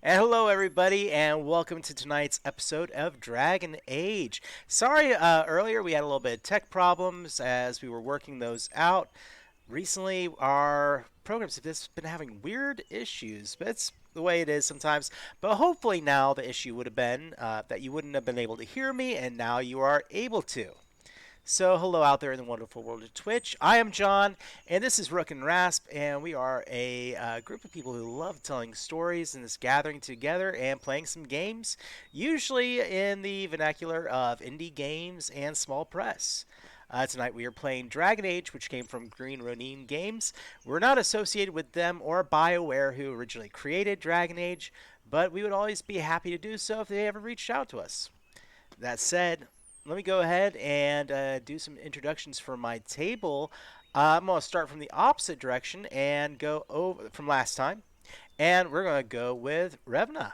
And hello, everybody, and welcome to tonight's episode of Dragon Age. Sorry, earlier we had a little bit of tech problems as we were working those out. Recently, our programs have just been having weird issues, but it's the way it is sometimes. But hopefully, now the issue would have been that you wouldn't have been able to hear me, and now you are able to. So, hello out there in the wonderful world of Twitch. I am John, and this is Rook and Rasp, and we are a group of people who love telling stories and this gathering together and playing some games, usually in the vernacular of indie games and small press. Tonight we are playing Dragon Age, which came from Green Ronin Games. We're not associated with them or BioWare, who originally created Dragon Age, but we would always be happy to do so if they ever reached out to us. That said, let me go ahead and do some introductions for my table. I'm going to start from the opposite direction and go over from last time. And we're going to go with Revna.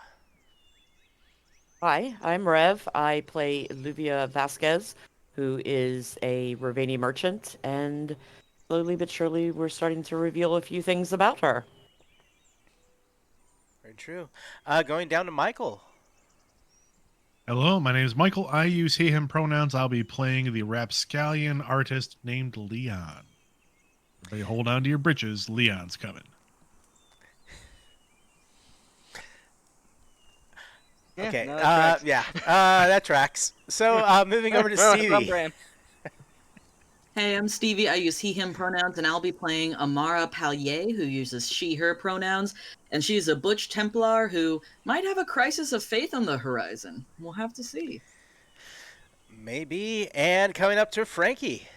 Hi, I'm Rev. I play Luvia Vasquez, who is a Ravani merchant, and slowly but surely we're starting to reveal a few things about her. Very true. Going down to Michael. Hello, my name is Michael. I use he, him pronouns. I'll be playing the rapscallion artist named Leon. Everybody hold on to your britches. Leon's coming. Okay. No, that tracks. Yeah. That tracks. So moving over to Stevie. Hey, I'm Stevie. I use he, him pronouns, and I'll be playing Amara Palier, who uses she, her pronouns. And she's a Butch Templar who might have a crisis of faith on the horizon. We'll have to see. Maybe. And coming up to Frankie.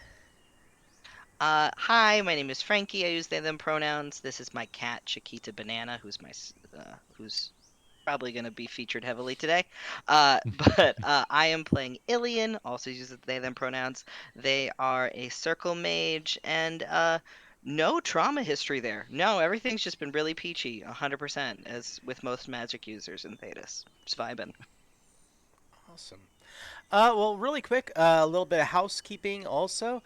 Hi, my name is Frankie. I use they them pronouns. This is my cat Chiquita Banana, who's probably going to be featured heavily today. But I am playing Ilian, also uses they them pronouns. They are a circle mage, and no trauma history there. No, everything's just been really peachy, 100%, as with most magic users in Thetis. Just vibing. Awesome. Well, really quick, a little bit of housekeeping also.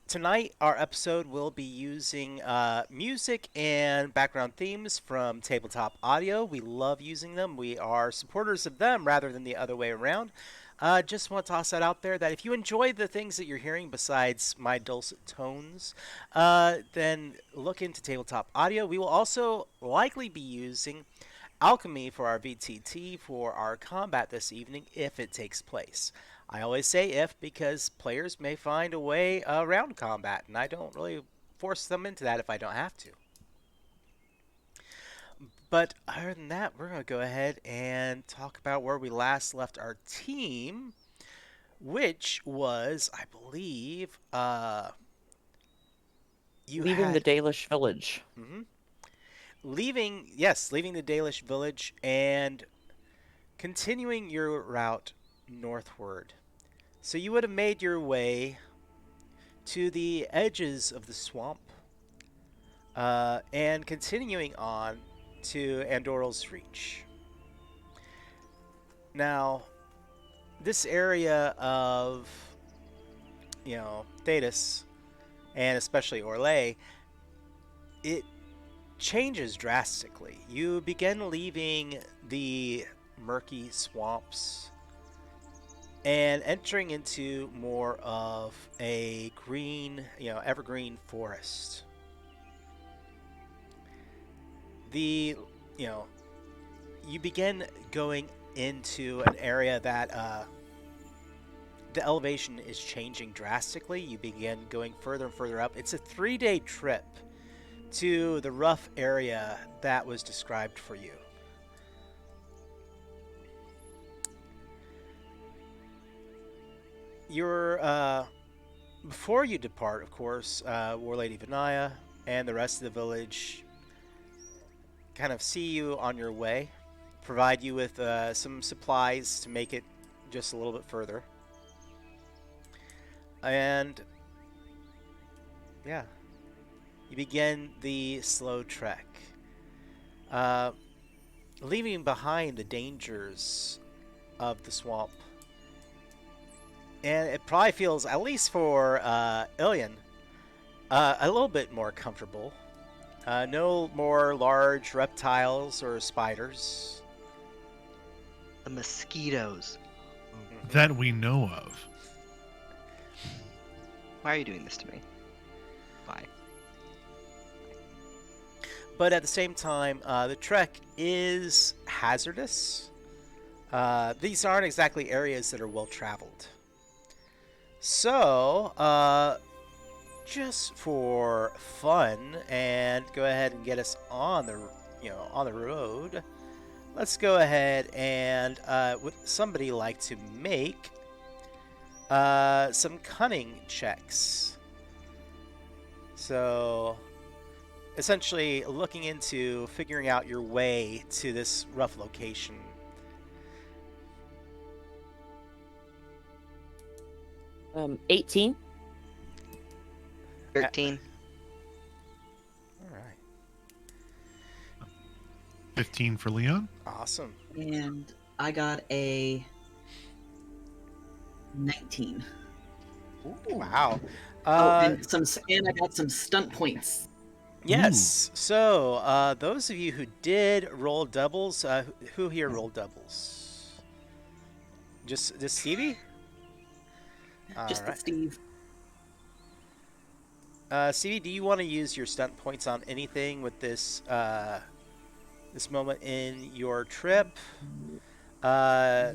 Tonight, our episode will be using music and background themes from Tabletop Audio. We love using them. We are supporters of them rather than the other way around. Just want to toss that out there that if you enjoy the things that you're hearing besides my dulcet tones, then look into Tabletop Audio. We will also likely be using Alchemy for our VTT for our combat this evening if it takes place. I always say if because players may find a way around combat, and I don't really force them into that if I don't have to. But other than that, we're going to go ahead and talk about where we last left our team, which was, I believe, Leaving the Dalish village. Leaving the Dalish village and continuing your route northward. So you would have made your way to the edges of the swamp and continuing on to Andorral's Reach. Now, this area of, Thetis, and especially Orlais, it changes drastically. You begin leaving the murky swamps and entering into more of a green, evergreen forest. You begin going into an area that the elevation is changing drastically. You begin going further and further up. It's a 3-day trip to the rough area that was described for you. Before you depart, of course, War Lady Vinaya and the rest of the village kind of see you on your way, provide you with some supplies to make it just a little bit further. And yeah, you begin the slow trek, leaving behind the dangers of the swamp. And it probably feels, at least for Ilian, a little bit more comfortable. No more large reptiles or spiders. The mosquitoes. Mhm. That we know of. Why are you doing this to me? Why? But at the same time, the trek is hazardous. These aren't exactly areas that are well traveled. So, just for fun and go ahead and get us on the on the road, let's go ahead and would somebody like to make some cunning checks? So essentially looking into figuring out your way to this rough location. 18. 13. All right. 15 for Leon. Awesome. And I got a 19. Wow. Oh, and I got some stunt points. Yes. So, those of you who did roll doubles, who here rolled doubles? Just Stevie? All Just right. Steve. Stevie, do you want to use your stunt points on anything with this this moment in your trip? I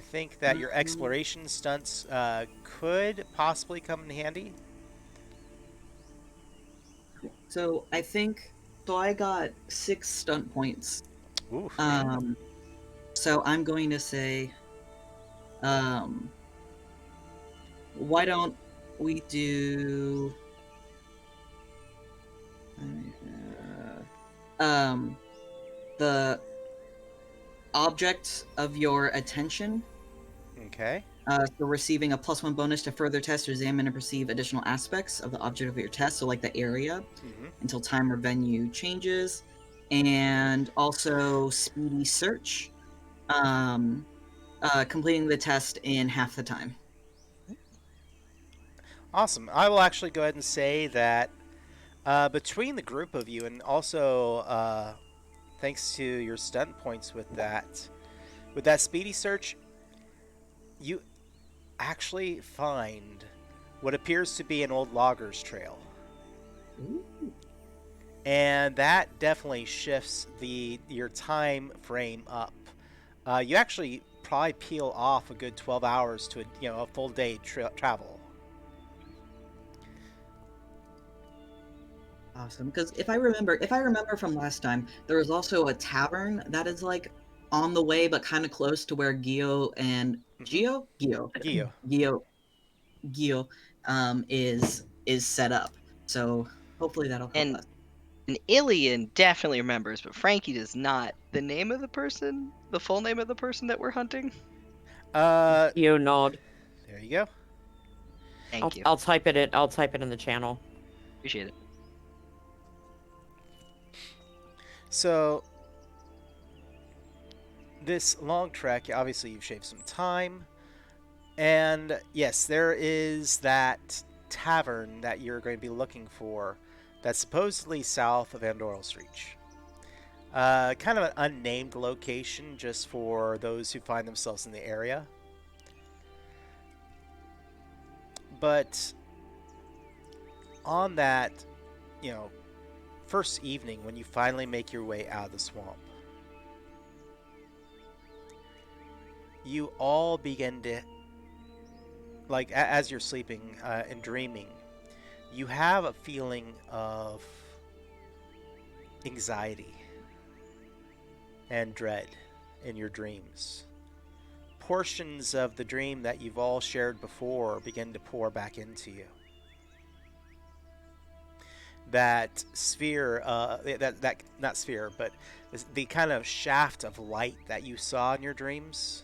think that your exploration stunts could possibly come in handy. So I think so. I got 6 stunt points. Ooh. So I'm going to say, why don't we do, the object of your attention. Okay. So receiving a +1 bonus to further test or examine and perceive additional aspects of the object of your test, so like the area, Mm-hmm. until time or venue changes. And also speedy search, completing the test in half the time. Awesome. I will actually go ahead and say that between the group of you, and also thanks to your stunt points with that speedy search, you actually find what appears to be an old logger's trail. Ooh. And that definitely shifts your time frame up. You actually probably peel off a good 12 hours to a full day travel. Awesome, because if I remember from last time, there was also a tavern that is like on the way, but kind of close to where Gio and Mhm. Gio, Gio. Gio, Gio, is set up. So hopefully that'll help And us. an alien definitely remembers, but Frankie does not. The name of the person, the full name of the person that we're hunting? Uh, Nod. there you go. Thank you. I'll type it in. I'll type it in the channel. Appreciate it. So this long trek, obviously you've shaved some time, and yes, there is that tavern that you're going to be looking for that's supposedly south of Andoral's Reach. Kind of an unnamed location just for those who find themselves in the area. But on that, you know, first evening when you finally make your way out of the swamp, you all begin to, like, as you're sleeping and dreaming, you have a feeling of anxiety and dread in your dreams. Portions of the dream that you've all shared before begin to pour back into you. That sphere, that not sphere, but the kind of shaft of light that you saw in your dreams,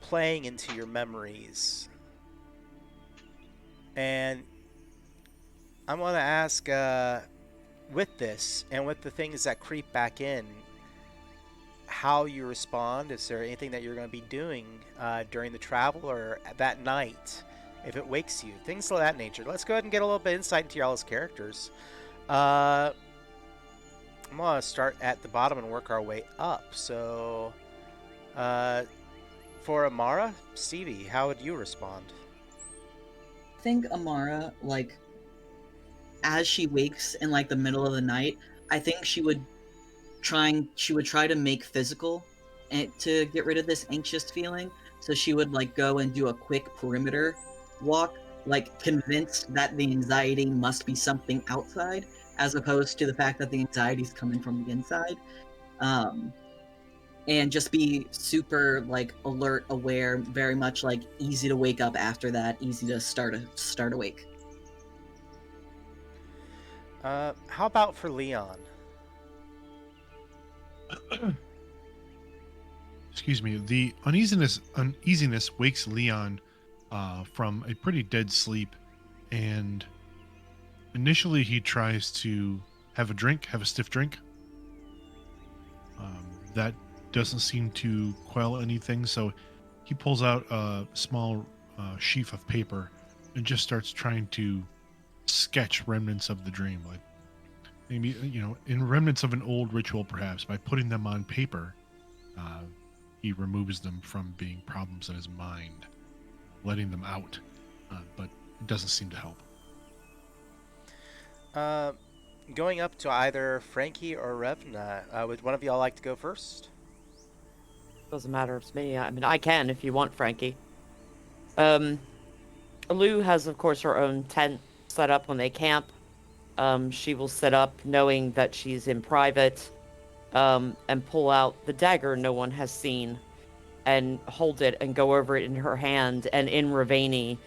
playing into your memories. And I want to ask, with this and with the things that creep back in, how you respond. Is there anything that you're going to be doing during the travel or that night if it wakes you, things of that nature. Let's go ahead and get a little bit of insight into y'all's characters. I'm going to start at the bottom and work our way up. So, for Amara, Stevie, how would you respond? I think Amara, like, as she wakes in like the middle of the night, I think she would try to make physical and to get rid of this anxious feeling. So she would like go and do a quick perimeter walk, like convinced that the anxiety must be something outside, as opposed to the fact that the anxiety is coming from the inside. Um, and just be super like alert, aware, very much like easy to wake up after that, easy to start awake. How about for Leon? Excuse me. The uneasiness wakes Leon from a pretty dead sleep, and initially he tries to have a stiff drink. That doesn't seem to quell anything, so he pulls out a small sheaf of paper and just starts trying to sketch remnants of the dream, like maybe in remnants of an old ritual, perhaps by putting them on paper. Uh, he removes them from being problems in his mind, letting them out, but it doesn't seem to help. Going up to either Frankie or Revna, would one of y'all like to go first? Doesn't matter to me. I mean, I can if you want, Frankie. Lou has, of course, her own tent set up when they camp. She will set up knowing that she's in private, and pull out the dagger no one has seen and hold it and go over it in her hand. And in Ravani,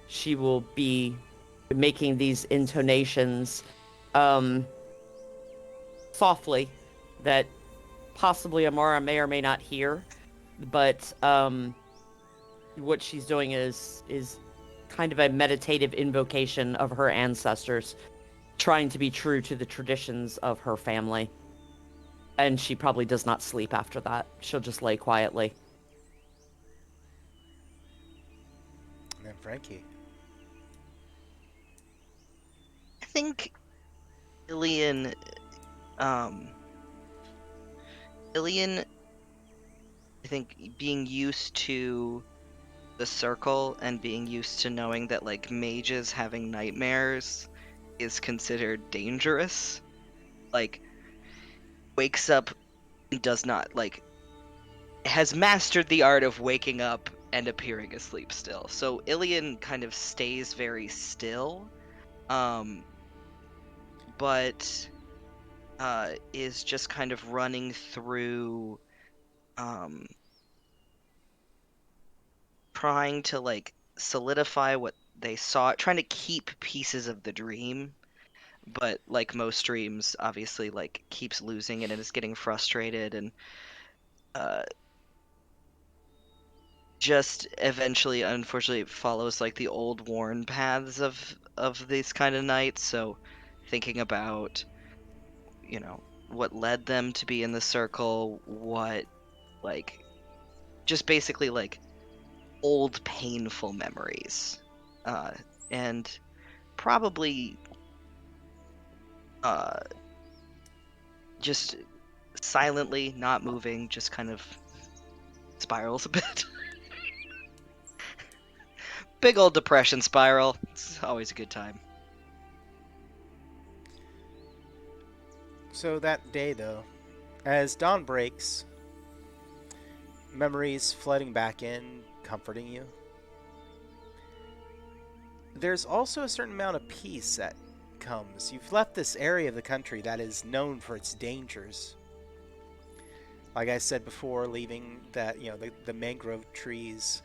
she will be making these intonations softly that possibly Amara may or may not hear. But what she's doing is kind of a meditative invocation of her ancestors, trying to be true to the traditions of her family. And she probably does not sleep after that. She'll just lay quietly. And then Frankie. I think Ilian, Ilian, I think being used to the circle and being used to knowing that like mages having nightmares is considered dangerous, like wakes up and does not like has mastered the art of waking up and appearing asleep still. So Ilian kind of stays very still, but is just kind of running through, trying to like solidify what they saw, trying to keep pieces of the dream. But like most dreams, obviously, like keeps losing it and is getting frustrated and uh, just eventually, unfortunately, follows like the old worn paths of these kind of nights. So thinking about, what led them to be in the circle, what like just basically like old painful memories, and probably uh, just silently not moving, just kind of spirals a bit. Big old depression spiral. It's always a good time. So that day, though, as dawn breaks, memories flooding back in, comforting you. There's also a certain amount of peace that comes. You've left this area of the country that is known for its dangers. Like I said before, leaving that, the mangrove trees,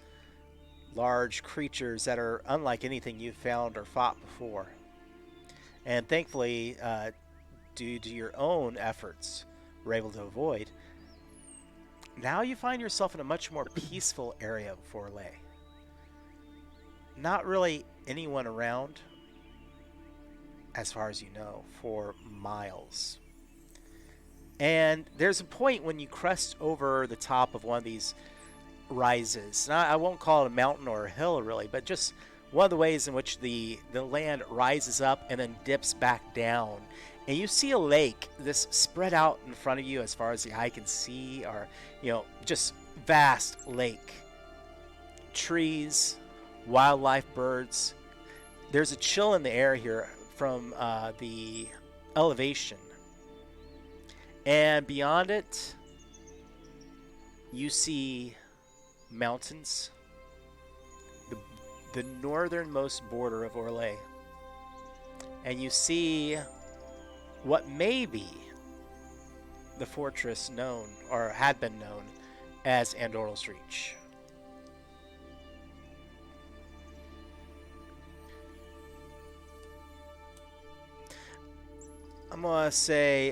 large creatures that are unlike anything you've found or fought before. And thankfully, due to your own efforts, were able to avoid. Now you find yourself in a much more peaceful area of Forlay. Not really anyone around, as far as you know, for miles. And there's a point when you crest over the top of one of these rises. Now, I won't call it a mountain or a hill, really, but just one of the ways in which the land rises up and then dips back down. And you see a lake, this spread out in front of you as far as the eye can see, or, just vast lake. Trees, wildlife, birds. There's a chill in the air here from the elevation. And beyond it, you see mountains, the northernmost border of Orlais. And you see what may be the fortress known, or had been known, as Andorral's Reach. I'm gonna say,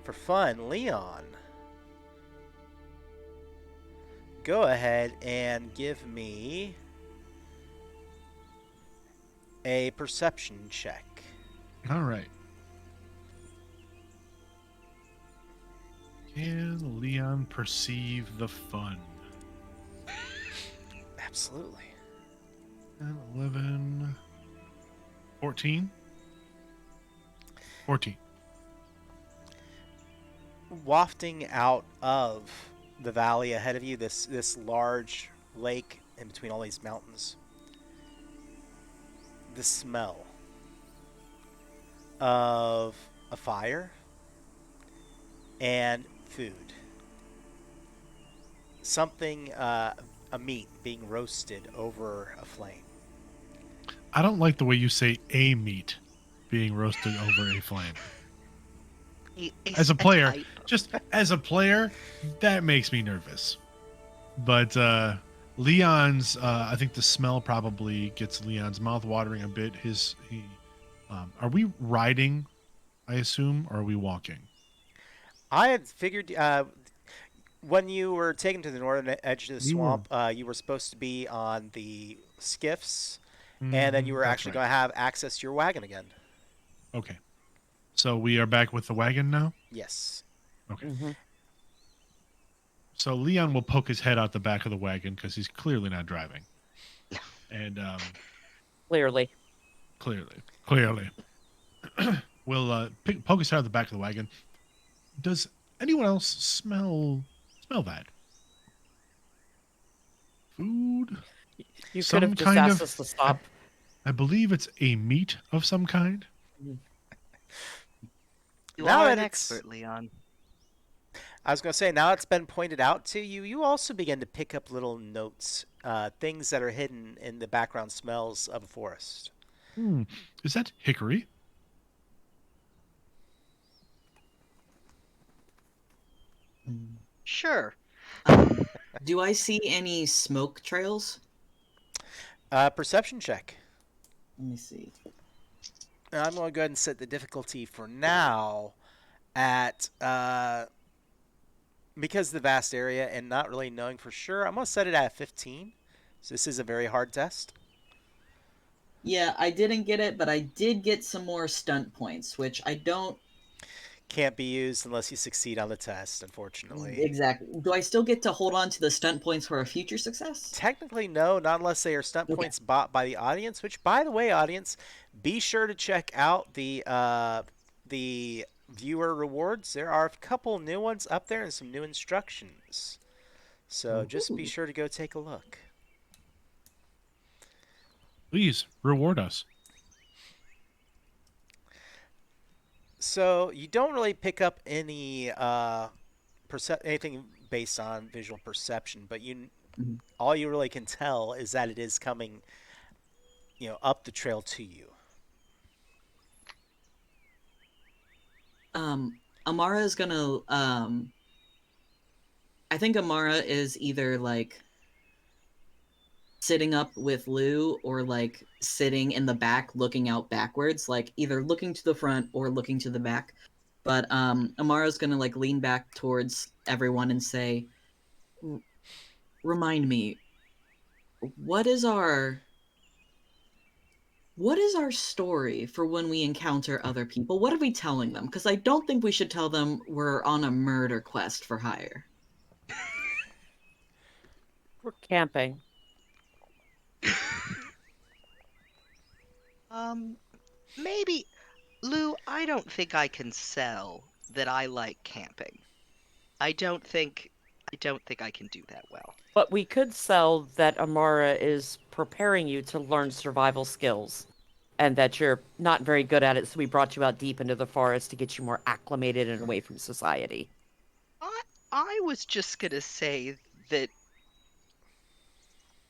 for fun, Leon, go ahead and give me a perception check. All right. Can Leon perceive the fun? Absolutely. 10, 11, 14? 14. Wafting out of the valley ahead of you, this large lake in between all these mountains, the smell of a fire and food. Something, a meat being roasted over a flame. I don't like the way you say a meat being roasted over a flame. As a player, type. just as a player, that makes me nervous. But Leon's, I think the smell probably gets Leon's mouth watering a bit. Are we riding? I assume, or are we walking? I had figured when you were taken to the northern edge of the We were- swamp, you were supposed to be on the skiffs, and then you were That's actually right. going to have access to your wagon again. Okay. So we are back with the wagon now? Yes. Okay. Mm-hmm. So Leon will poke his head out the back of the wagon because he's clearly not driving. And Clearly. clearly. We'll poke his head out the back of the wagon. Does anyone else smell that? Food? You Some could have just kind asked of- us to stop. I believe it's a meat of some kind. You Now are that an it's- expert, Leon. I was going to say, now it's been pointed out to you, you also begin to pick up little notes, things that are hidden in the background smells of a forest. Is that hickory? Sure. Do I see any smoke trails? Perception check. Let me see. I'm going to go ahead and set the difficulty for now at, because of the vast area and not really knowing for sure, I'm going to set it at 15. So this is a very hard test. Yeah, I didn't get it, but I did get some more stunt points, which I don't Can't be used unless you succeed on the test, unfortunately. exactly. Do I still get to hold on to the stunt points for a future success? Technically, no, not unless they are stunt Okay. points bought by the audience. Which, by the way, audience, be sure to check out the viewer rewards. There are a couple new ones up there and some new instructions. So just be Ooh. sure to go take a look. Please reward us. So you don't really pick up any anything based on visual perception, but Mhm. all you really can tell is that it is coming, up the trail to you. Amara is gonna I think Amara is either like sitting up with Lou or like sitting in the back looking out backwards, like either looking to the front or looking to the back. But Amara's gonna like lean back towards everyone and say, Remind me, what is our story for when we encounter other people? What are we telling them? Because I don't think we should tell them we're on a murder quest for hire. We're camping. Um, maybe, Lou, I don't think I can sell that I like camping. I don't think I can do that well. But we could sell that Amara is preparing you to learn survival skills and that you're not very good at it, so we brought you out deep into the forest to get you more acclimated and away from society. I I was just gonna say that,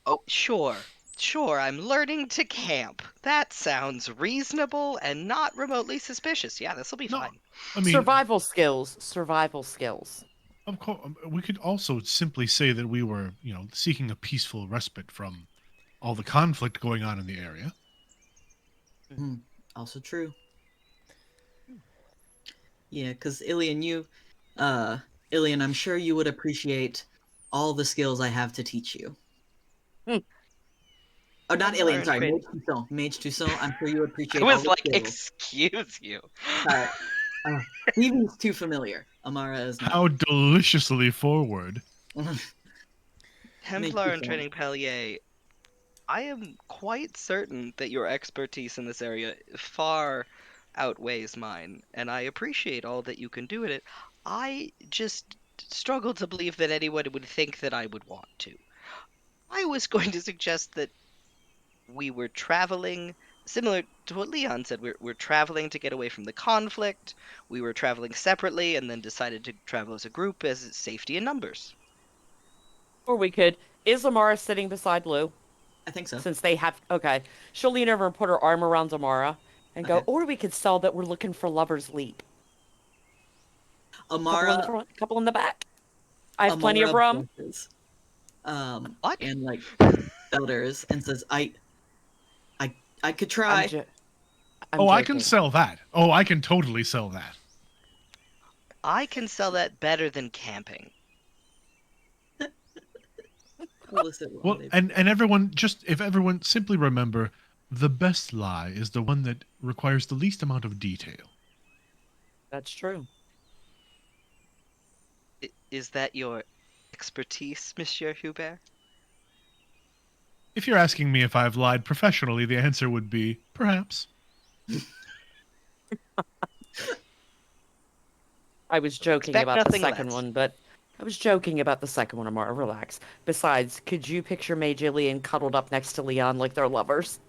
oh, sure, I'm learning to camp. That sounds reasonable and not remotely suspicious. Yeah, this'll be No, fine. I mean, Survival skills, survival skills. of course, we could also simply say that we were, seeking a peaceful respite from all the conflict going on in the area. Hmm. Also true. Yeah, because Ilian, uh, Ilian, I'm sure you would appreciate all the skills I have to teach you. Hmm. Oh, not Templar Ilian, and sorry, training. Mage Toussaint. Mage Toussaint, I'm sure you I appreciate all was the like, skills. excuse you. Sorry. Stevie's too familiar. Amara is not. How deliciously forward. Mage Templar and Toussaint. training Pellier, I am quite certain that your expertise in this area far outweighs mine, and I appreciate all that you can do at it. I just struggle to believe that anyone would think that I would want to. I was going to suggest that we were traveling, similar to what Leon said, we're traveling to get away from the conflict. We were traveling separately and then decided to travel as a group as safety in numbers. Or we could. Is Amara sitting beside Lou? I think so. Since they have. Okay. She'll lean over and put her arm around Amara and go, Okay. or we could sell that we're looking for Lover's Leap. Couple in the Amara front, couple in the back. I have plenty of Amara rum. blushes, What? and like stutters and says, I I could I'm, try. jo- I'm Oh, I can joking. sell that. Oh, I can totally sell that. I can sell that better than camping. Illicit Well, rendezvous. and everyone, just if everyone simply remember, the best lie is the one that requires the least amount of detail. That's true. Is that your expertise, Monsieur Hubert? If you're asking me if I've lied professionally, the answer would be perhaps. I was joking Expect about the nothing second less. one, but I was joking about the second one, Amara. Relax. Besides, could you picture Mage Ilian cuddled up next to Leon like they're lovers?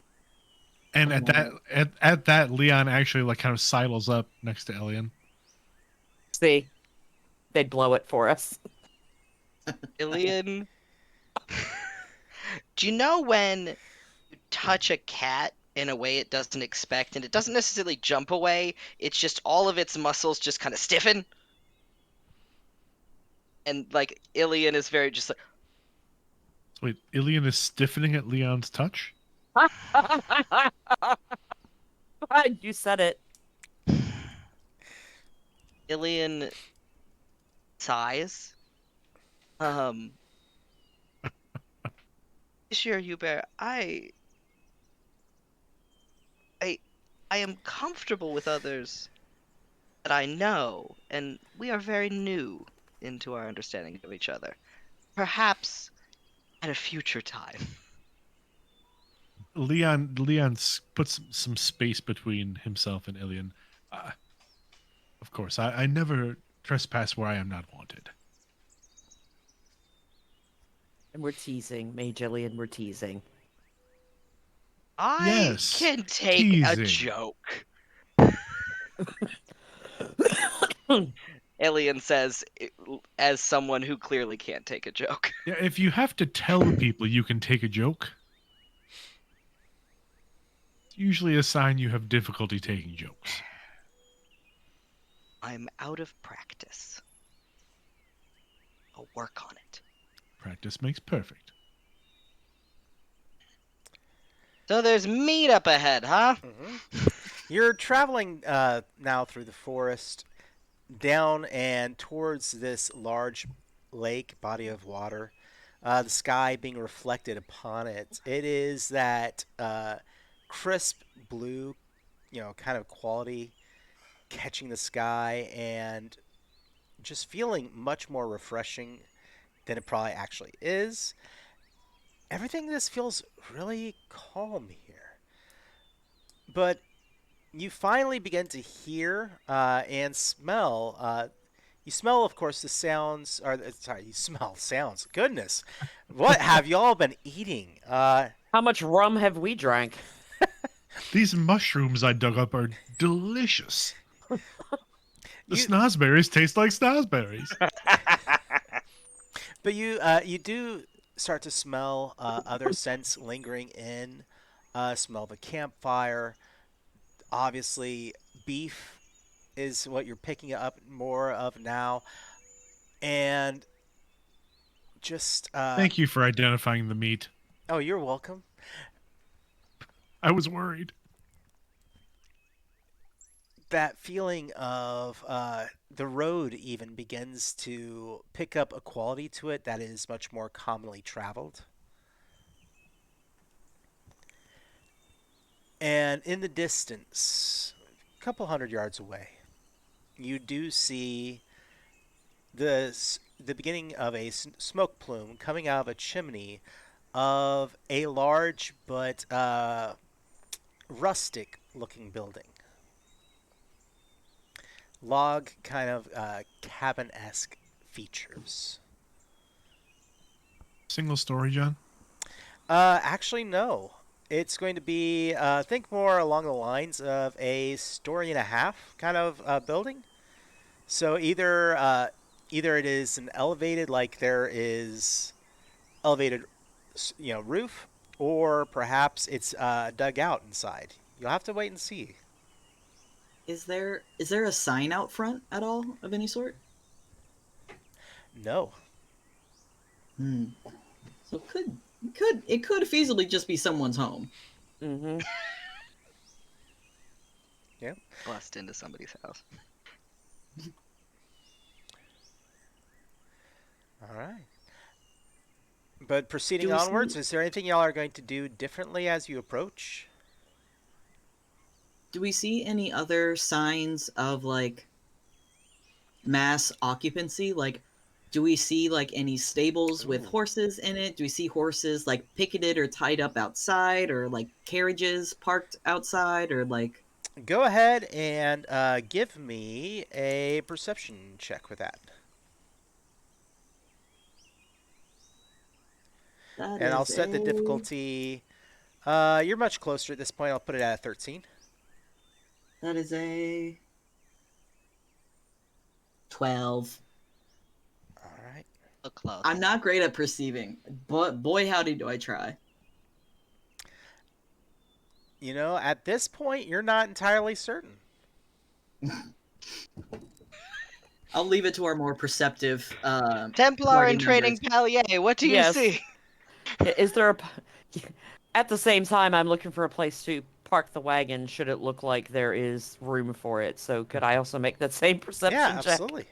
And at that Um, at that, Leon actually like kind of sidles up next to Elian. See, they'd blow it for us. Ilian, do you know when you touch a cat in a way it doesn't expect and it doesn't necessarily jump away? It's just all of its muscles just kind of stiffen. And like Ilian is very just like, So wait, Elian is stiffening at Leon's touch? You said it. Ilian sighs. Um, Monsieur Hubert, I, I am comfortable with others that I know, and we are very new into our understanding of each other. Perhaps at a future time. Leon puts some space between himself and Ilian. Uh, of course, I never trespass where I am not wanted. And we're teasing. Mage Ilian, we're teasing. I Yes, can take a teasing. joke. Alien says, as someone who clearly can't take a joke. Yeah, if you have to tell people you can take a joke, it's usually a sign you have difficulty taking jokes. I'm out of practice. I'll work on it. Practice makes perfect. So there's meat up ahead, huh? You're traveling now through the forest, down and towards this large lake body of water. The sky being reflected upon it. It is that crisp blue, kind of quality catching the sky and just feeling much more refreshing than it probably actually is. everything this feels really calm here. But you finally begin to hear and smell. You smell, of course, the sounds. Or sorry, you smell sounds. Goodness, what have y'all been eating? How much rum have we drank? These mushrooms I dug up are delicious. The You, snozberries taste like snozberries. but you do start to smell other scents lingering in. Smell of a campfire. Obviously, beef is what you're picking up more of now, and just Thank you for identifying the meat. oh, you're welcome. I was worried. That feeling of the road even begins to pick up a quality to it that is much more commonly traveled. And in the distance, a couple hundred yards away, you do see the beginning of a smoke plume coming out of a chimney of a large but rustic looking building. Log kind of cabin esque features. Single story, John? Actually, no. It's going to be, think more along the lines of a story and a half kind of building. So either it is an elevated, like there is elevated, roof, or perhaps it's dug out inside. You'll have to wait and see. Is there a sign out front at all of any sort? No. Hmm. So it could feasibly just be someone's home. Mm-hmm. Yeah. Bust into somebody's house. All right. But Do proceeding we onwards, see is there anything y'all are going to do differently as you approach? do we see any other signs of like mass occupancy? Like, do we see like any stables with Ooh. horses in it? Do we see horses like picketed or tied up outside, or like carriages parked outside, or like Go ahead and give me a perception check with that. that And I'll is set the a difficulty. You're much closer at this point. I'll put it at 13. that is a 12. All right. Look close. I'm not great at perceiving, but boy howdy do I try. You know, at this point, you're not entirely certain. I'll leave it to our more perceptive Templar party in training members. Palier, what do you Yes. see? Is there a? At the same time, I'm looking for a place to park the wagon. Should it look like there is room for it? So could I also make that same perception Yeah, check? absolutely.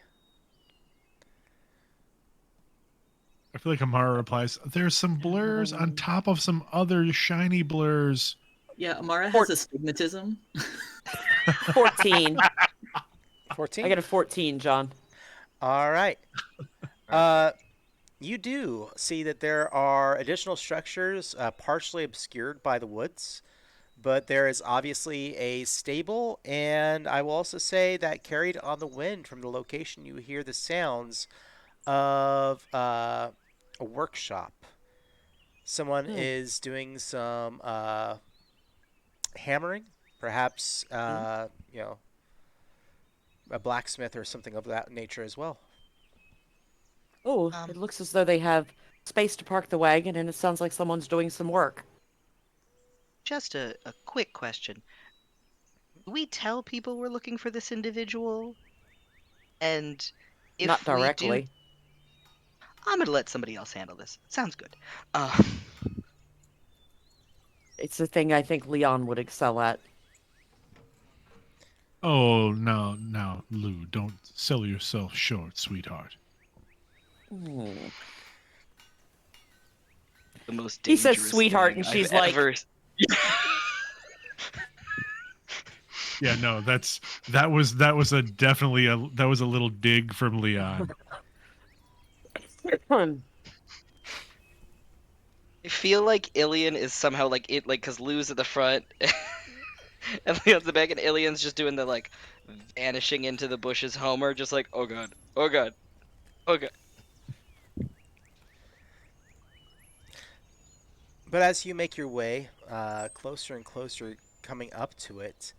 I feel like Amara replies, there's some blurs on top of some other shiny blurs. Yeah, Amara Fort- has astigmatism. 14. I 14. got a 14, John. All right. You do see that there are additional structures partially obscured by the woods, but there is obviously a stable, and I will also say that carried on the wind from the location, you hear the sounds of a workshop. Someone Hmm. is doing some hammering, perhaps a blacksmith or something of that nature as well. Oh, Um, it looks as though they have space to park the wagon, and it sounds like someone's doing some work. Just a quick question. Do we tell people we're looking for this individual? And Not if we do, directly. I'm gonna let somebody else handle this. Sounds good. It's a thing I think Leon would excel at. Oh, no, Lou, don't sell yourself short, sweetheart. Hmm. The most He says dangerous sweetheart, thing and I've she's like- ever... Yeah, no, that was a little dig from Leon. I feel like Ilian is somehow like it, like because Lou's at the front and Leon's the back, and Ilian's just doing the like vanishing into the bushes. Homer, just like, oh god, oh god, oh god. But as you make your way closer and closer, coming up to it,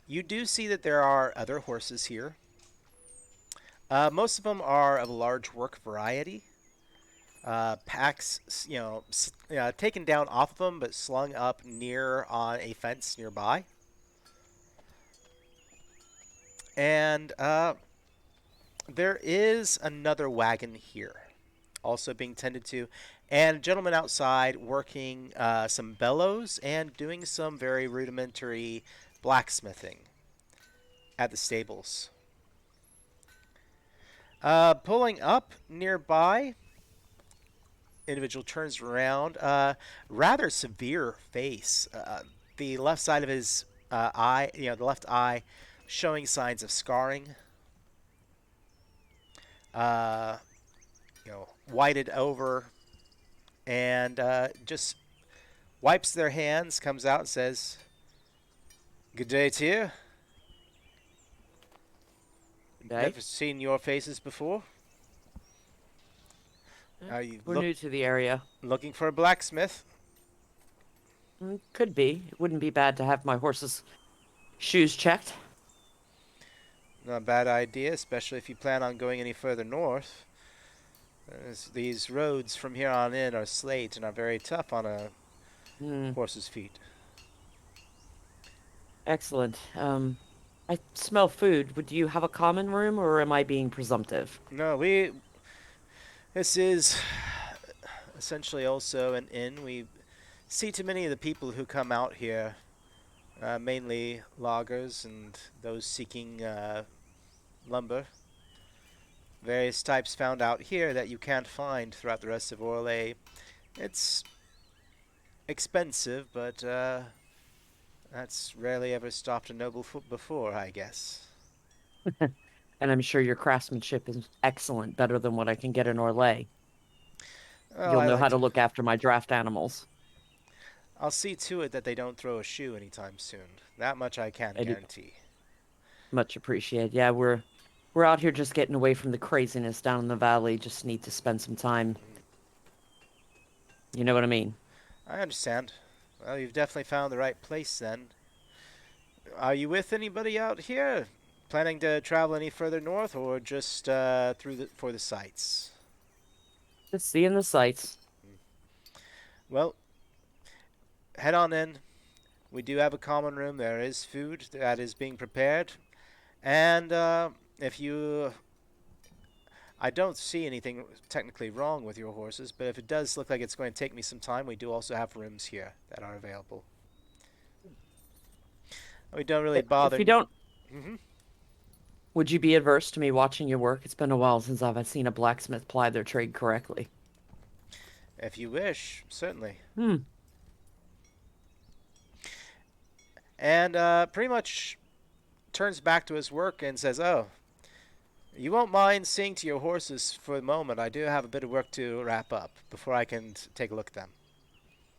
you do see that there are other horses here. Most of them are of a large work variety. Packs, taken down off of them, but slung up near on a fence nearby. And there is another wagon here, also being tended to, and a gentleman outside working some bellows and doing some very rudimentary blacksmithing at the stables. Pulling up nearby, individual turns around. Rather severe face. The left side of his eye, the left eye, showing signs of scarring. Uh, whited over, and just wipes their hands, comes out and says, "Good day to you. Okay. Never seen your faces before. Are you We're new to the area. looking for a blacksmith?" Could be. It wouldn't be bad to have my horse's shoes checked. Not a bad idea, especially if you plan on going any further north. These roads from here on in are slate and are very tough on a Hmm. horse's feet. Excellent. I smell food. Would you have a common room, or am I being presumptive? No, this is essentially also an inn. We see too many of the people who come out here, mainly loggers and those seeking lumber. Various types found out here that you can't find throughout the rest of Orlais. It's expensive, but that's rarely ever stopped a noble foot before, I guess. And I'm sure your craftsmanship is excellent, better than what I can get in Orlais. Well, You'll I know like how to to. look after my draft animals. I'll see to it that they don't throw a shoe anytime soon. That much I can I do guarantee. much appreciate. Yeah, we're out here just getting away from the craziness down in the valley. Just need to spend some time. You know what I mean? I understand. Well, you've definitely found the right place then. Are you with anybody out here? Planning to travel any further north, or just for the sights? Just seeing the sights. Well, head on in. We do have a common room. There is food that is being prepared, and if you, I don't see anything technically wrong with your horses, but if it does look like it's going to take me some time, we do also have rooms here that are available. We don't really If bother. you don't, Mm-hmm. would you be adverse to me watching you work? It's been a while since I've seen a blacksmith ply their trade correctly. If you wish, certainly. Hmm. And pretty much turns back to his work and says, "Oh, you won't mind seeing to your horses for the moment. I do have a bit of work to wrap up before I can take a look at them."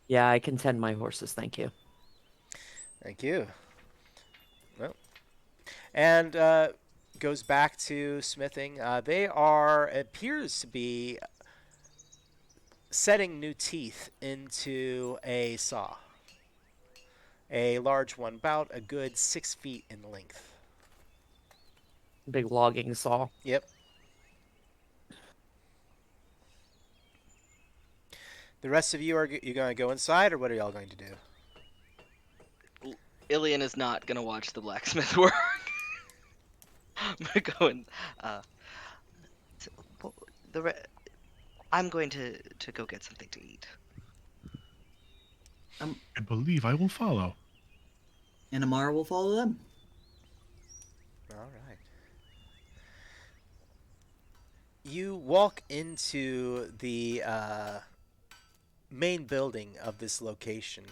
Yeah, I can tend my horses, thank you. Thank you. Well, and goes back to smithing. They are appears to be setting new teeth into a saw, a large one, about a good 6 feet in length. Big logging saw. Yep. The rest of you, are you going to go inside, or what are y'all going to do? Ilian is not gonna watch the blacksmith work. I'm gonna go and t- well, the re- I'm going to go get something to eat. I believe I will follow. And Amara will follow them. All right. You walk into the main building of this location.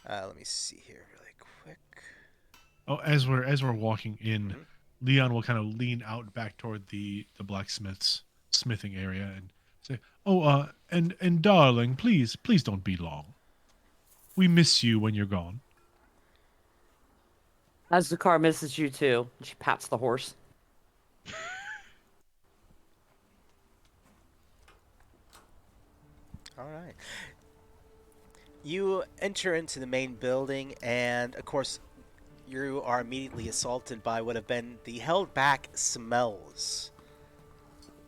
Let me see here really quick. Oh, as we're walking in, Mhm. Leon will kind of lean out back toward the blacksmith's smithing area and Say, oh, and darling, please don't be long. We miss you when you're gone. As the car misses you too, she pats the horse. All right. You enter into the main building, and of course, you are immediately assaulted by what have been the held back smells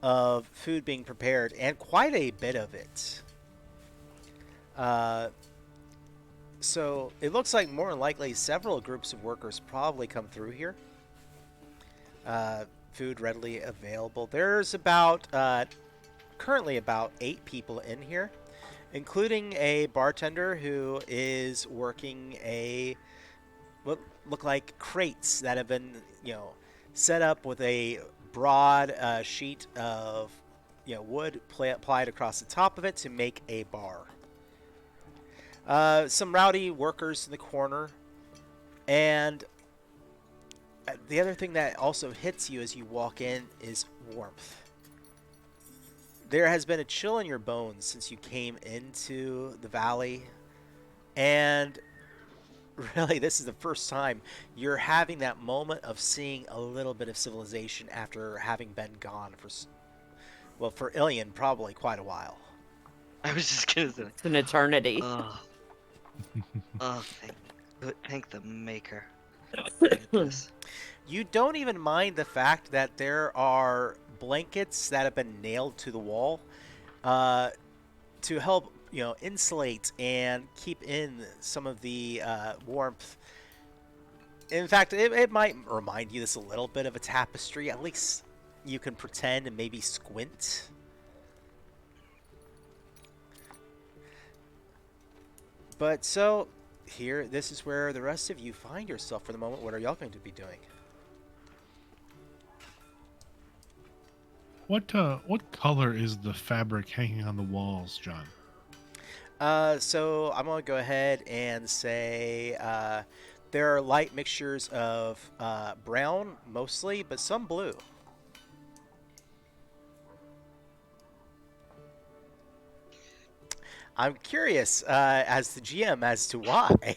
of food being prepared, and quite a bit of it. Uh, so it looks like more than likely several groups of workers probably come through here. Food readily available. There's about currently about 8 people in here, including a bartender who is working what look like crates that have been, set up with a broad sheet of, wood applied across the top of it to make a bar. Some rowdy workers in the corner, and the other thing that also hits you as you walk in is warmth. There has been a chill in your bones since you came into the valley, and really, this is the first time you're having that moment of seeing a little bit of civilization after having been gone for Ilian, probably quite a while. I was just gonna say, It's an eternity. oh, oh, thank the maker. Look at this. You don't even mind the fact that there are blankets that have been nailed to the wall to help, insulate and keep in some of the warmth. In fact, it might remind you this a little bit of a tapestry. At least you can pretend and maybe squint. But so, here, this is where the rest of you find yourself for the moment. What are y'all going to be doing? What color is the fabric hanging on the walls, John? So I'm going to go ahead and say there are light mixtures of brown, mostly, but some blue. I'm curious, as the GM, as to why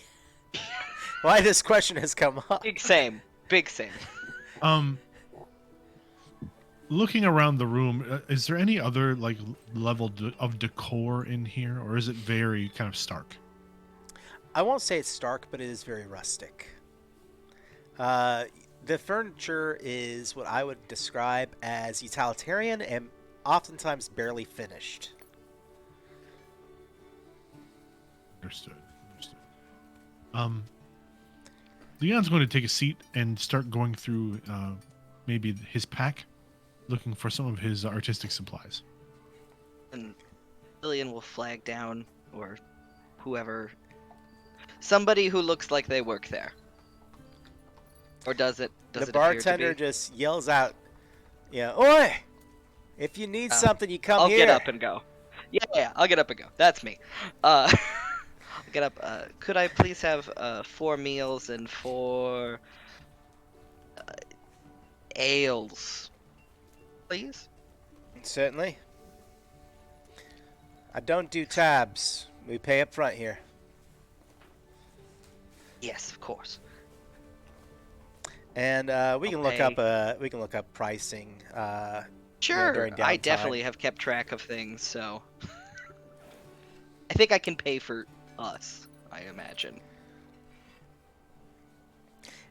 this question has come up. Big same. Big same. Looking around the room, is there any other level of decor in here, or is it very kind of stark? I won't say it's stark, but it is very rustic. The furniture is what I would describe as utilitarian and oftentimes barely finished. Understood. Leon's going to take a seat and start going through maybe his pack, looking for some of his artistic supplies. And Lillian will flag down, or whoever, somebody who looks like they work there. Or does it? Does The it appear to bartender be? just yells out, "Oi! If you need something, you come I'll here." get up and go. Yeah, I'll get up and go. That's me. I'll get up. Could I please have 4 meals and 4 ales, please? Certainly. I don't do tabs. We pay up front here. Yes, of course. And we can look Okay. up pricing. Sure. During I downtime. definitely have kept track of things, so I think I can pay for us, I imagine.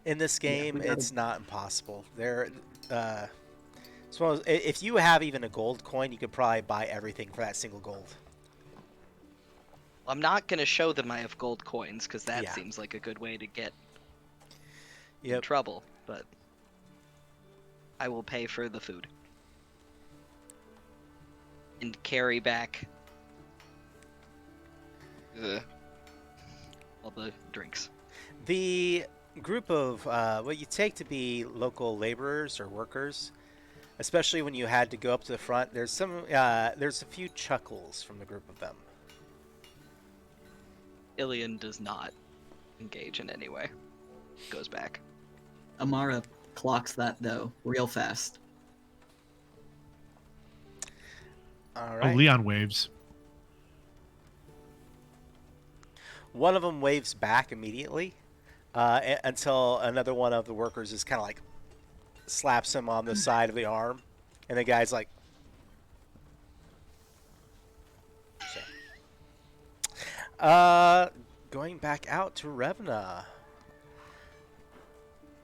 In this game, we gotta- it's not impossible. Suppose if you have even a gold coin, you could probably buy everything for that single gold. I'm not going to show them I have gold coins, because that Yeah. seems like a good way to get in Yep. trouble, but I will pay for the food. And carry back all the drinks. The group of what you take to be local laborers or workers, especially when you had to go up to the front, there's a few chuckles from the group of them. Ilian does not engage in any way. Goes back. Amara clocks that though real fast. All Oh, right. Leon waves. One of them waves back immediately until another one of the workers is kind of like slaps him on the side of the arm, and the guy's like, so. Uh, going back out to Revna.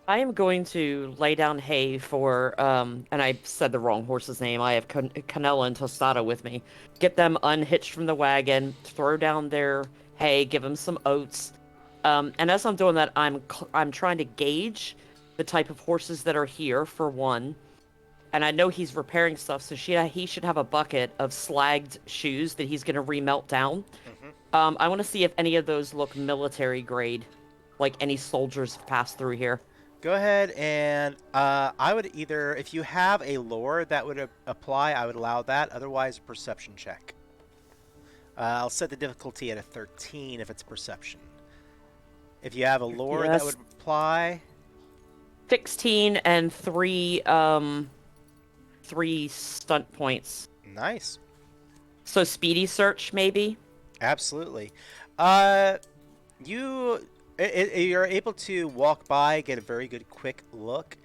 I am going to lay down hay for, and I said the wrong horse's name. I have Canella and Tostada with me. Get them unhitched from the wagon, throw down their hay, give them some oats. And as I'm doing that, I'm trying to gauge the type of horses that are here, for one. And I know he's repairing stuff, so he should have a bucket of slagged shoes that he's going to remelt down. Hmm. I want to see if any of those look military grade, like any soldiers have passed through here. Go ahead and I would either, if you have a lore that would apply, I would allow that. Otherwise, a perception check. I'll set the difficulty at a 13 if it's perception. If you have a lore that Yes. would apply, 16 and three stunt points. nice. So speedy search, maybe? Absolutely. You you're able to walk by, get a very good quick look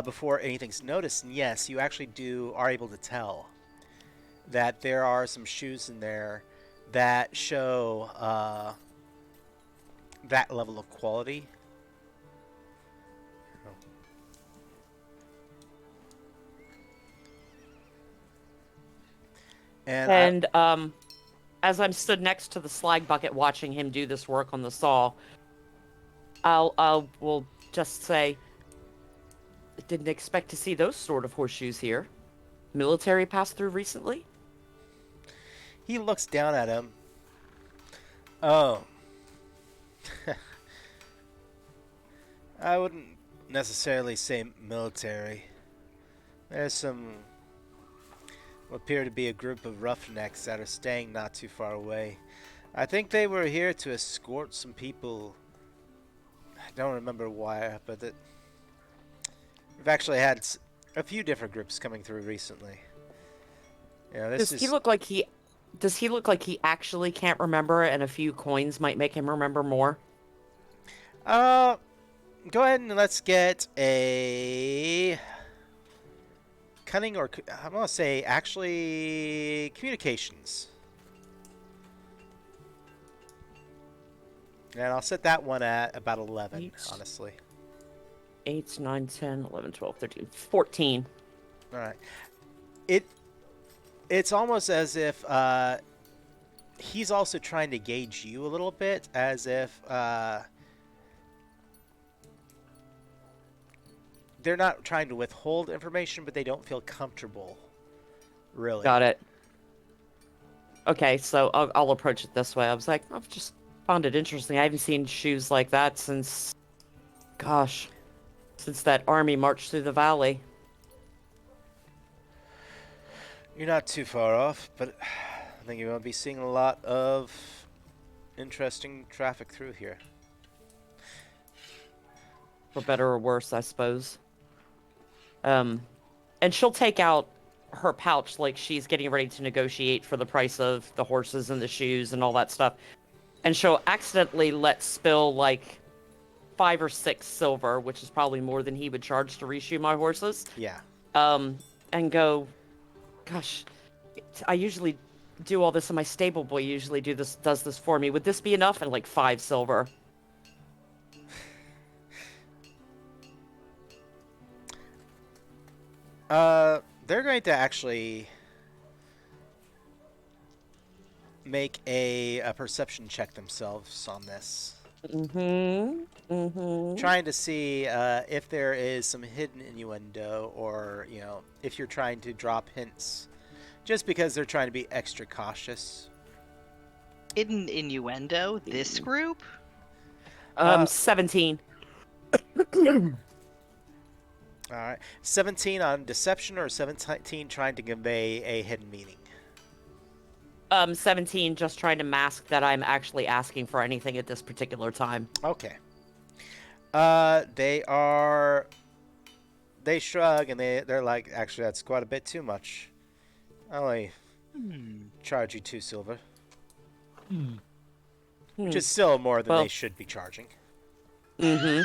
before anything's noticed, and yes, you actually are able to tell that there are some shoes in there that show that level of quality. And As I'm stood next to the slag bucket watching him do this work on the saw, will just say, didn't expect to see those sort of horseshoes here. Military passed through recently? he looks down at him. Oh. I wouldn't necessarily say military. There's some what appear to be a group of roughnecks that are staying not too far away. I think they were here to escort some people. I don't remember why, but we've actually had a few different groups coming through recently. Yeah, this Does is. he look like he actually can't remember, and a few coins might make him remember more? Uh, Go ahead and let's get a cunning, or I'm gonna say actually communications. And I'll set that one at about 11, Eight. honestly. 8, 9, 10, 11, 12, 13, 14. All right. It's almost as if he's also trying to gauge you a little bit, as if they're not trying to withhold information, but they don't feel comfortable, really. Got it. Okay, so I'll approach it this way. I was like, I've just found it interesting. I haven't seen shoes like that since, gosh, since that army marched through the valley. You're not too far off, but I think you're going to be seeing a lot of interesting traffic through here. For better or worse, I suppose. And she'll take out her pouch like she's getting ready to negotiate for the price of the horses and the shoes and all that stuff. And she'll accidentally let spill like 5 or 6 silver, which is probably more than he would charge to reshoe my horses. Yeah. And go, gosh, I usually do all this, and my stable boy usually does this for me. Would this be enough? And like 5 silver. They're going to actually make a perception check themselves on this. Trying to see if there is some hidden innuendo, or, if you're trying to drop hints. Just because they're trying to be extra cautious. Hidden innuendo? This group? 17. All right. 17 on deception, or 17 trying to convey a hidden meaning? 17 just trying to mask that I'm actually asking for anything at this particular time. Okay. They shrug, and they're like, actually, that's quite a bit too much. Only charge you 2 silver, Hmm. which Hmm. is still more than they Well, should be charging. mm-hmm.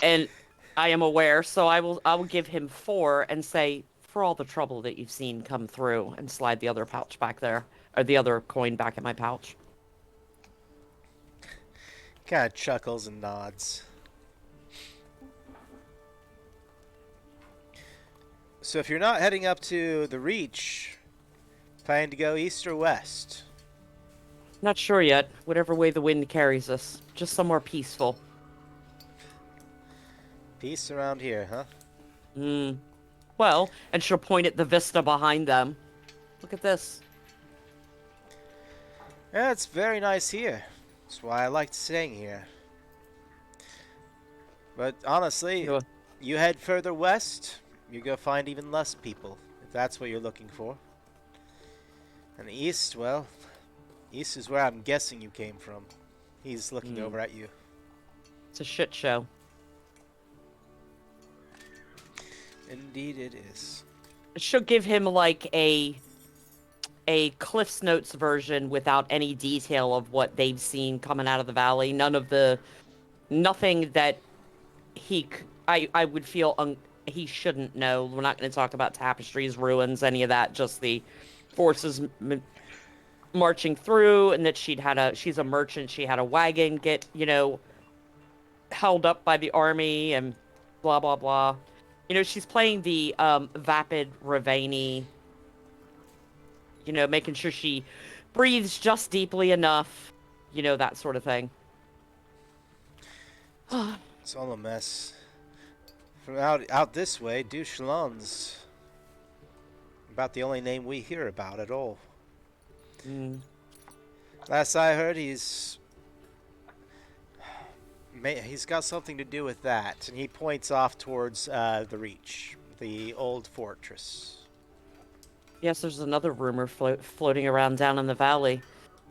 And I am aware, so I will give him 4 and say, for all the trouble that you've seen come through, and slide the other pouch back there, or the other coin back in my pouch. Kind of chuckles and nods. So if you're not heading up to the Reach, planning to go east or west? Not sure yet. Whatever way the wind carries us, just somewhere peaceful. Peace around here, huh? Hmm. Well, and she'll point at the vista behind them. Look at this. Yeah, it's very nice here. That's why I liked staying here. But honestly, You you head further west, you go find even less people, if that's what you're looking for. And east, well, east is where I'm guessing you came from. He's looking over at you. It's a shit show. Indeed it is. She'll give him like a Cliff's Notes version without any detail of what they've seen coming out of the valley. Nothing that I would feel he shouldn't know. We're not going to talk about tapestries, ruins, any of that. Just the forces marching through, and that she's a merchant. She had a wagon get held up by the army, and blah blah blah. She's playing the vapid Ravani. Making sure she breathes just deeply enough. That sort of thing. It's all a mess. From out this way, Duchelon's about the only name we hear about at all. Mm. Last I heard, he's got something to do with that, and he points off towards the Reach, the old fortress. Yes, there's another rumor floating around down in the valley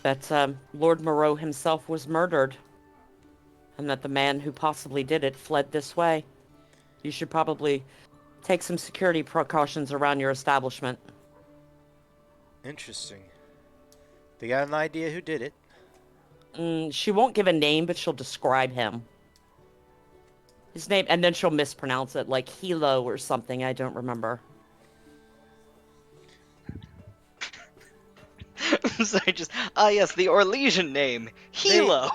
that Lord Moreau himself was murdered, and that the man who possibly did it fled this way. You should probably take some security precautions around your establishment. Interesting. They got an idea who did it? She won't give a name, but she'll describe him. His name, and then she'll mispronounce it, like Hilo or something. I don't remember. Sorry, yes, the Orlesian name, Hilo.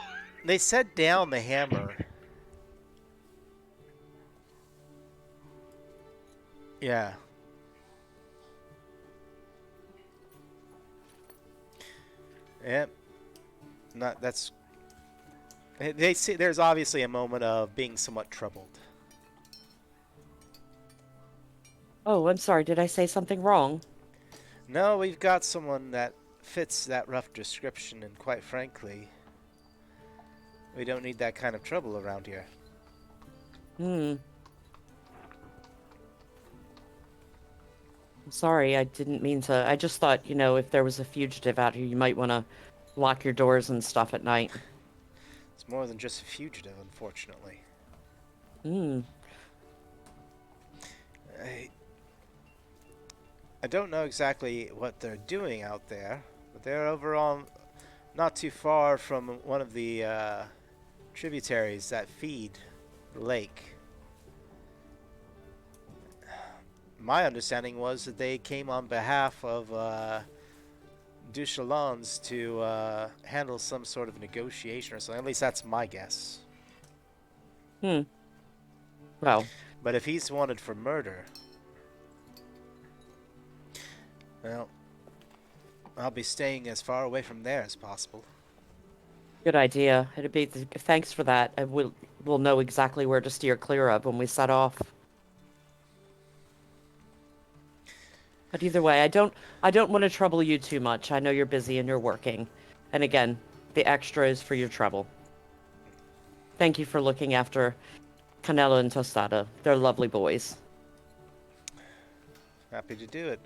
They set down the hammer. Yeah. Yep. Not that's. They see. There's obviously a moment of being somewhat troubled. Oh, I'm sorry. Did I say something wrong? No, we've got someone that fits that rough description, and quite frankly, we don't need that kind of trouble around here. I'm sorry, I didn't mean to. I just thought, if there was a fugitive out here, you might want to lock your doors and stuff at night. It's more than just a fugitive, unfortunately. I don't know exactly what they're doing out there, but they're over on not too far from one of the tributaries that feed the lake. My understanding was that they came on behalf of Duchelon's to handle some sort of negotiation or something. At least that's my guess. Well, But if he's wanted for murder, well, I'll be staying as far away from there as possible. good idea. Thanks for that. We'll know exactly where to steer clear of when we set off. But either way, I don't want to trouble you too much. I know you're busy and you're working. And again, the extra is for your trouble. Thank you for looking after Canelo and Tostada. They're lovely boys. Happy to do it.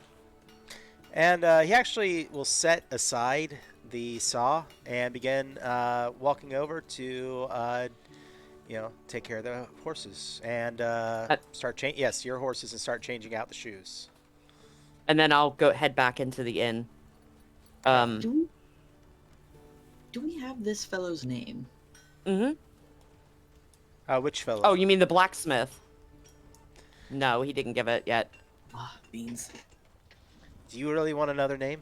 And he actually will set aside the saw and begin walking over to, take care of the horses and start change. Yes, your horses, and start changing out the shoes. and then I'll go head back into the inn. Do we have this fellow's name? Mm-hmm. Which fellow? Oh, you mean the blacksmith? No, he didn't give it yet. Ah, beans. Do you really want another name?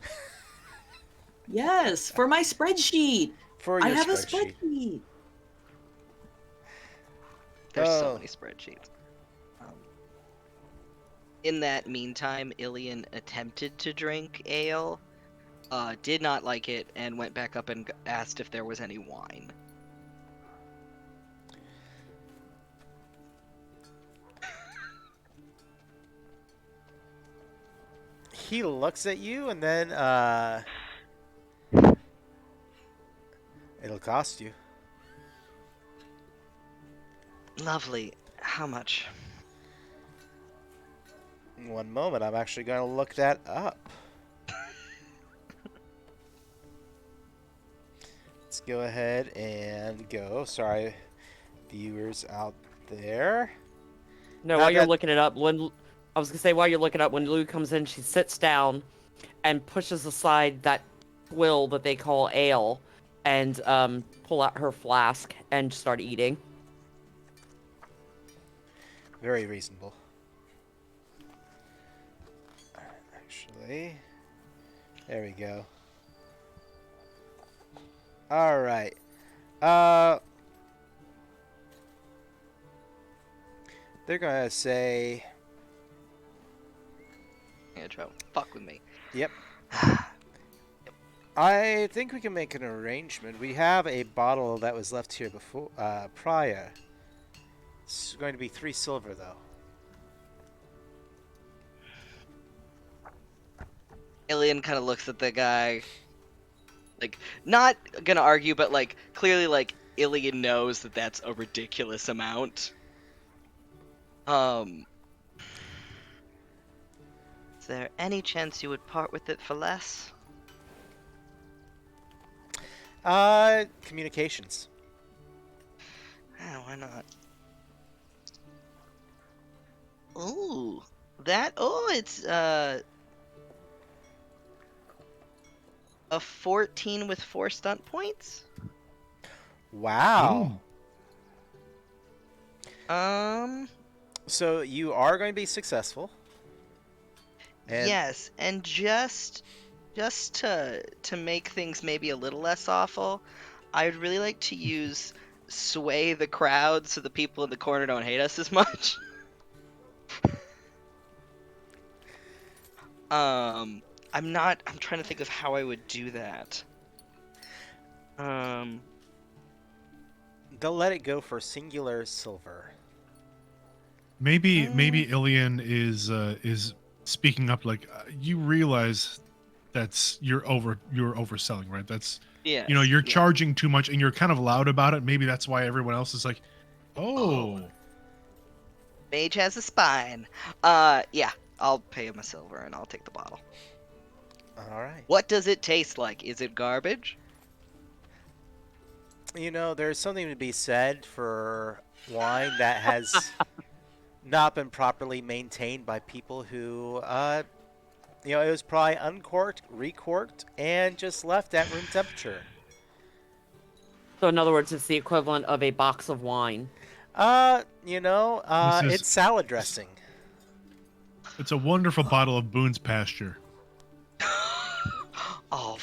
Yes, for my spreadsheet. For I your have a spreadsheet. spreadsheet. There's so Oh. many spreadsheets. In that meantime, Ilian attempted to drink ale, did not like it, and went back up and asked if there was any wine. He looks at you and then it'll cost you. Lovely. How much? One moment, I'm actually going to look that up. Let's go ahead and go. Sorry, viewers out there. No, Now while you're that- looking it up, when I was gonna say while you're looking up, when Lou comes in, she sits down and pushes aside that swill that they call ale, and pull out her flask and start eating. Very reasonable. Actually, there we go. All right. They're gonna say, Yeah, try to fuck with me. "Yep." I think we can make an arrangement. We have a bottle that was left here before, prior. It's going to be 3 silver, though. Ilian kind of looks at the guy, like, not gonna argue, but, like, clearly, like, Ilian knows that that's a ridiculous amount. Is there any chance you would part with it for less? Communications. Why not? Ooh, it's, a 14 with 4 stunt points? Wow. So you are going to be successful. And Yes, and just to make things maybe a little less awful, I'd really like to use sway the crowd so the people in the corner don't hate us as much. I'm trying to think of how I would do that. they'll let it go for singular silver. Maybe Ilian is speaking up. Like you realize you're overselling, right? That's Yeah. you're charging too much, and you're kind of loud about it. Maybe that's why everyone else is like, oh. Mage has a spine. Yeah, I'll pay him a silver and I'll take the bottle. All right. What does it taste like? Is it garbage? There's something to be said for wine that has not been properly maintained by people who, it was probably uncorked, recorked, and just left at room temperature. So in other words, it's the equivalent of a box of wine. It's salad dressing. It's a wonderful bottle of Boone's Pasture. Oh,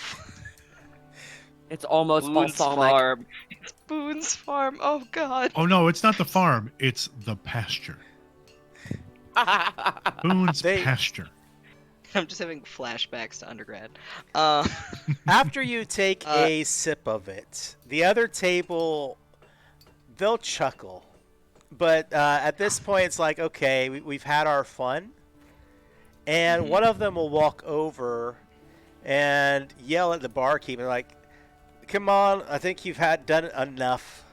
It's almost Boone's balsamic. Farm. It's Boone's Farm. Oh God. Oh no, it's not the farm. It's the pasture. Boone's Pasture. I'm just having flashbacks to undergrad. After you take a sip of it, the other table, they'll chuckle. But at this point, it's like, okay, we've had our fun. And one of them will walk over and yell at the barkeep, like, come on, I think you've done enough.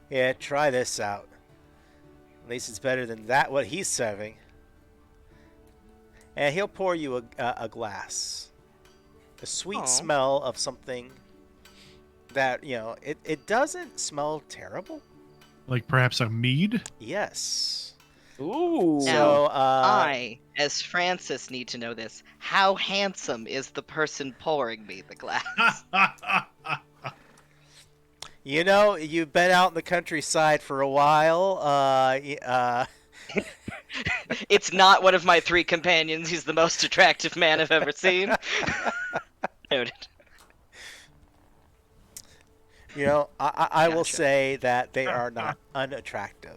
Yeah, try this out. At least it's better than what he's serving. And he'll pour you a glass. A sweet smell of something that, it doesn't smell terrible. Like perhaps a mead? Yes. Ooh. So, I, as Francis, need to know this. How handsome is the person pouring me the glass? you know, you've been out in the countryside for a while. It's not one of my 3 companions. He's the most attractive man I've ever seen. Noted. you know, I will Gotcha. say that they are not unattractive.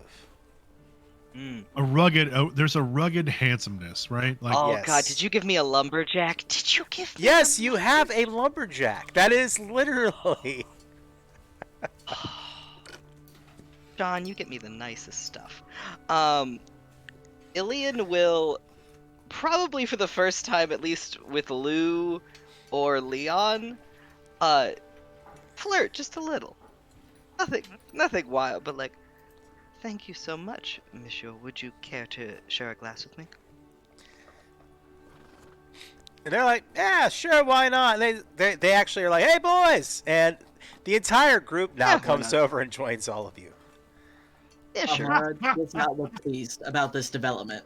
Mm. There's a rugged handsomeness, right? Like, Oh Yes. god, did you give me a lumberjack? Did you give me Yes, a you have a lumberjack. That is literally. John, you get me the nicest stuff. Ilian will probably for the first time, at least with Lou or Leon, flirt just a little. Nothing wild, but like, thank you so much, Monsieur. Would you care to share a glass with me? And they're like, yeah, sure, why not? And they actually are like, hey, boys! And the entire group now Yeah, why comes not? over and joins all of you. Yeah, sure. Amara does not look pleased about this development.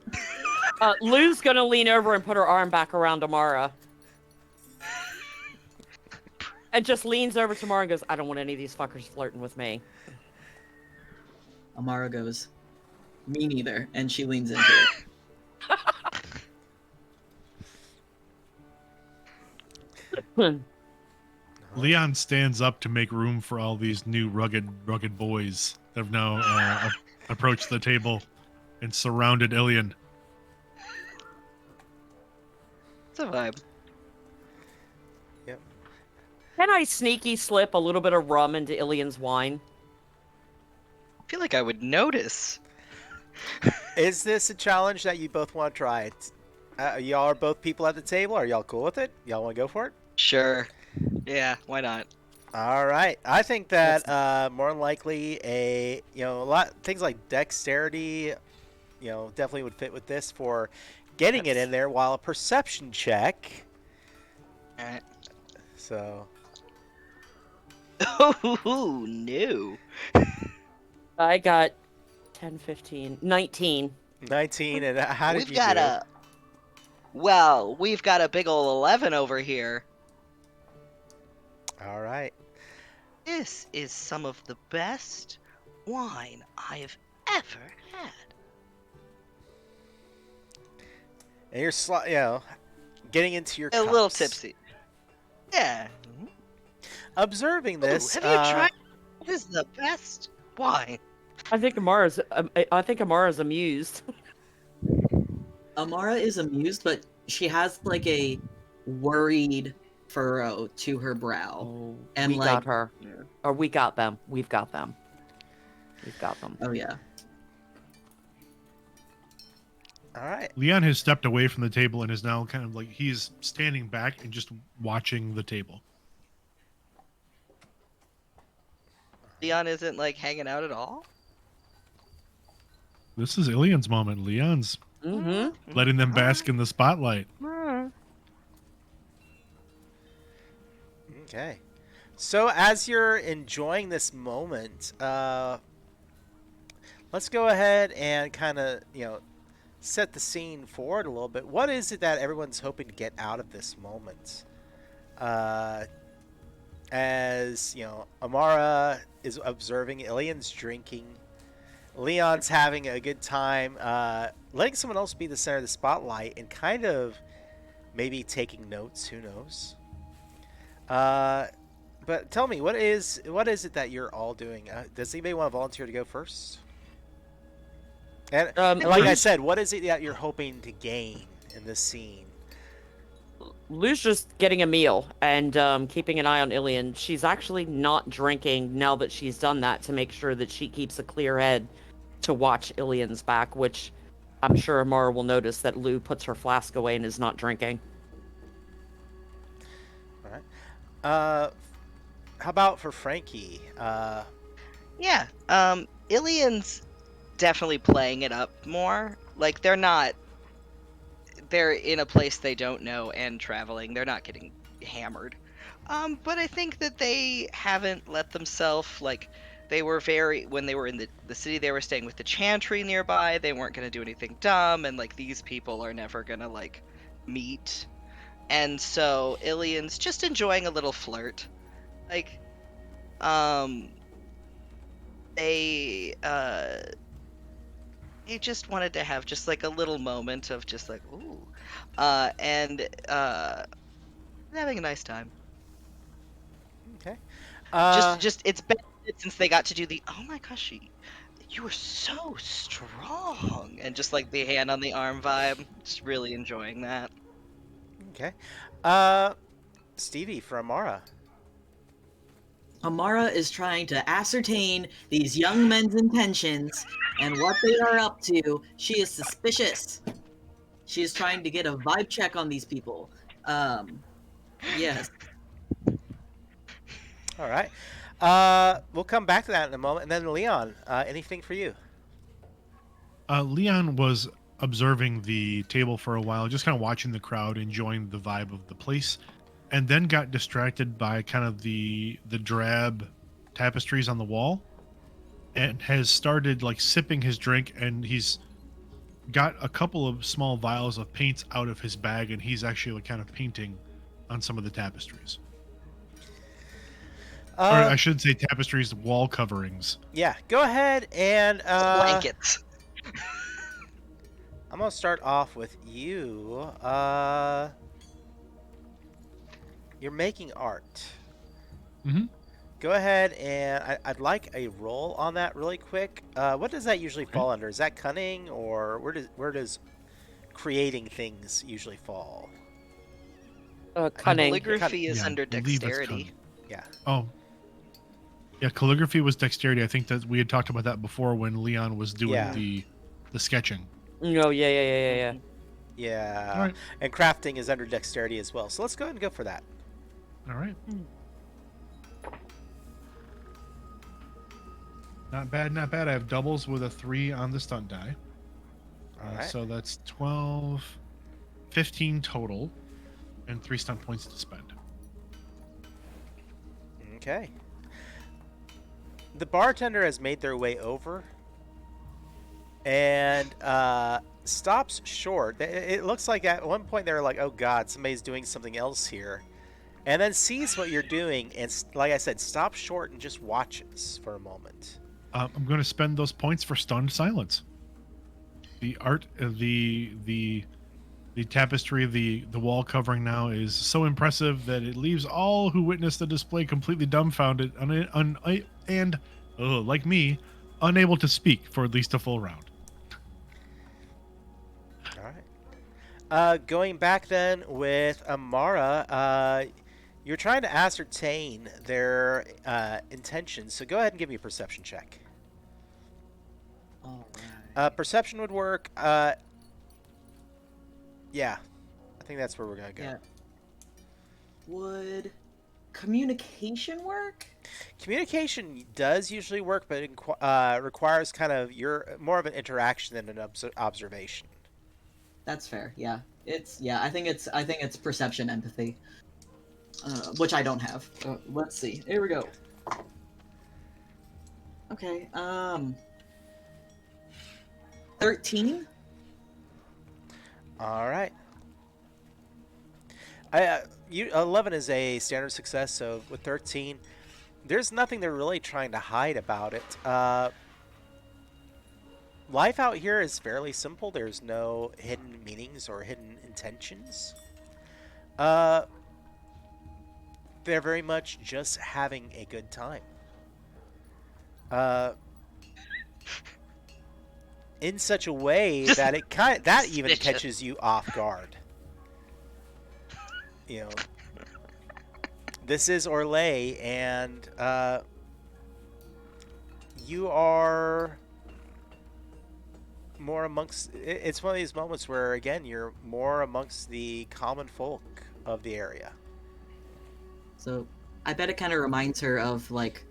Lou's gonna lean over and put her arm back around Amara. And just leans over to Amara and goes, I don't want any of these fuckers flirting with me. Amara goes, me neither, and she leans into it. Leon stands up to make room for all these new rugged boys that have now approached the table and surrounded Ilian. It's a vibe. Yep. Can I sneaky slip a little bit of rum into Ilian's wine? I feel like I would notice. Is this a challenge that you both want to try? Y'all are both people at the table. Are y'all cool with it? Y'all want to go for it? Sure. Yeah, why not? All right. I think that more than likely a lot things like dexterity, definitely would fit with this for getting it in there. While a perception check. Alright. So. Oh, no. I got 10, 15, 19. 19, and how did We've you got do? we've got a big ol' 11 over here. All right. This is some of the best wine I have ever had. And you're getting into your A little cups. tipsy. Yeah. Observing this, Ooh, have you tried? This is the best wine. I think Amara's amused. Amara is amused, but she has like a worried furrow to her brow. And we like, got her. Or we got them. We've got them. We've got them. oh yeah. all right. Leon has stepped away from the table and is now kind of like he's standing back and just watching the table. Leon isn't like hanging out at all. This is Ilian's moment. Leon's Mm-hmm. letting them bask in the spotlight. Okay. So as you're enjoying this moment, let's go ahead and kind of, set the scene forward a little bit. What is it that everyone's hoping to get out of this moment? As, Amara is observing, Ilian's drinking, Leon's having a good time, letting someone else be the center of the spotlight and kind of maybe taking notes, who knows? But tell me, what is it that you're all doing? Does anybody want to volunteer to go first? And like I said, what is it that you're hoping to gain in this scene? Lou's just getting a meal and keeping an eye on Ilian. She's actually not drinking now that she's done that to make sure that she keeps a clear head to watch Ilian's back, which I'm sure Amara will notice that Lou puts her flask away and is not drinking. All right. How about for Frankie? Yeah. Ilian's definitely playing it up more. Like they're in a place they don't know and traveling. They're not getting hammered. But I think that they haven't let themselves like they were very when they were in the city they were staying with the chantry nearby. They weren't gonna do anything dumb, and like these people are never gonna like meet. And so Ilian's just enjoying a little flirt. Like, um, they he just wanted to have just like a little moment of just like ooh, and having a nice time. Okay. Just it's been a bit since they got to do the oh my gosh, you were so strong, and just like the hand on the arm vibe. Just really enjoying that. Okay. Stevie for Amara. Amara is trying to ascertain these young men's intentions and what they are up to. She is suspicious. She is trying to get a vibe check on these people. Yes. All right. We'll come back to that in a moment. And then Leon, anything for you? Leon was observing the table for a while, just kind of watching the crowd, enjoying the vibe of the place, and then got distracted by kind of the drab tapestries on the wall, and has started like sipping his drink, and he's got a couple of small vials of paints out of his bag, and he's actually like kind of painting on some of the tapestries. Or I should say tapestries, wall coverings. Yeah, go ahead and Blankets. I'm gonna start off with you. You're making art. Mm-hmm. Go ahead and I'd like a roll on that really quick. What does that usually fall under? Is that cunning, or where does creating things usually fall? Cunning. Calligraphy is Yeah, I under believe it's dexterity. cunning. Yeah. Oh. Yeah, calligraphy was dexterity. I think that we had talked about that before when Leon was doing Yeah. the sketching. Oh, yeah. Yeah. All right. And crafting is under dexterity as well. So let's go ahead and go for that. All right. Not bad, not bad. I have doubles with a 3 on the stunt die. All right. So that's 12, 15 total, and 3 stunt points to spend. Okay. The bartender has made their way over and stops short. It looks like at one point they're like, oh God, somebody's doing something else here. And then sees what you're doing and, like I said, stops short and just watches for a moment. I'm going to spend those points for stunned silence. The art, the tapestry, the wall covering now is so impressive that it leaves all who witness the display completely dumbfounded and like me, unable to speak for at least a full round. All right. Going back then with Amara, you're trying to ascertain their intentions. So go ahead and give me a perception check. All right. Perception would work. Yeah, I think that's where we're gonna go. Yeah. Would communication work? Communication does usually work, but it requires kind of more of an interaction than an observation. That's fair. Yeah. I think it's perception empathy. Which I don't have. Let's see. Here we go. Okay. 13. All right. 11 is a standard success, so with 13, there's nothing they're really trying to hide about it. Life out here is fairly simple. There's no hidden meanings or hidden intentions. They're very much just having a good time. In such a way that that even suspicious. catches you off guard. You know, this is Orlais, and you are more amongst. It's one of these moments where, again, you're more amongst the common folk of the area. So I bet it kind of reminds her of like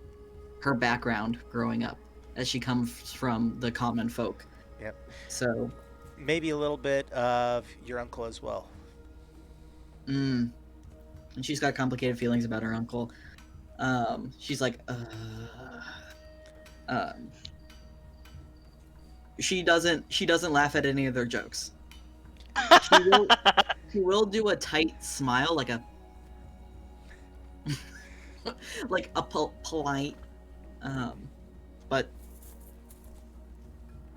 her background growing up, as she comes from the common folk. Yep. So Maybe a little bit of your uncle as well. and she's got complicated feelings about her uncle. She's like, Um, she doesn't laugh at any of their jokes. She will she will do a tight smile, like a like a polite, but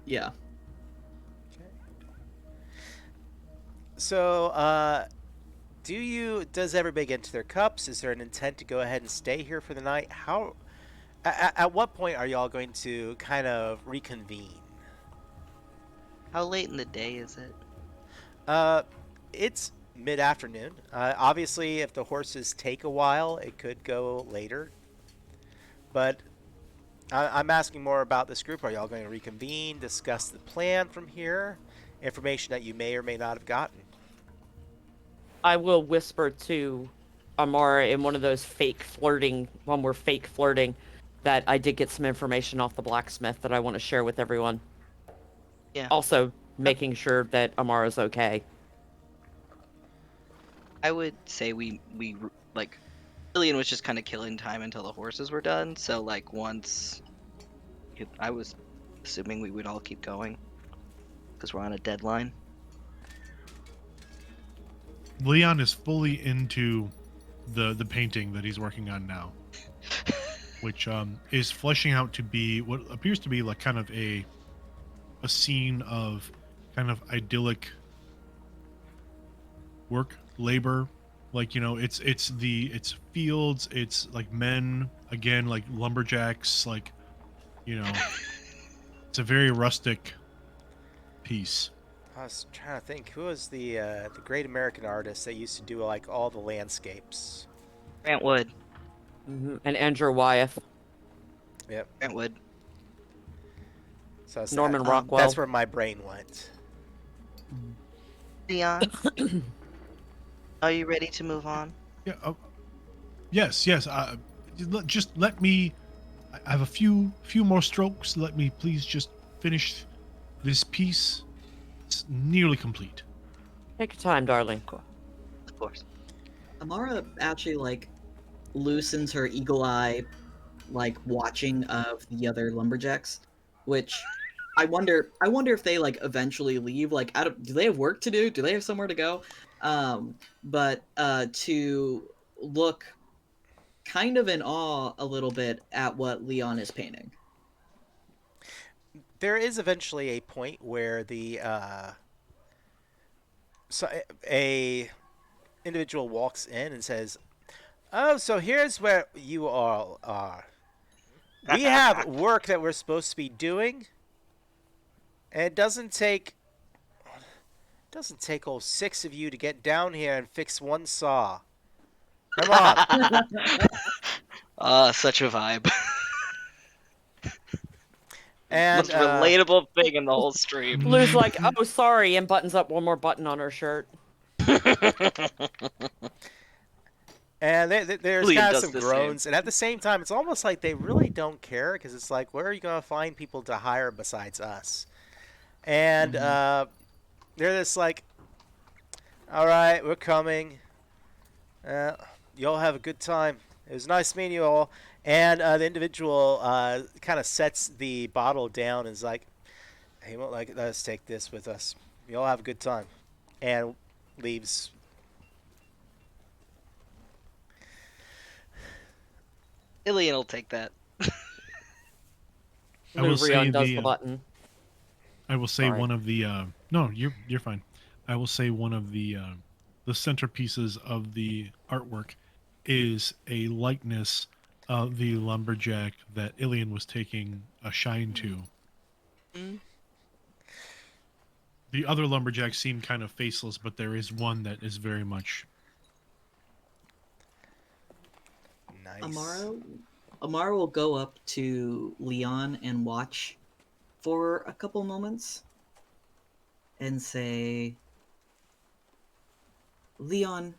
yeah. Okay. So, does everybody get into their cups? Is there an intent to go ahead and stay here for the night? At what point are y'all going to kind of reconvene? How late in the day is it? Uh, it's mid-afternoon. Obviously, if the horses take a while, it could go later. But I'm asking more about this group. Are y'all going to reconvene, discuss the plan from here? Information that you may or may not have gotten. I will whisper to Amara in one of those fake flirting, when we're fake flirting, that I did get some information off the blacksmith that I want to share with everyone. Yeah. Also, making sure that Amara's okay. I would say like Lillian was just kind of killing time until the horses were done. So like I was assuming we would all keep going because we're on a deadline. Leon is fully into the painting that he's working on now, which is fleshing out to be what appears to be like kind of a scene of kind of idyllic work, labor, like, you know, it's fields, it's like men again, like lumberjacks, like, you know, it's a very rustic piece. I was trying to think who was the great American artist that used to do like all the landscapes. Grant Wood. And Andrew Wyeth, Yep. Grant Wood. So I was- Norman Rockwell. That's where my brain went. Leon, are you ready to move on? Yeah. Yes. Just let me. I have a few more strokes. Let me please just finish this piece. It's nearly complete. Take your time, darling. Of course. Amara actually like loosens her eagle eye, like watching of the other lumberjacks, which I wonder if they like eventually leave. Like, do they have work to do? Do they have somewhere to go? But to look kind of in awe a little bit at what Leon is painting. There is eventually a point where a individual walks in and says, "Oh, so here's where you all are. We have work that we're supposed to be doing, and it doesn't take all six of you to get down here and fix one saw. Come on." Such a vibe. And Most relatable thing in the whole stream. Lou's like, oh, sorry, and buttons up one more button on her shirt. And there's Julian kind of does some the same. groans, and at the same time, it's almost like they really don't care because it's like, where are you going to find people to hire besides us? And they're just like, all right, we're coming. You all have a good time. It was nice meeting you all. And the individual kind of sets the bottle down and is like, hey, won't like let us take this with us. You all have a good time. And leaves. Ilian will take that. I will Lou say undoes the the button. I will say Sorry. one of the no, you're fine. I will say one of the centerpieces of the artwork is a likeness of the lumberjack that Ilian was taking a shine to. Mm. The other lumberjacks seem kind of faceless, but there is one that is very much. Nice. Amara will go up to Leon and watch for a couple moments and say, Leon,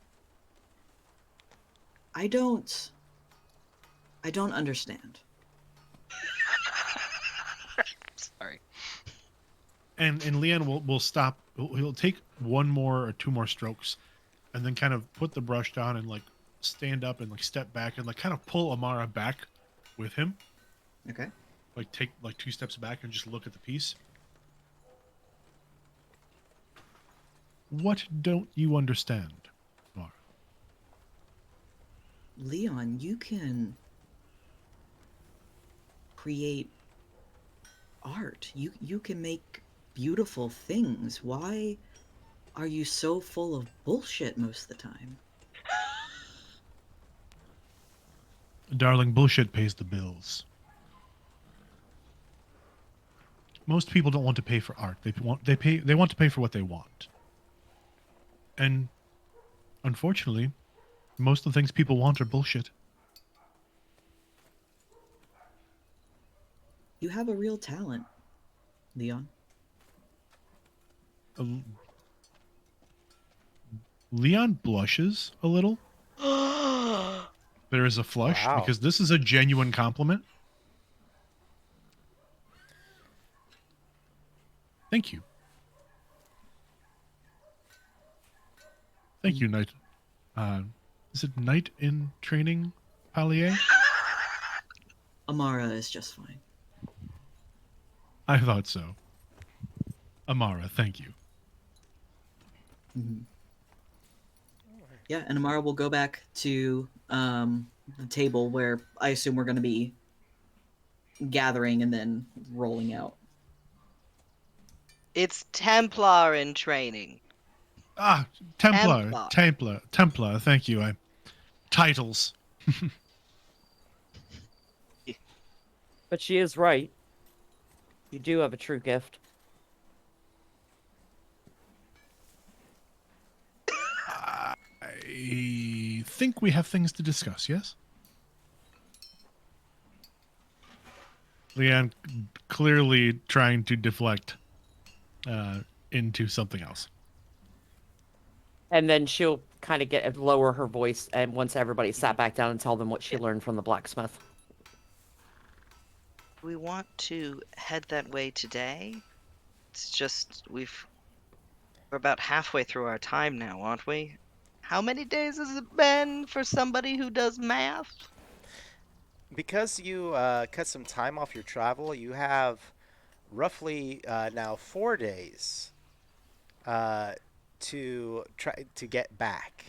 I don't understand. Sorry. And Leon will stop. He'll take one more or two more strokes, and then kind of put the brush down and like stand up and like step back and like kind of pull Amara back with him. Okay. like take like 2 steps back and just look at the piece. What don't you understand, Mara? Leon, you can create art. You can make beautiful things. Why are you so full of bullshit most of the time? Darling, bullshit pays the bills. Most people don't want to pay for art. They want to pay for what they want. And unfortunately, most of the things people want are bullshit. You have a real talent, Leon. Uh, Leon blushes a little. There is a flush Wow. because this is a genuine compliment. Thank you. Thank you, Knight. Is it Knight in Training, Pallier? Amara is just fine. I thought so. Amara, thank you. Mhm. Yeah, and Amara will go back to the table where I assume we're going to be gathering and then rolling out. It's Templar in training. Ah, Templar. Thank you. Titles. But she is right. You do have a true gift. I think we have things to discuss, yes? Leanne clearly trying to deflect into something else. And then she'll kind of lower her voice, and once everybody sat back down, and tell them what she learned from the blacksmith. We want to head that way today. It's just we're about halfway through our time now, aren't we? How many days has it been for somebody who does math? Because you cut some time off your travel, you have roughly now 4 days to try to get back,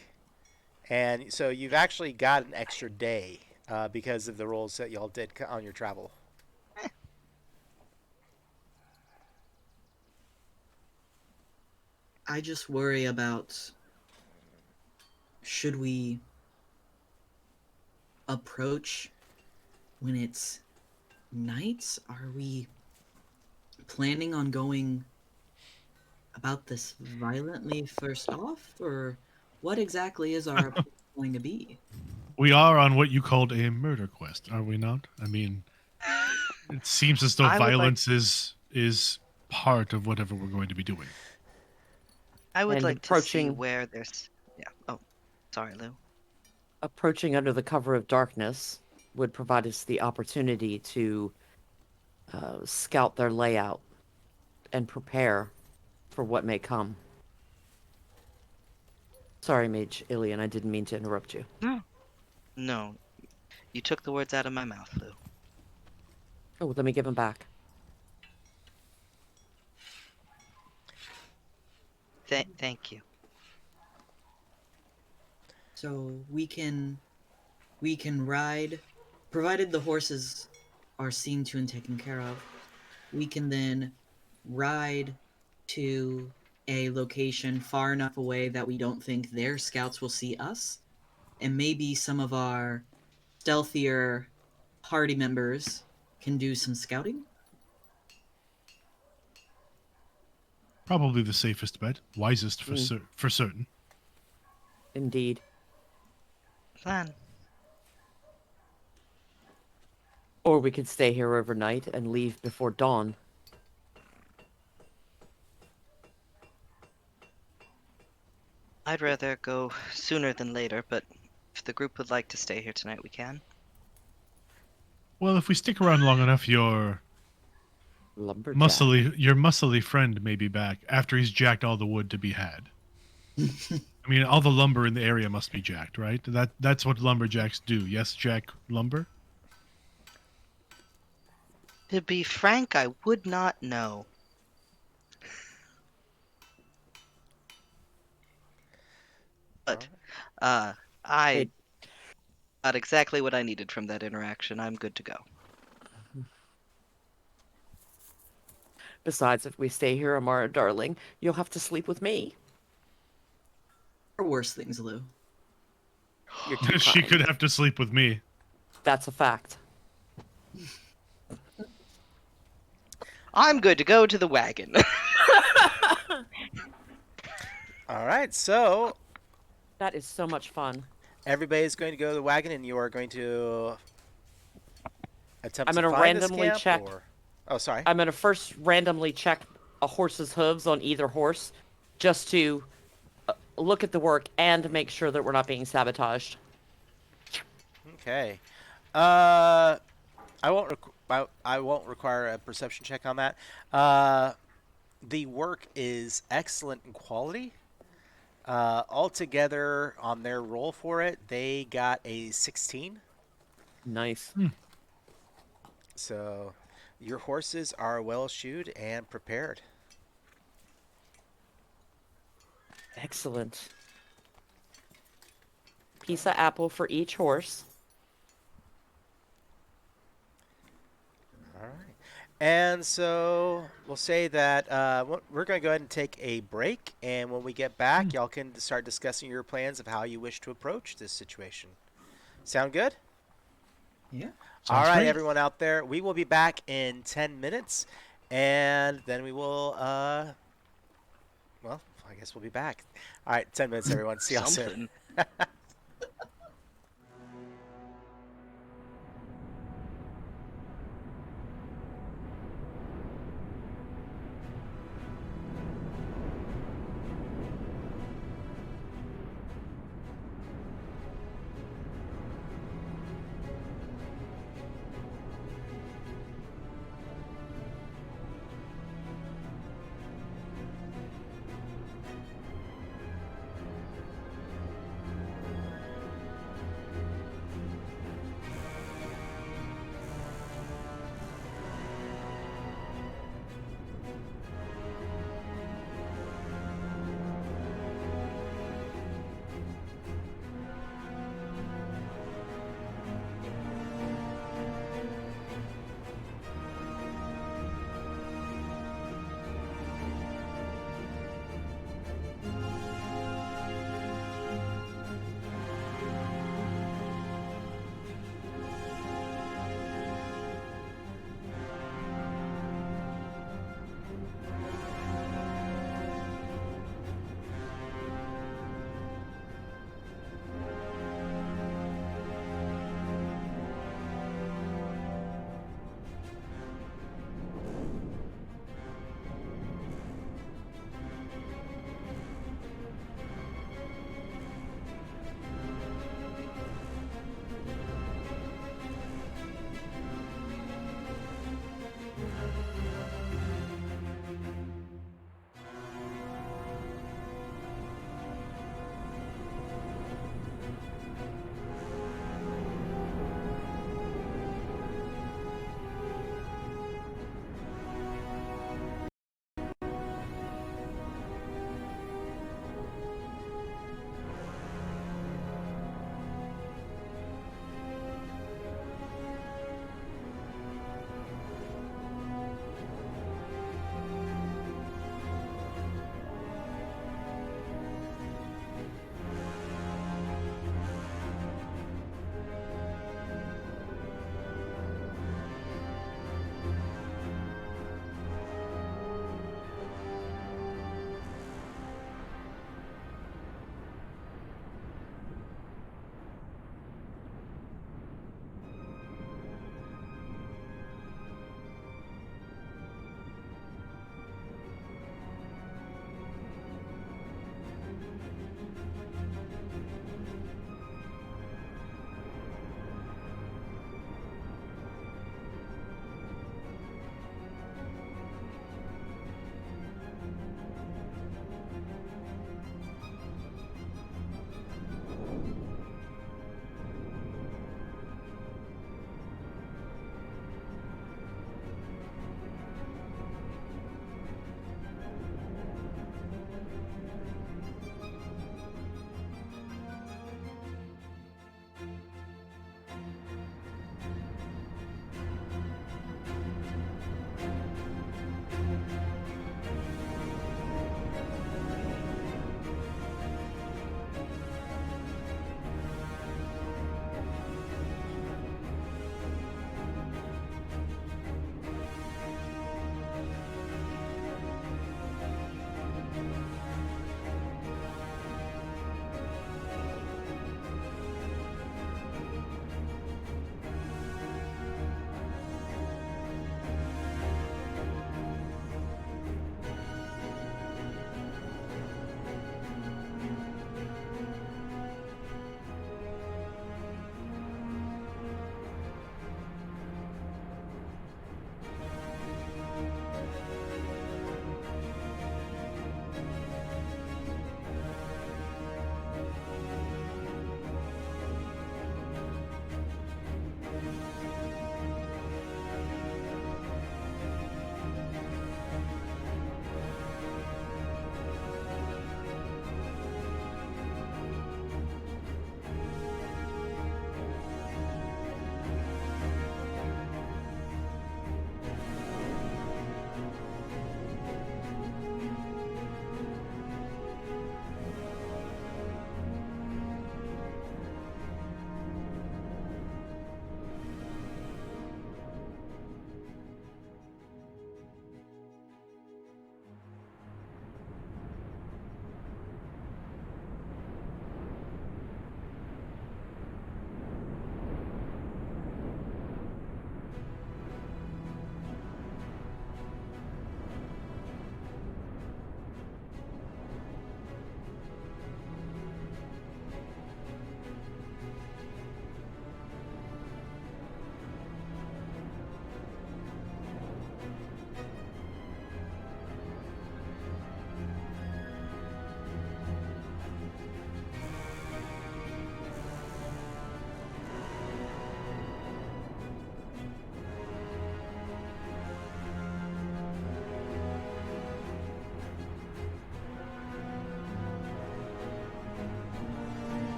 and so you've actually got an extra day because of the rolls that y'all did on your travel. I just worry about, should we approach when it's nights? Are we planning on going about this violently first off, or what exactly is our approach going to be? We are on what you called a murder quest, are we not? I mean, it seems as though I would like violence is part of whatever we're going to be doing. I would And like to see approaching- where there's yeah. Oh, sorry, Lou. Approaching under the cover of darkness would provide us the opportunity to scout their layout and prepare for what may come. Sorry, Mage Ilian, I didn't mean to interrupt you. No, you took the words out of my mouth, Lou. Oh, let me give them back. Thank you. So we can ride, provided the horses are seen to and taken care of. We can then ride to a location far enough away that we don't think their scouts will see us, and maybe some of our stealthier party members can do some scouting. Probably the safest bet, wisest for for certain. Indeed. Plan. Or we could stay here overnight and leave before dawn. I'd rather go sooner than later, but if the group would like to stay here tonight, we can. Well, if we stick around long enough, your Lumberjack. muscly friend may be back after he's jacked all the wood to be had. I mean, all the lumber in the area must be jacked, right? That's what lumberjacks do. Yes, jack lumber. To be frank, I would not know. All But right. I Wait, got exactly what I needed from that interaction. I'm good to go. besides, if we stay here, Amara, darling, you'll have to sleep with me. Or worse things, Lou. You're too She could kind. have to sleep with me. That's a fact. I'm good to go to the wagon. All right. So That is so much fun. everybody's going to go to the wagon, and you are going to attempt I'm to gonna find this randomly camp, check. or oh, sorry. I'm gonna first randomly check a horse's hooves on either horse, just to look at the work and make sure that we're not being sabotaged. Okay. I won't. I won't require a perception check on that. The work is excellent in quality. Altogether, on their roll for it, they got a 16. Nice. So, your horses are well shoed and prepared. Excellent. Piece of apple for each horse. All right. And so we'll say that we're going to go ahead and take a break. And when we get back, y'all can start discussing your plans of how you wish to approach this situation. Sound good? Yeah. All Sounds right, great. everyone out there. We will be back in 10 minutes. And then we will, well, I guess we'll be back. All right, 10 minutes, everyone. See y'all soon. Something.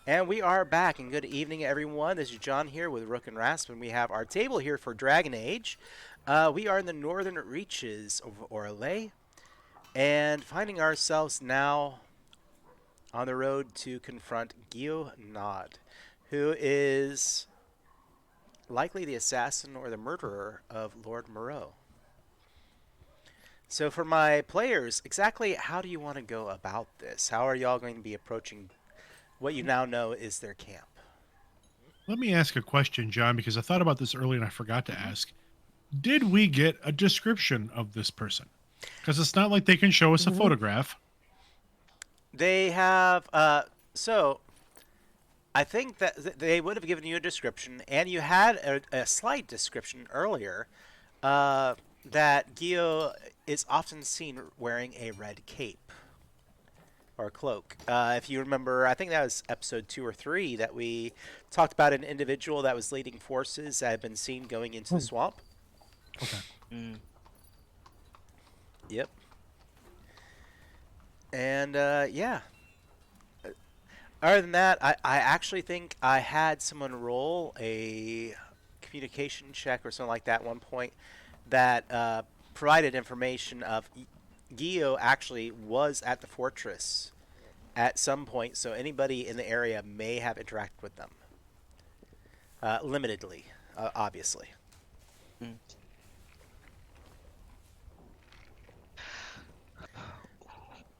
And we are back, and good evening, everyone. This is John here with Rook and Rasp, and we have our table here for Dragon Age. We are in the northern reaches of Orlais, and finding ourselves now on the road to confront Nod, who is likely the assassin or the murderer of Lord Moreau. So, for my players, exactly how do you want to go about this? How are y'all going to be approaching what you now know is their camp? Let me ask a question, John, because I thought about this earlier and I forgot to ask. Did we get a description of this person? Because it's not like they can show us a Mhm. photograph. They have, so I think that they would have given you a description, and you had a slight description earlier that Gio is often seen wearing a red cape or cloak. If you remember, I think that was episode 2 or 3 that we talked about an individual that was leading forces that had been seen going into the swamp. Okay. Mm. Yep. And yeah, other than that, I actually think I had someone roll a communication check or something like that at one point that provided information of Gio actually was at the fortress at some point, so anybody in the area may have interacted with them. Limitedly, obviously. Mm.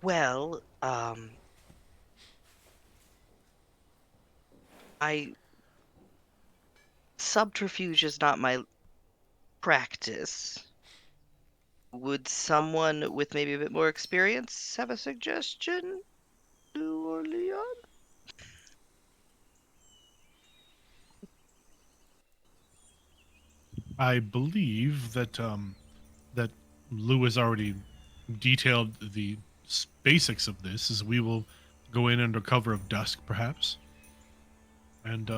Well, I subterfuge is not my practice. Would someone with maybe a bit more experience have a suggestion, Lou or Leon? I believe that that Lou has already detailed the basics of this. Is we will go in under cover of dusk, perhaps, and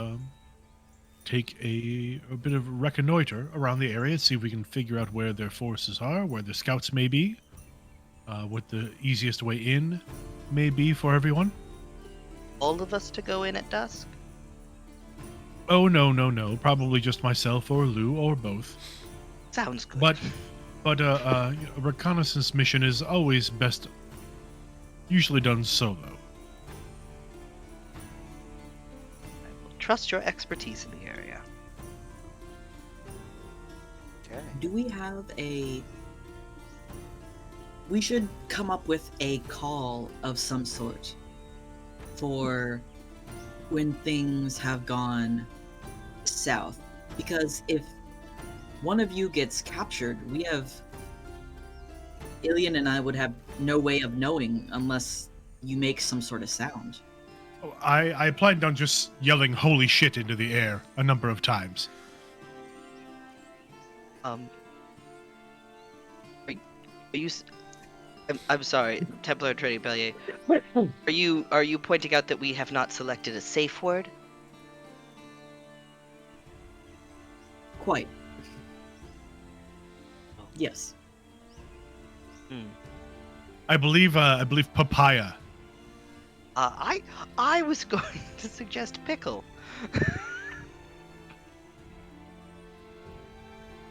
take a bit of reconnoiter around the area, see if we can figure out where their forces are, where the scouts may be, what the easiest way in may be for everyone. All of us to go in at dusk? Oh no, no, no! Probably just myself or Lou or both. Sounds good. But a reconnaissance mission is always best, usually done solo. I will trust your expertise in the area. Okay. Do we have a... We should come up with a call of some sort for when things have gone south. Because if one of you gets captured, we have... Ilian and I would have no way of knowing unless you make some sort of sound. Oh, I planned on just yelling "holy shit" into the air a number of times. Um, are you? I'm sorry, Templar Trading Bellier. Are you pointing out that we have not selected a safe word? Quite. Yes. Hmm. I believe papaya. I was going to suggest pickle.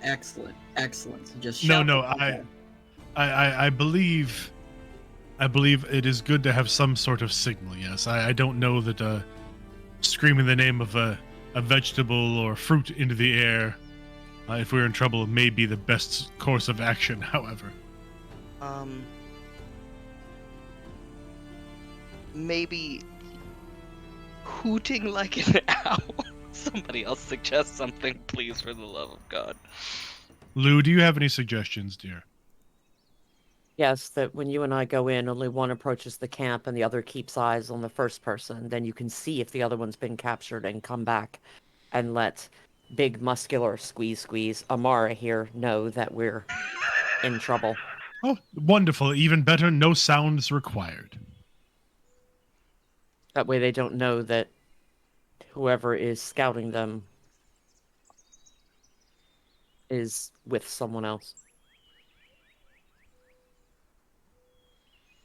Excellent. Excellent. Just No, shout no, the okay. I believe it is good to have some sort of signal. Yes, I don't know that screaming the name of a vegetable or fruit into the air, if we're in trouble, may be the best course of action. However, Maybe hooting like an owl. Somebody else suggest something, please, for the love of God. Lou, do you have any suggestions, dear? Yes, that when you and I go in, only one approaches the camp and the other keeps eyes on the first person. Then you can see if the other one's been captured and come back and let big muscular squeeze Amara here know that we're in trouble. Oh, wonderful! Even better, no sounds required. That way they don't know that whoever is scouting them is with someone else.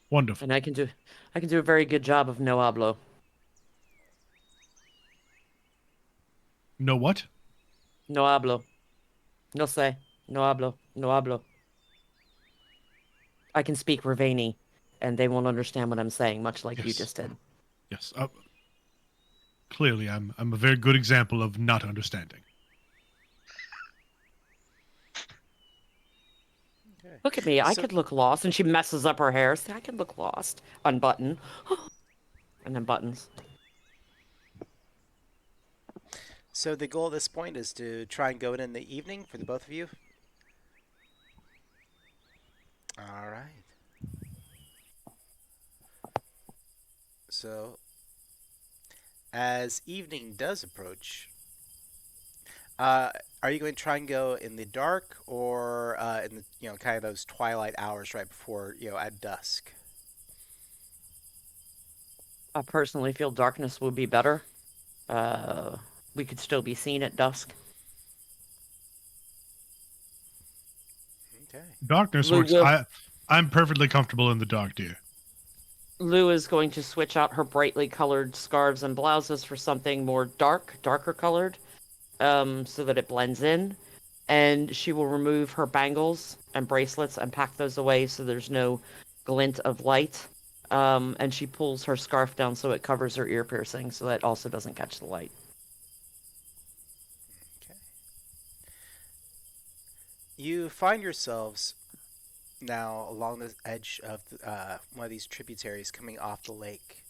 Wonderful. And I can do a very good job of no hablo. No what? No hablo. No sé. No hablo. No hablo. I can speak Ravani, and they won't understand what I'm saying, much like you Yes. just did. Yes. Clearly, I'm a very good example of not understanding. Okay. Look at me. I So could look lost, and she messes up her hair. See, I could look lost. Unbutton. And then buttons. so the goal at this point is to try and go in the evening for the both of you. All right. So as evening does approach, uh, are you going to try and go in the dark or in the kind of those twilight hours right before at dusk? I personally feel darkness would be better. We could still be seen at dusk. Okay. Darkness Lou works. will. I'm perfectly comfortable in the dark, dear. Lou is going to switch out her brightly colored scarves and blouses for something more darker colored, so that it blends in. And she will remove her bangles and bracelets and pack those away so there's no glint of light. And she pulls her scarf down so it covers her ear piercing so that also doesn't catch the light. Okay. You find yourselves now along the edge of one of these tributaries coming off the lake,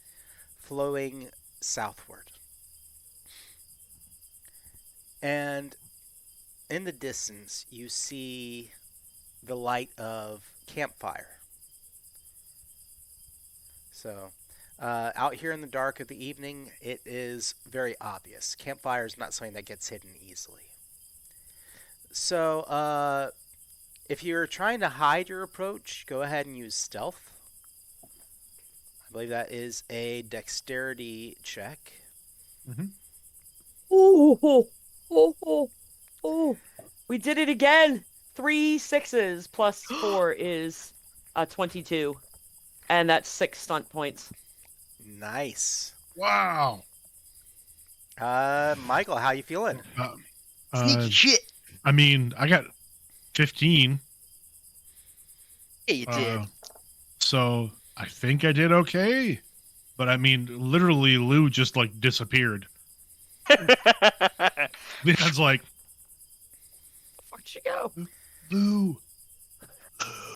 flowing southward. And in the distance, you see the light of campfire. So, out here in the dark of the evening, it is very obvious. Campfire is not something that gets hidden easily. So, if you're trying to hide your approach, go ahead and use stealth. I believe that is a dexterity check. Mm-hmm. Oh, oh, oh, oh, oh. We did it again. 3 6s plus 4 is 22. And that's 6 stunt points. Nice. Wow. Michael, how you feeling? Uh, Sneaky uh, shit. I mean, I got 15. Yeah, you did. So I think I did okay. But I mean, literally, Lou just like disappeared. Leon's like, Where'd she go? Lou, Uh,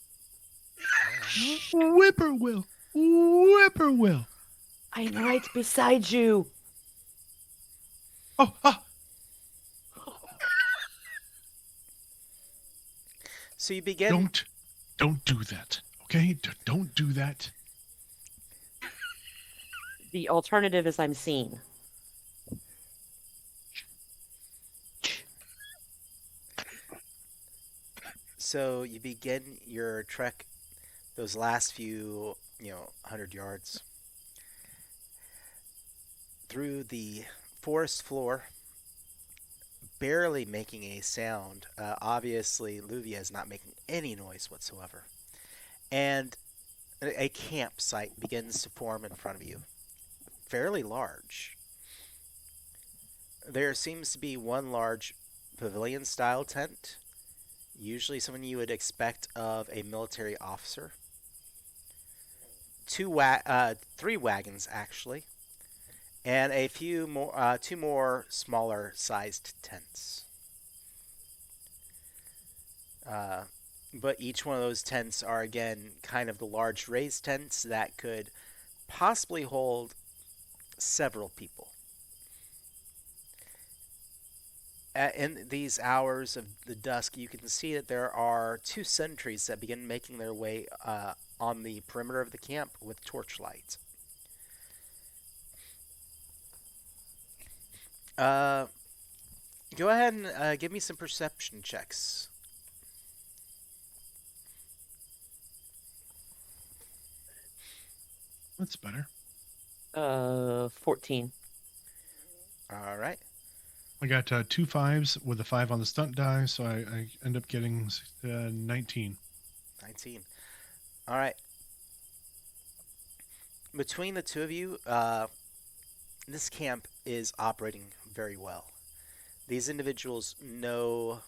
whippoorwill, whippoorwill. I'm right beside you. Oh, ah, so you begin. don't do that. Okay, don't do that. The alternative is I'm seen. So you begin your trek. Those last few, 100 yards through the forest floor, barely making a sound. Obviously, Luvia is not making any noise whatsoever. And a campsite begins to form in front of you, fairly large. There seems to be one large pavilion style tent, usually something you would expect of a military officer. Three wagons actually, and two more smaller sized tents. Uh, but each one of those tents are again kind of the large raised tents that could possibly hold several people. In these hours of the dusk, you can see that there are two sentries that begin making their way on the perimeter of the camp with torchlight. Uh, Go ahead and give me some perception checks. That's better. 14. All right. I got 2 5s with a 5 on the stunt die, so I end up getting 19. 19. All right. Between the two of you, this camp is operating very well. These individuals know,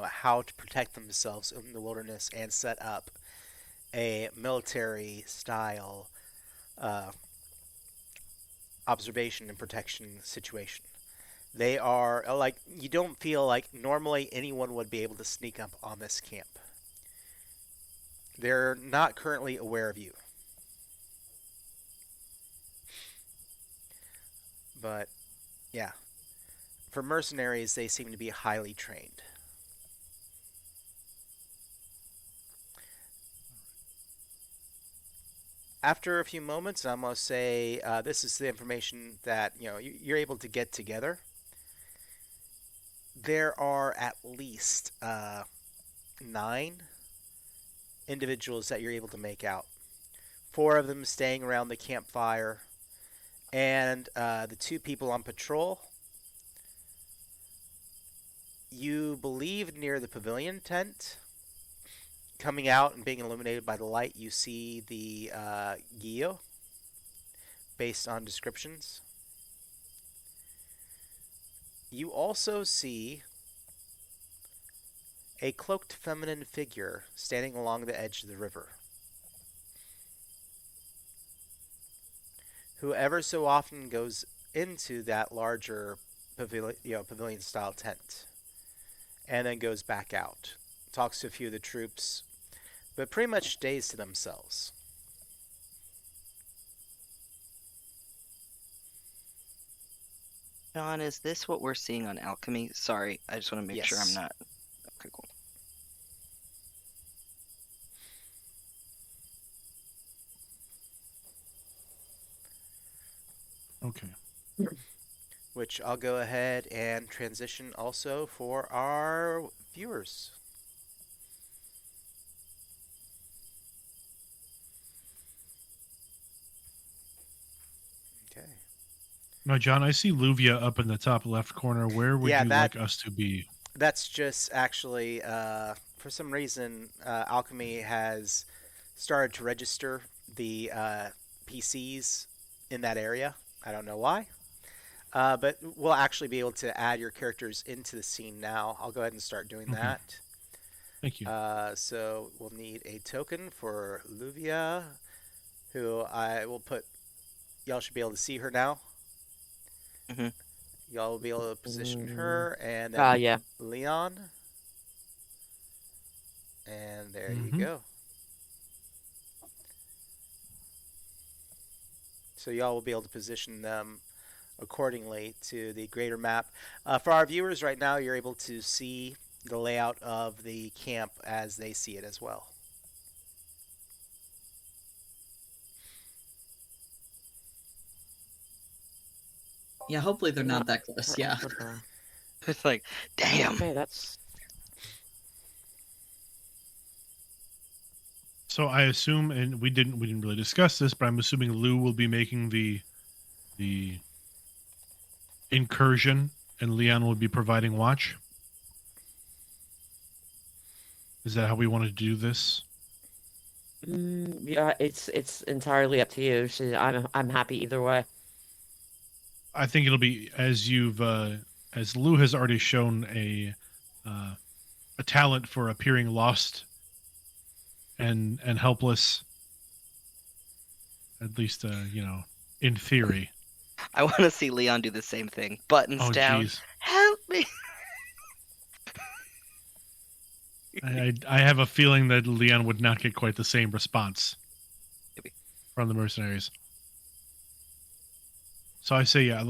how to protect themselves in the wilderness and set up a military style uh, observation and protection situation. They are like, you don't feel like normally anyone would be able to sneak up on this camp. They're not currently aware of you, but yeah, for mercenaries, they seem to be highly trained. After a few moments, I'm going to say this is the information that you're able to get together. There are at least 9 individuals that you're able to make out. 4 of them staying around the campfire, and the 2 people on patrol. You believe near the pavilion tent, coming out and being illuminated by the light, you see the Gio, based on descriptions. You also see a cloaked feminine figure standing along the edge of the river, who ever so often goes into that larger pavilion style tent and then goes back out, talks to a few of the troops, but pretty much stays to themselves. John, is this what we're seeing on alchemy? Sorry, I just want to make sure I'm Yes. not. Okay, cool. Okay. Which I'll go ahead and transition also for our viewers. Okay. Now, John, I see Luvia up in the top left corner. Where would Yeah, you like us to be? that's just actually for some reason Alchemy has started to register the PCs in that area. I don't know why. But we'll actually be able to add your characters into the scene now. I'll go ahead and start doing Okay. that. Thank you. So we'll need a token for Luvia, who I will put. Y'all should be able to see her now. hmm Y'all will be able to position her, and Ah, then yeah. Leon. And there you Mhm. go. So y'all will be able to position them accordingly to the greater map. For our viewers right now, you're able to see the layout of the camp as they see it as well. Yeah, hopefully they're not Not that close. her Yeah. avatar. It's like, damn. Okay, that's So I assume, and we didn't really discuss this, but I'm assuming Lou will be making the incursion, and Leon will be providing watch. Is that how we want to do this? yeah. It's entirely up to you. I'm happy either way. I think it'll be as Lou has already shown uh, a talent for appearing lost and helpless, at least in theory. I want to see Leon do the same thing. Buttons Oh, down. geez. Help me. I have a feeling that Leon would not get quite the same response Maybe. from the mercenaries. So I say, yeah,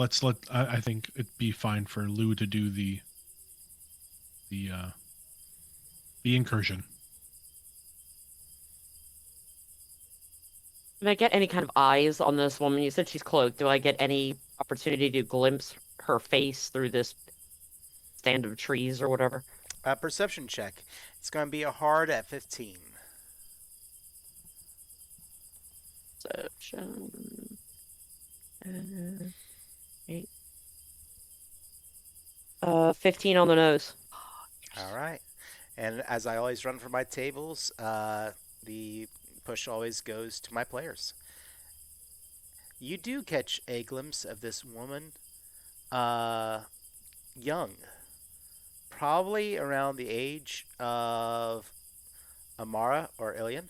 I think it'd be fine for Lou to do the uh, the incursion. Can I get any kind of eyes on this woman? You said she's cloaked. Do I get any opportunity to glimpse her face through this stand of trees or whatever? Perception check. It's going to be a hard at 15. Perception. 8. 15 on the nose. All right. And as I always run for my tables, the push always goes to my players. You do catch a glimpse of this woman. Uh, young, probably around the age of Amara or Ilian.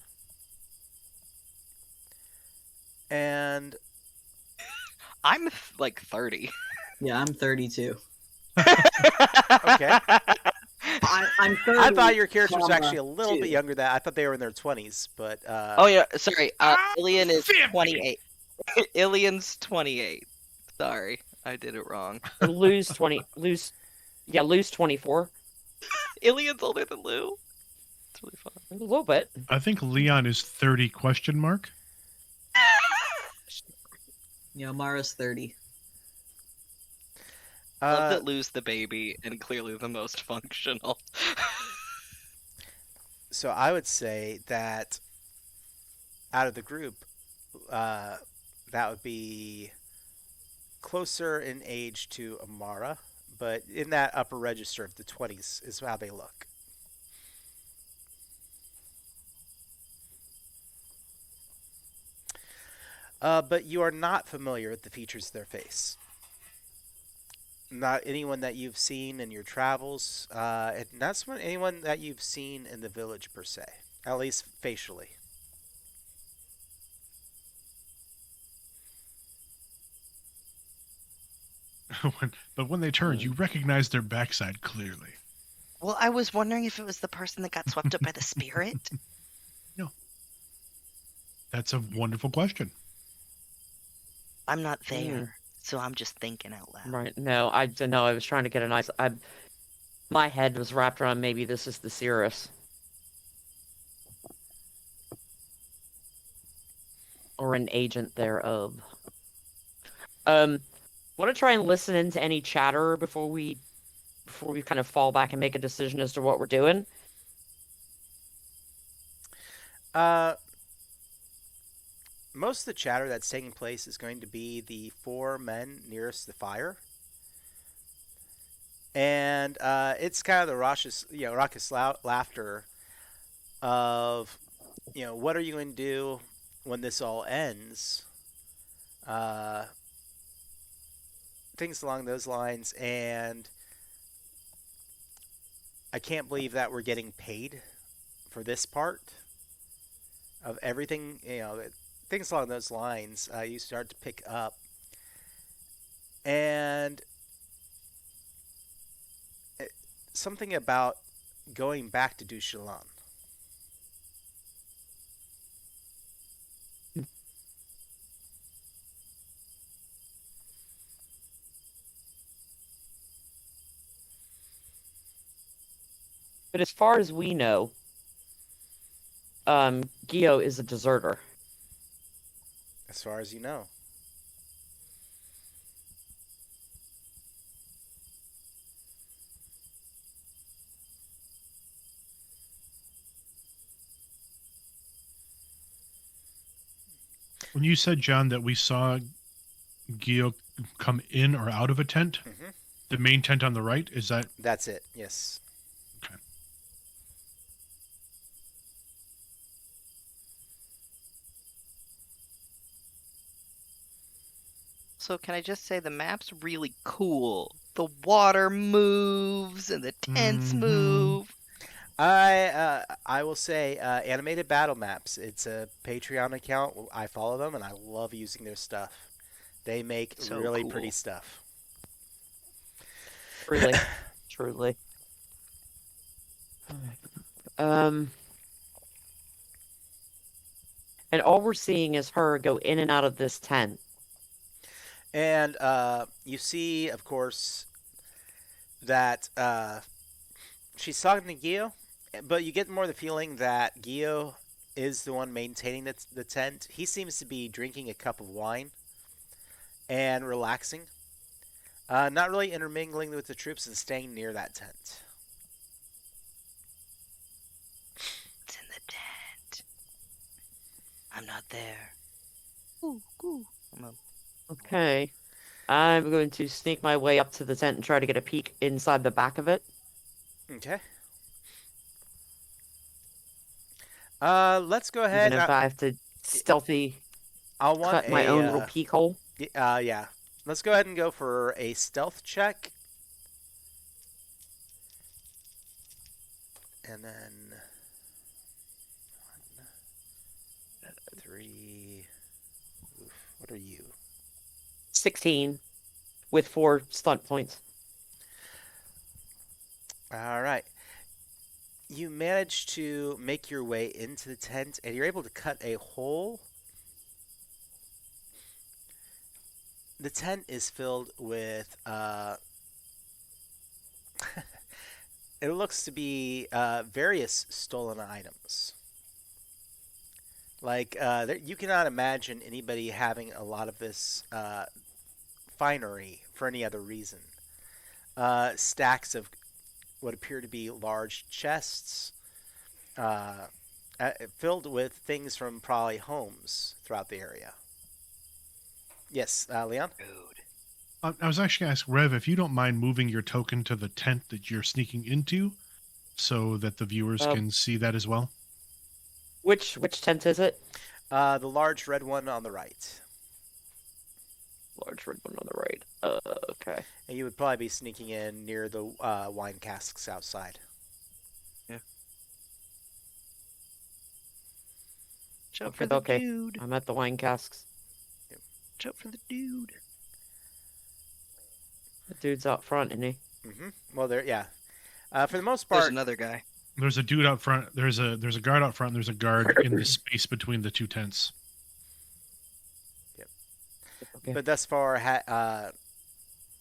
And I'm like 30. Yeah, I'm 32. okay, I'm 30. I thought your character was actually comma, a little bit 2. younger than I thought they were in their 20s, but Oh yeah, sorry. Ilian is family. 28. Ilian's 28. Sorry, I did it wrong. Lose 20. Lose 24. Ilian's older than Lou. It's really fun. A little bit. I think Leon is 30 question mark. Yeah, Mara's 30. Love uh, that Lou's the baby and clearly the most functional. so I would say that out of the group, uh, that would be closer in age to Amara, but in that upper register of the 20s is how they look. But you are not familiar with the features of their face. Not anyone that you've seen in your travels, and not anyone that you've seen in the village per se, at least facially. But when they turn, you recognize their backside clearly. Well, I was wondering if it was the person that got swept up by the spirit. No, that's a wonderful question. I'm not there, so I'm just thinking out loud. Right. No, I was trying to get a nice. My head was wrapped around maybe this is the Cirrus. Or an agent thereof. Want to try and listen into any chatter before we kind of fall back and make a decision as to what we're doing. Most of the chatter that's taking place is going to be the four men nearest the fire. And it's kind of the raucous laughter of, what are you going to do when this all ends? Things along those lines. And I can't believe that we're getting paid for this part of everything. Things along those lines. You start to pick up. And something about going back to Dushalan. But as far as we know, Gio is a deserter. As far as you know. When you said, John, that we saw Gio come in or out of a tent, Mm-hmm. the main tent on the right, is that That's it. Yes. okay? So can I just say the map's really cool. The water moves and the tents Mhm. move. I will say animated battle maps. It's a Patreon account. I follow them and I love using their stuff. They make So really cool. pretty stuff. Truly. Truly. And all we're seeing is her go in and out of this tent. And you see, of course, that she's talking to Gio, but you get more the feeling that Gio is the one maintaining the tent. He seems to be drinking a cup of wine and relaxing, not really intermingling with the troops and staying near that tent. It's in the tent. I'm not there. Ooh, ooh. Okay. I'm going to sneak my way up to the tent and try to get a peek inside the back of it. Okay. Let's go ahead. Even if I have to stealthy I'll want cut my own little peek hole. Yeah. Let's go ahead and go for a stealth check. And then 3. Oof, what are you? 16 with 4 stunt points. All right. You manage to make your way into the tent, and you're able to cut a hole. The tent is filled with it looks to be various stolen items. Like you cannot imagine anybody having a lot of this finery for any other reason. Stacks of what appear to be large chests, uh, filled with things from probably homes throughout the area. Yes, Leon. Dude. I was actually going to ask Rev if you don't mind moving your token to the tent that you're sneaking into, so that the viewers can see that as well. Which tent is it? The large red one on the right. Large red one on the right. Okay. And you would probably be sneaking in near the wine casks outside. Jump Okay, for the okay. dude. I'm at the wine casks. Jump for the dude. The dude's out front, isn't he? Well, there, yeah. For the most There's part, another guy. There's a dude out front. There's a guard out front. And there's a guard in the space between the two tents. Okay. but thus far,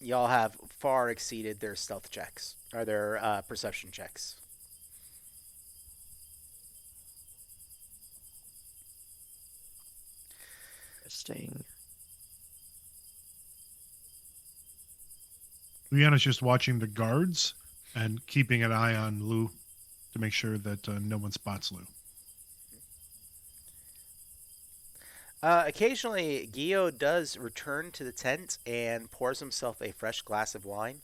y'all have far exceeded their stealth checks or their perception checks. Interesting. Liana's just watching the guards and keeping an eye on Lou to make sure that no one spots Lou. Occasionally, Gio does return to the tent and pours himself a fresh glass of wine.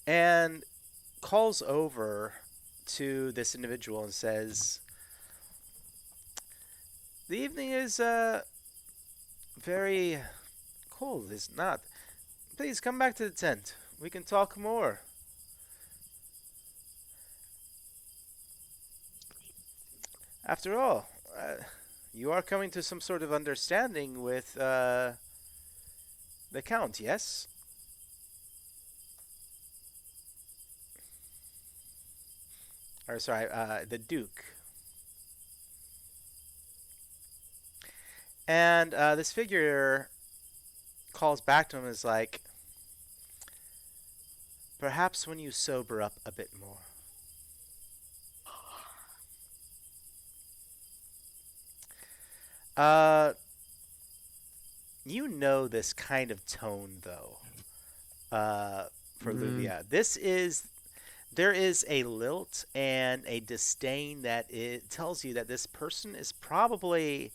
And calls over to this individual and says, "The evening is very cold, is it not? Please come back to the tent. We can talk more." After all, you are coming to some sort of understanding with the Count, yes? Or sorry, the Duke. And this figure calls back to him and is like, "Perhaps when you sober up a bit more." Uh, you know this kind of tone though. For Luvia, there is a lilt and a disdain that it tells you that this person is probably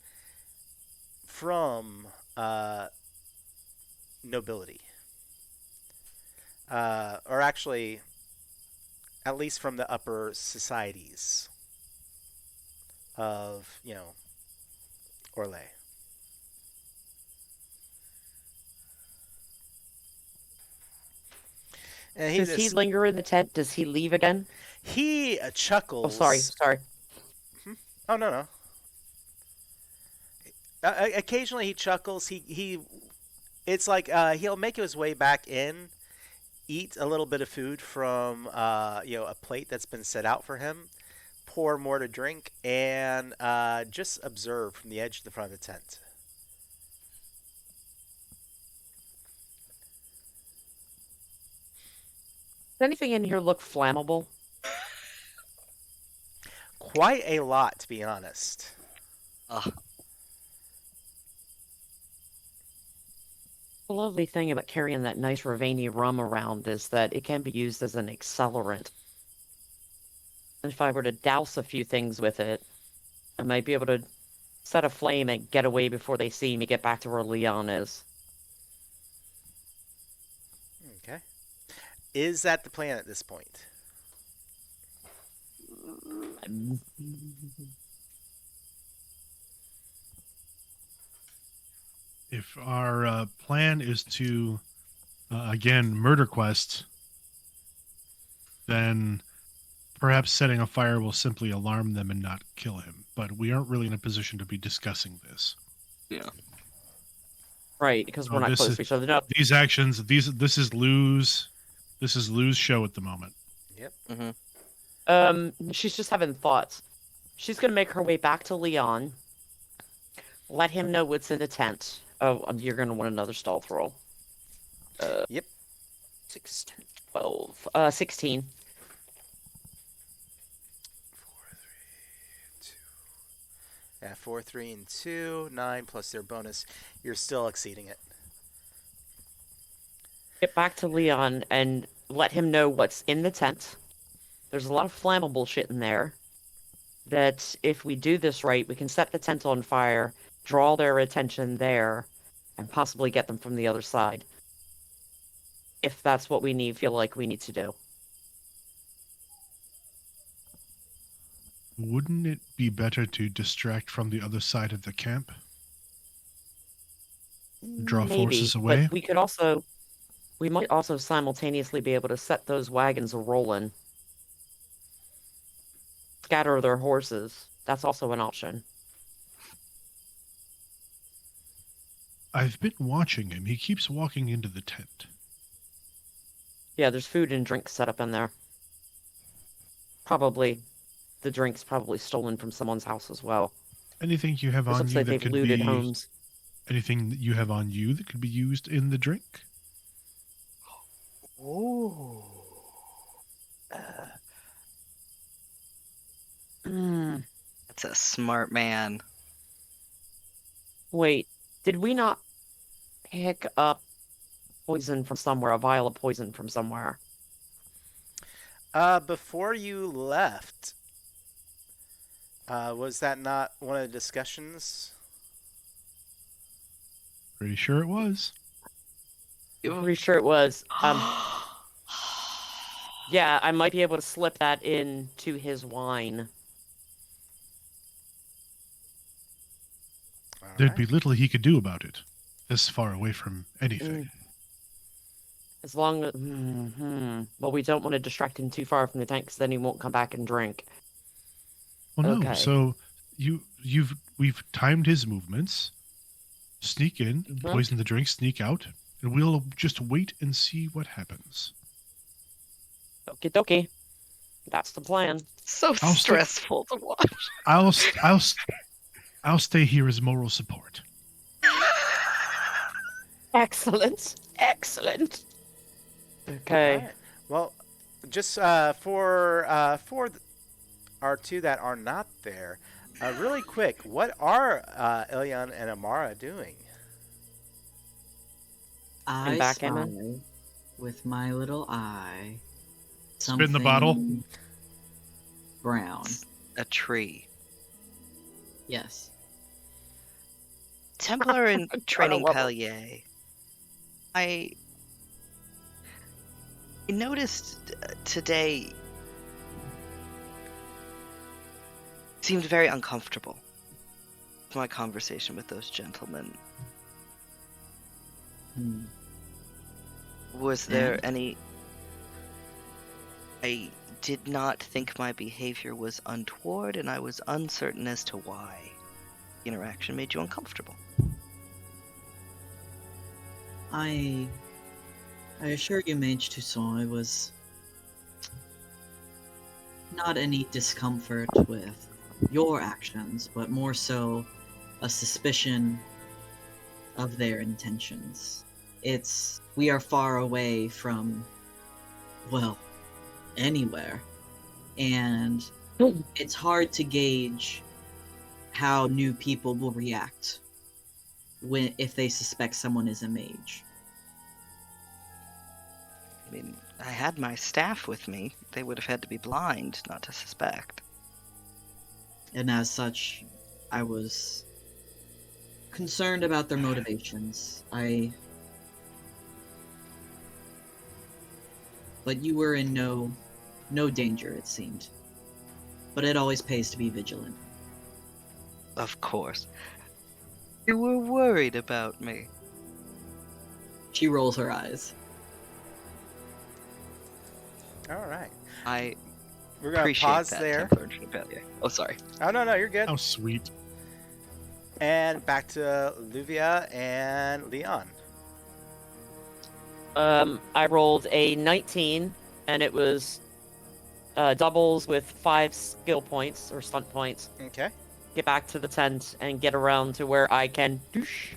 from nobility, or actually, at least from the upper societies of Orlais. And Does he linger in the tent? Does he leave again? he Oh, chuckles. sorry. Oh no. Occasionally he chuckles. He it's like he'll make his way back in, eat a little bit of food from a plate that's been set out for him, pour more to drink, and just observe from the edge of the front of the tent. Does anything in here look flammable? Quite a lot, to be honest. Ugh. The lovely thing about carrying that nice Ravani rum around is that it can be used as an accelerant. And if I were to douse a few things with it, I might be able to set a flame and get away before they see me get back to where Leon is. Okay. Is that the plan at this point? If our plan is to, again, murder quest, then perhaps setting a fire will simply alarm them and not kill him. But we aren't really in a position to be discussing this. Yeah. Right, because we're Oh, not this close is to each other. No, these actions. This is Lou's show at the moment. Yep. she's just having thoughts. She's gonna make her way back to Leon, let him know what's in the tent. Oh, you're gonna want another stealth roll. Yep. 6, 10, 12, 16. 4, 3, 2. Yeah, 4, 3, and 2, 9 plus their bonus. You're still exceeding it. Get back to Leon and let him know what's in the tent. There's a lot of flammable shit in there. That if we do this right, we can set the tent on fire, draw their attention there, and possibly get them from the other side. If that's what we feel like we need to do. Wouldn't it be better to distract from the other side of the camp? Draw Maybe, forces away? but we might also simultaneously be able to set those wagons a-rolling. Scatter their horses. That's also an option. I've been watching him. He keeps walking into the tent. Yeah, there's food and drinks set up in there. Probably, the drinks probably stolen from someone's house as well. Anything you have This on looks you like that they've could looted be homes. anything that you have on you that could be used in the drink? Ooh. Hmm. That's a smart man. Wait, did we not pick up poison from somewhere, a vial of poison from somewhere? Before you left, was that not one of the discussions? Pretty sure it was. I'm pretty sure it was. Yeah, I might be able to slip that into his wine. All There'd right. be little he could do about it. This far away from anything. As long as... Well, we don't want to distract him too far from the tank, because then he won't come back and drink. Well, no. Okay. So we've timed his movements. Sneak in, Mhm. poison the drink, sneak out, and we'll just wait and see what happens. Okie dokie. That's the plan. So I'll stressful to watch. I'll stay here as moral support. Excellent. Excellent. Okay. All right. Well, just for our two that are not there, really quick, what are Ilyan and Amara doing? I back spy in with my little eye. Spin the bottle. something Brown. A tree. Yes. Templar in training love it. Palier. I noticed today seemed very uncomfortable with my conversation with those gentlemen. Hmm. Was there any... I did not think my behavior was untoward, and I was uncertain as to why the interaction made you uncomfortable. I assure you, Mage Toussaint, it was not any discomfort with your actions, but more so a suspicion of their intentions. We are far away from, well, anywhere, and it's hard to gauge how new people will react if they suspect someone is a mage. I mean, I had my staff with me. They would have had to be blind not to suspect. And as such, I was concerned about their motivations. But you were in no danger, it seemed. But it always pays to be vigilant. Of course. You were worried about me. She rolls her eyes. All right. I We're gonna appreciate pause that, there. Templar Chevalier. Oh, sorry. Oh no, you're good. How sweet. And back to Luvia and Leon. I rolled a 19, and it was doubles with 5 skill points or stunt points. Okay. Get back to the tent and get around to where I can douche.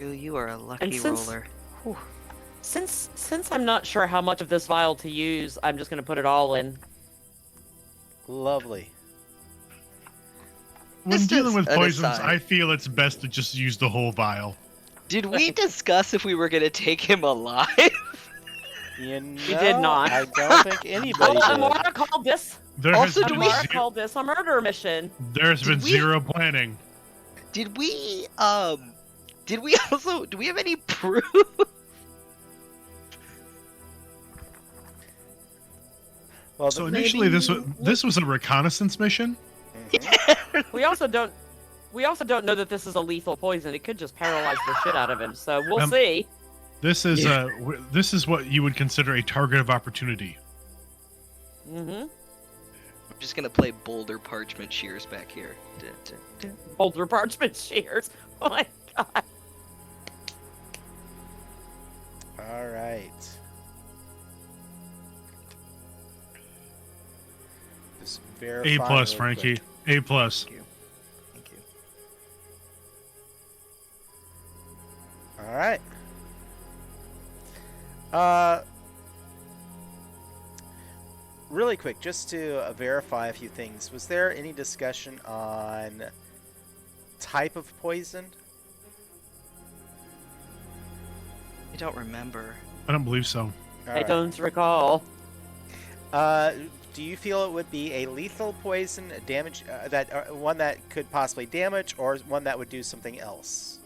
Ooh, you are a lucky since- roller. Since I'm not sure how much of this vial to use, I'm just gonna put it all in. Lovely. When Just dealing as with an poisons, aside. I feel it's best to just use the whole vial. Did we discuss if we were gonna take him alive? You know, did not. I don't think anybody did. Amara called this. There Also, has do been we- Amara ze- called this a murder mission. there's been Did we- zero planning. Did we also do we have any proof? Well, So the- initially, this was a reconnaissance mission. Mhm. We also don't know that this is a lethal poison. It could just paralyze the shit out of him. So we'll Um, see. This is this is what you would consider a target of opportunity. Mm-hmm. I'm just gonna play Boulder Parchment Shears back here. Dun, dun, dun. Boulder parchment shears. Oh my god. All right. Just verify A plus, real Frankie. quick. A plus. Thank you. Thank you. All right. Really quick, just to verify a few things. Was there any discussion on type of poison? I don't remember. I don't believe so. All I right. don't recall. Do you feel it would be a lethal poison, a damage one that could possibly damage, or one that would do something else?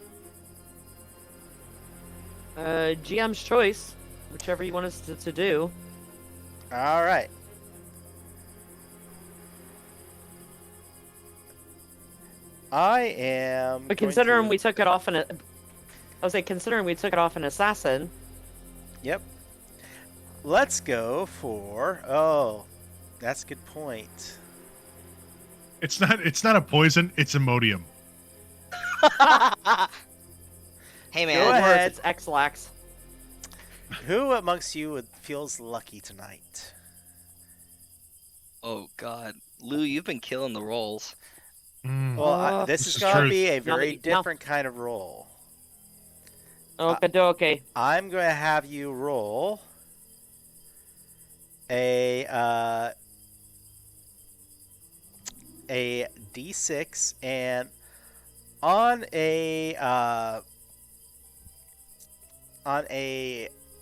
GM's choice. Whichever you want us to do. All right. I am. But going considering to- we took it off in a... I was like, considering we took it off an assassin. Yep. Let's go for. Oh, that's a good point. It's not a poison. It's Imodium. Hey Go man, Or ahead. if it's X-Lax. Who amongst you feels lucky tonight? oh god, Lou, you've been killing the rolls. Mm. Well, this This is is going to true. be a No, very no. different kind of roll. Okay. I'm going to have you roll a d6, and on a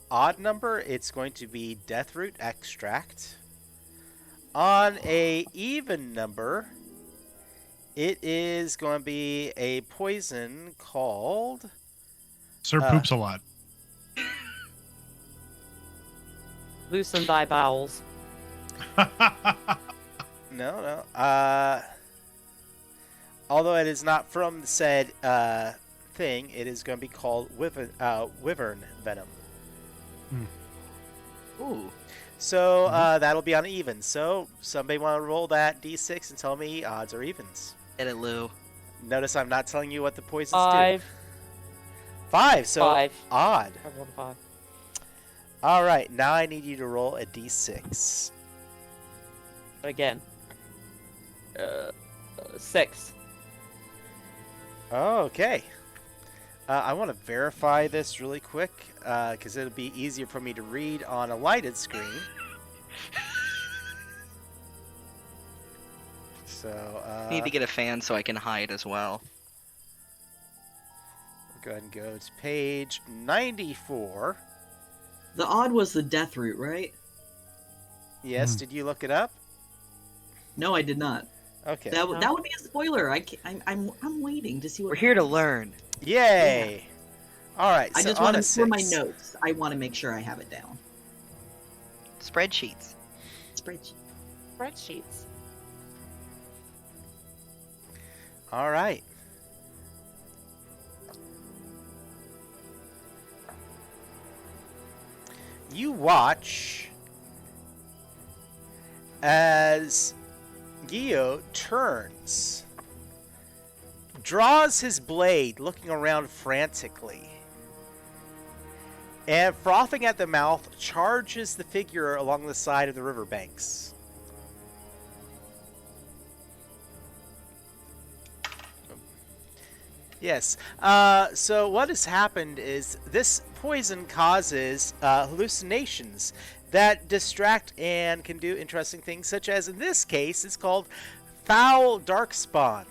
odd number, it's going to be death root extract. On a even number, it is going to be a poison called. Sir poops a lot. Loosen thy bowels. No. Although it is not from said thing, it is going to be called wyvern venom. Ooh. So that'll be on even. So somebody want to roll that d6 and tell me odds or evens. Get it, Lou. Notice I'm not telling you what the poisons 5. do. 5. So 5. odd. I rolled a 5. All right. Now I need you to roll a d6. Again. 6. Okay. I want to verify this really quick because it'll be easier for me to read on a lighted screen. So Need to get a fan so I can hide as well. we'll go ahead and go to page 94. The odd was the death root, right? Yes, Hmm. did you look it up? No, I did not. Okay. That would be a spoiler. I'm waiting to see what. We're here to learn. Yay! All right. I So just on want a to for my 6. notes. I want to make sure I have it down. Spreadsheets. Spreadsheet. Spreadsheets. All right. You watch as Gio turns, draws his blade, looking around frantically, and frothing at the mouth, charges the figure along the side of the riverbanks. Yes. So what has happened is this poison causes hallucinations that distract and can do interesting things, such as in this case, it's called Foul Darkspawn.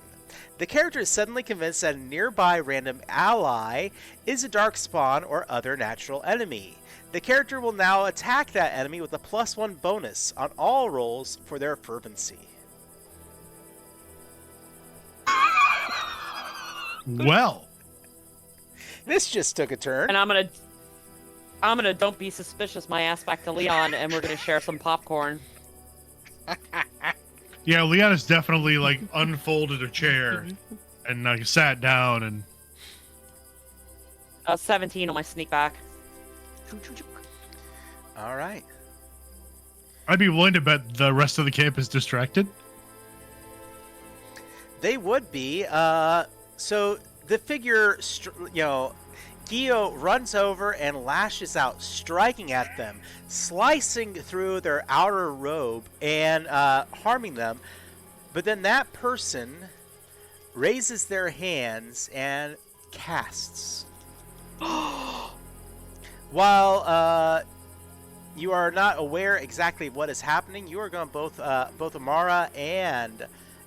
The character is suddenly convinced that a nearby random ally is a darkspawn or other natural enemy. The character will now attack that enemy with a +1 bonus on all rolls for their fervency. Well, This just took a turn. And I'm gonna don't be suspicious my ass back to Leon, and we're gonna share some popcorn. yeah, Leon has definitely like unfolded a chair and sat down and 17 on my sneak back. All right. I'd be willing to bet the rest of the camp is distracted. They would be. So the figure, Gio runs over and lashes out, striking at them, slicing through their outer robe and harming them. But then that person raises their hands and casts. While you are not aware exactly what is happening, you are going both Amara and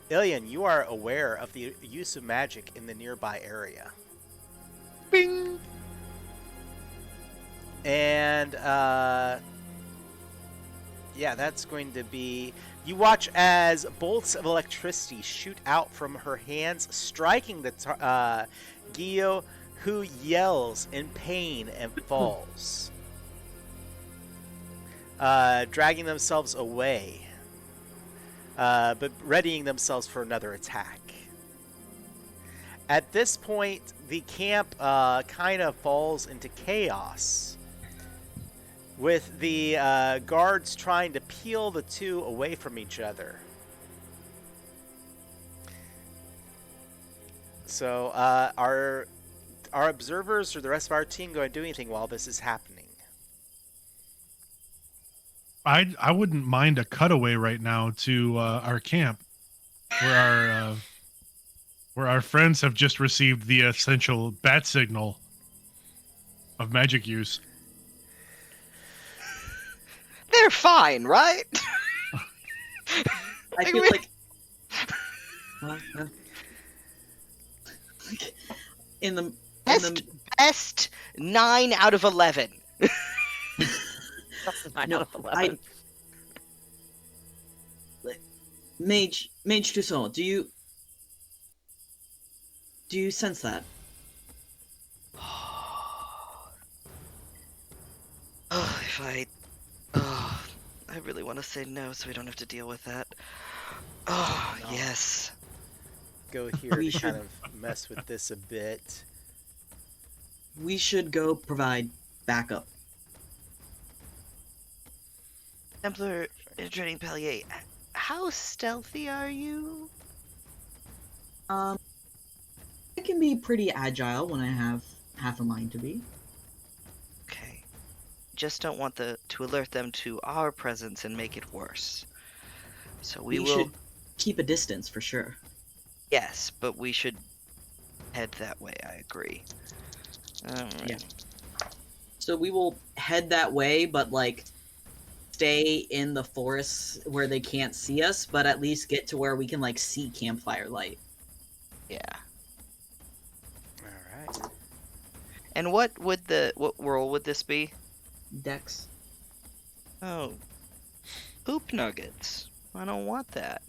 Ilian, you are aware of the use of magic in the nearby area. Bing! And, yeah, that's going to be... You watch as bolts of electricity shoot out from her hands, striking the Gio, who yells in pain and falls, dragging themselves away. But readying themselves for another attack. At this point, the camp kind of falls into chaos, with the guards trying to peel the two away from each other. So, are our observers or the rest of our team going to do anything while this is happening? I wouldn't mind a cutaway right now to our camp, where our friends have just received the essential bat signal of magic use. They're fine, right? I feel like in the Best 9 out of 11. That's 9 No, out of 11. Mage Toussaint, do you sense that? I really want to say no so we don't have to deal with that. Oh, No. yes. Go here We to kind should- of mess with this a bit. We should go provide backup. Templar Trading Pallier, how stealthy are you? I can be pretty agile when I have half a mind to be. Okay. Just don't want to alert them to our presence and make it worse. So we will... should keep a distance for sure. Yes, but we should head that way, I agree. Alright. Yeah. So we will head that way, but like stay in the forests where they can't see us, but at least get to where we can like see campfire light. Yeah. All right. And what role would this be? Dex. Oh. Poop nuggets. I don't want that.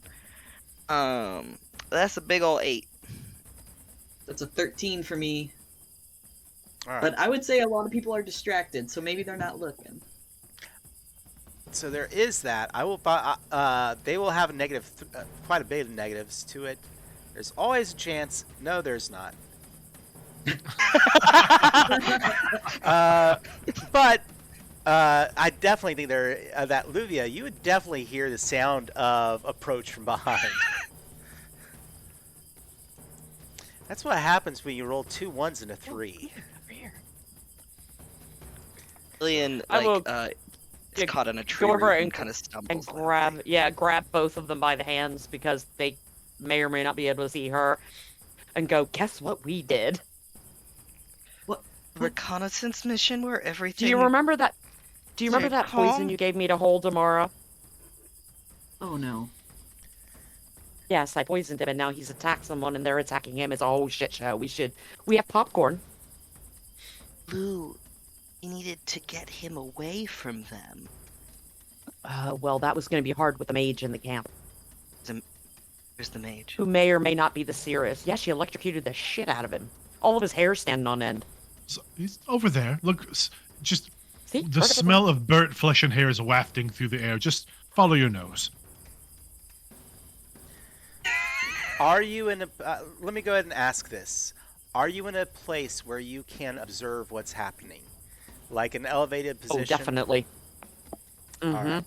That's a big ol' 8. That's a 13 for me. All right. But I would say a lot of people are distracted, so maybe they're not looking. So there is that. I will. They will have a negative, quite a bit of negatives to it. There's always a chance. No, there's not. But I definitely think that Luvia, you would definitely hear the sound of approach from behind. That's what happens when you roll 2 1s and a 3. Over here. Ilian, I will is yeah, caught on a tree go over root and kind of and stumbles. grab both of them by the hands because they may or may not be able to see her, and go, guess what we did? Reconnaissance mission where everything. Do you remember that? Do you remember that calm? poison you gave me to hold, Amara? Oh no. Yes, I poisoned him, and now he's attacked someone, and they're attacking him. It's a whole shit show. We have popcorn. Lou, you needed to get him away from them. Well, that was going to be hard with the mage in the camp, There's the mage. who may or may not be the Cirrus. Yeah, she electrocuted the shit out of him. All of his hair standing on end. So he's over there. Look, just See? the Vertical. smell of burnt flesh and hair is wafting through the air. Just follow your nose. Are you in a... let me go ahead and ask this. Are you in a place where you can observe what's happening? Like an elevated position? Oh, definitely. Mm-hmm. All right.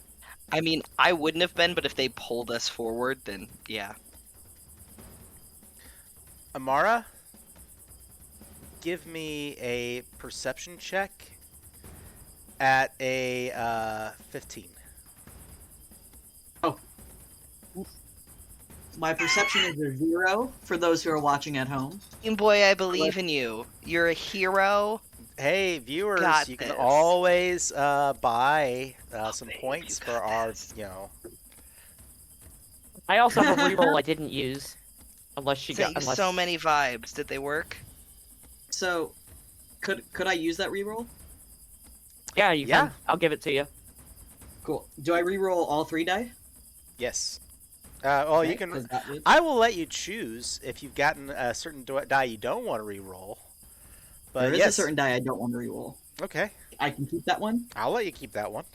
I mean, I wouldn't have been, but if they pulled us forward, then yeah. Amara, give me a perception check at a 15. My perception is a 0 for those who are watching at home. Game Boy, I believe in you. You're a hero. Hey, viewers, Got you can this. always buy some babe, points you for got our, this. I also have a reroll I didn't use. Unless she got... Unless... So many vibes. Did they work? So, could I use that reroll? Yeah, you Yeah. can. I'll give it to you. Cool. Do I reroll all 3 die? Yes. Well, you Okay, can... 'cause that would- I will let you choose if you've gotten a certain die you don't want to re-roll. But there is yes. a certain die I don't want to reroll. Okay. I can keep that one. I'll let you keep that one.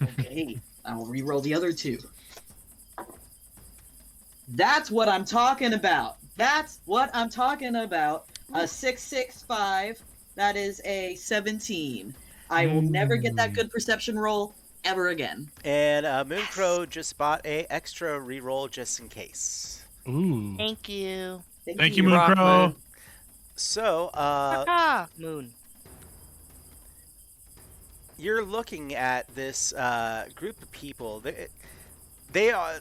Okay. I'll reroll the other 2. That's what I'm talking about. That's what I'm talking about. A 665. That is a 17. I will never get that good perception roll ever again. And Mooncrow just bought a extra re-roll just in case. Ooh. Thank you. Thank you, Rock Mooncrow. Moon. So, Moon. you're looking at this group of people. They are...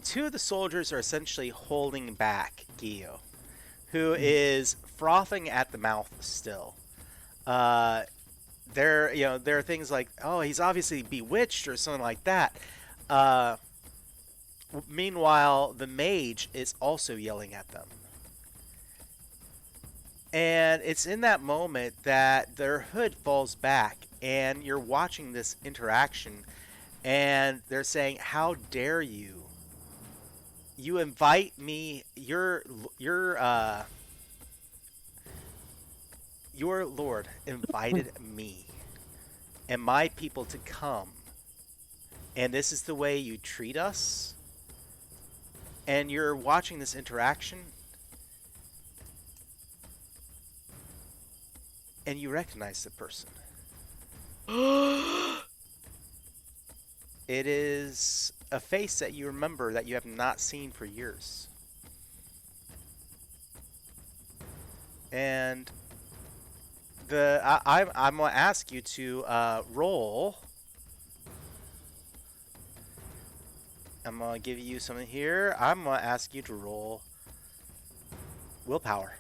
2 of the soldiers are essentially holding back Gio, who is frothing at the mouth still. There are things like, oh, he's obviously bewitched or something like that. Meanwhile, the mage is also yelling at them. And it's in that moment that their hood falls back, and you're watching this interaction, and they're saying, "How dare you? You invite me, your lord invited me and my people to come, and this is the way you treat us?" And you're watching this interaction, and you recognize the person. It is a face that you remember that you have not seen for years. And I'm going to ask you to roll. I'm going to give you something here. I'm going to ask you to roll willpower.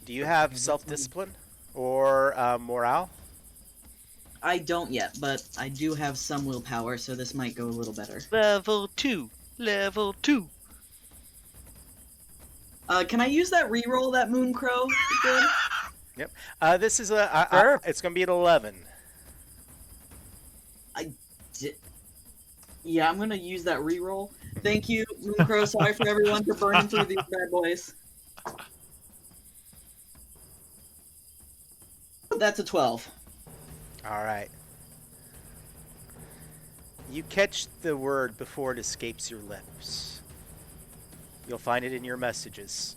Do you have self-discipline or morale? I don't yet, but I do have some willpower, so this might go a little better. Level 2. Level 2. Can I use that reroll that Mooncrow did? Yep. This is Sure. it's going to be an 11. Yeah, I'm gonna use that reroll. Thank you, Mooncrow. Sorry for everyone for burning through these bad boys. That's a 12. All right. You catch the word before it escapes your lips. You'll find it in your messages.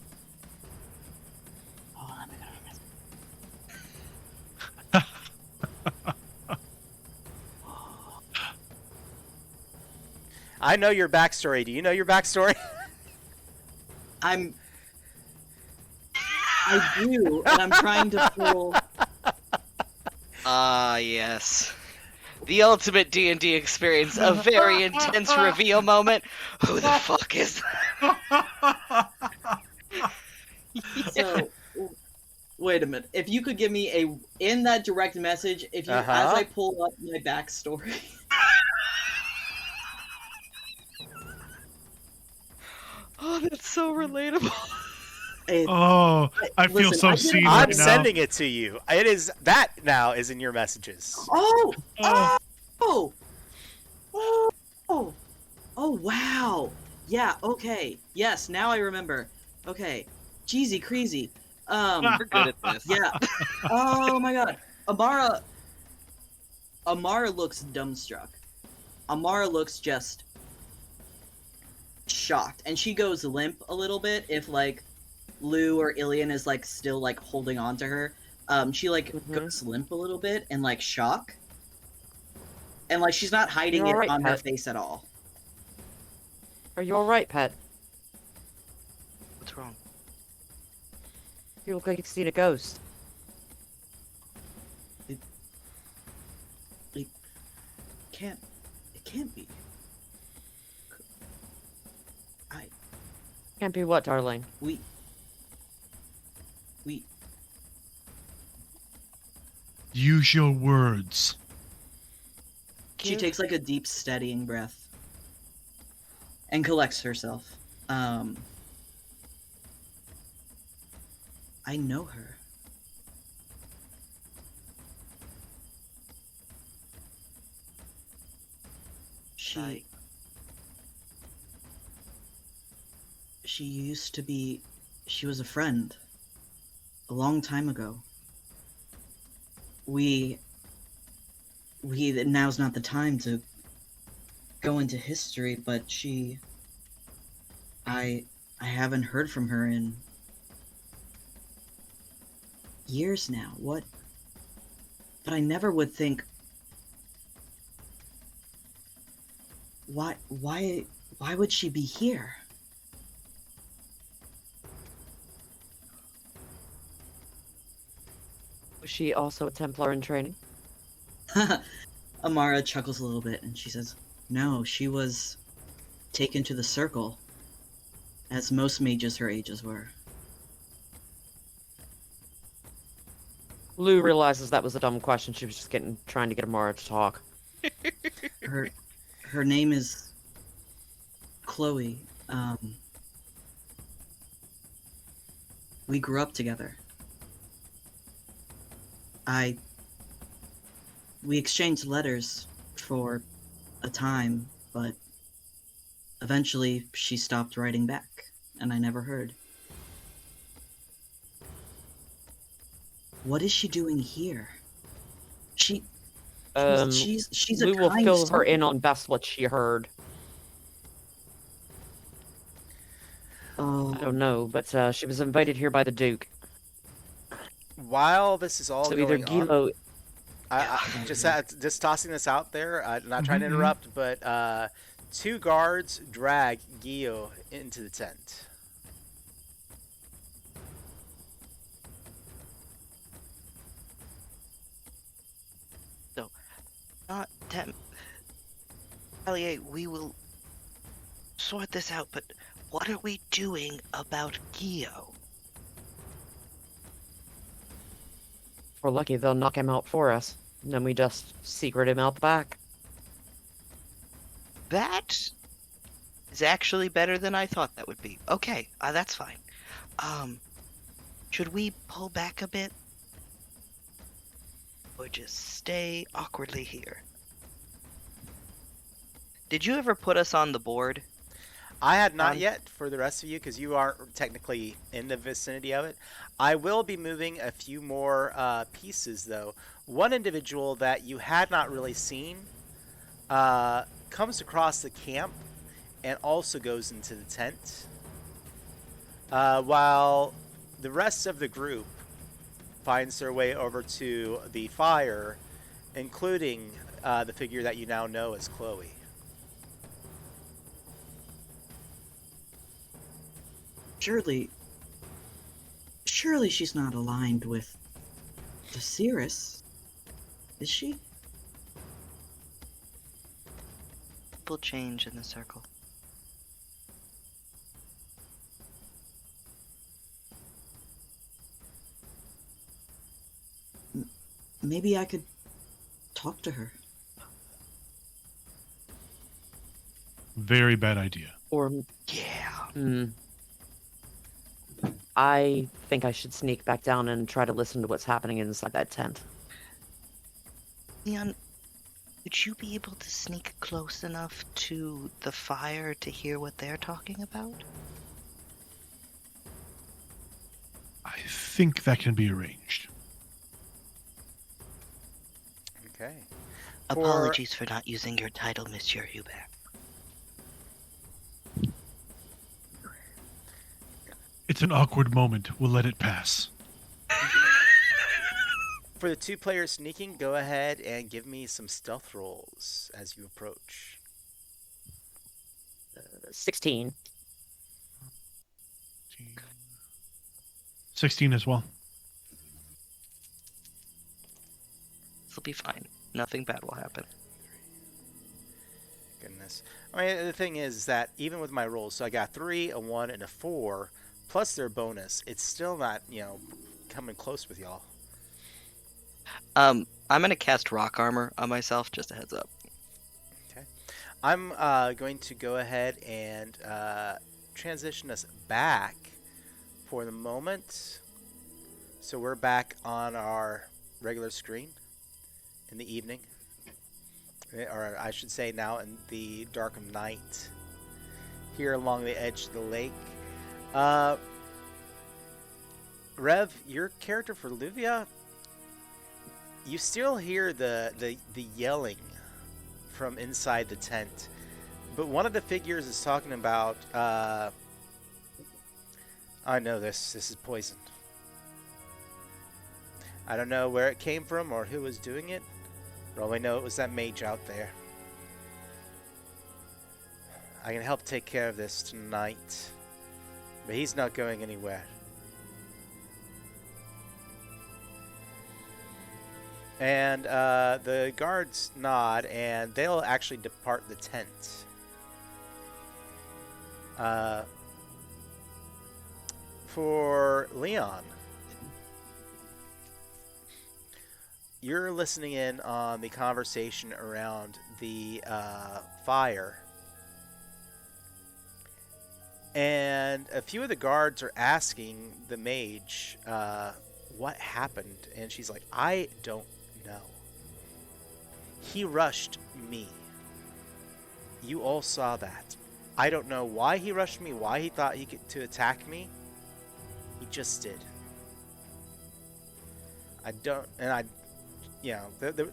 I know your backstory. Do you know your backstory? I do, and I'm trying to pull. Ah, yes. The ultimate D&D experience, a very intense reveal moment. Who the fuck is that? So, wait a minute. If you could give me in that direct message, if you, as I pull up my backstory. Oh, that's so relatable. Oh, I feel Listen, so I did seen it- I'm right now. sending it to you. It is that now is in your messages. Oh! Oh. Oh! Oh! Oh! Oh, wow. Yeah, okay. Yes, now I remember. Okay. Jeezy crazy. We're good at this. Yeah. Oh my god. Amara looks dumbstruck. Amara looks just shocked. And she goes limp a little bit if like Lou or Ilian is like still like holding on to her. She like goes limp a little bit and like shock. And like she's not hiding You're it all right, on her Pat. face at all. Are you alright, Pat? What's wrong? You look like you've seen a ghost. It can't be. Can't be what, darling? We Use your words. She takes like a deep steadying breath and collects herself. I know her. Right. She used to be. She was a friend. A long time ago. Now's not the time to go into history, but I haven't heard from her in years now. What? But I never would think. Why would she be here? Was she also a Templar in training? Amara chuckles a little bit and she says, "No, she was taken to the circle, as most mages her ages were." Lou realizes that was a dumb question. She was just trying to get Amara to talk. Her name is Chloe. We grew up together. We exchanged letters for a time, but eventually she stopped writing back, and I never heard. What is she doing here? She's a Lou will kind fill her soul. in on best what she heard. I don't know, but she was invited here by the Duke. While this is all So either going on, Gilo... just tossing this out there, not trying to Mhm, interrupt, but 2 guards drag Gio into the tent. Not Allier, we will sort this out, but what are we doing about Gio? We're lucky they'll knock him out for us. And then we just secret him out the back. That is actually better than I thought that would be. Okay, that's fine. Should we pull back a bit? Or just stay awkwardly here? Did you ever put us on the board? I had not yet for the rest of you because you aren't technically in the vicinity of it. I will be moving a few more pieces though. One individual that you had not really seen comes across the camp and also goes into the tent, while the rest of the group finds their way over to the fire, including the figure that you now know as Chloe. Surely she's not aligned with the Cirrus, is she? People change in the circle. Maybe I could talk to her. Very bad idea. Or Yeah. I think I should sneak back down and try to listen to what's happening inside that tent. Leon, would you be able to sneak close enough to the fire to hear what they're talking about? I think that can be arranged. Okay. Apologies for not using your title, Monsieur Hubert. It's an awkward moment. We'll let it pass. For the 2 players sneaking, go ahead and give me some stealth rolls as you approach. 16. 16 as well. This'll be fine. Nothing bad will happen. Goodness. I mean, the thing is that even with my rolls, so I got 3, a 1, and a 4, plus their bonus, it's still not, coming close with y'all. I'm gonna cast rock armor on myself, just a heads up. Okay. I'm going to go ahead and transition us back for the moment. So we're back on our regular screen in the evening. Or I should say now in the dark of night. Here along the edge of the lake. Rev, your character for Luvia, you still hear the yelling from inside the tent. But one of the figures is talking about, I know this is poisoned. I don't know where it came from or who was doing it. But all I know it was that mage out there. I can help take care of this tonight. But he's not going anywhere. And the guards nod, and they'll actually depart the tent. For Leon, you're listening in on the conversation around the fire. And a few of the guards are asking the mage what happened. And she's like, I don't know. He rushed me. You all saw that. I don't know why he rushed me, why he thought he could to attack me. He just did.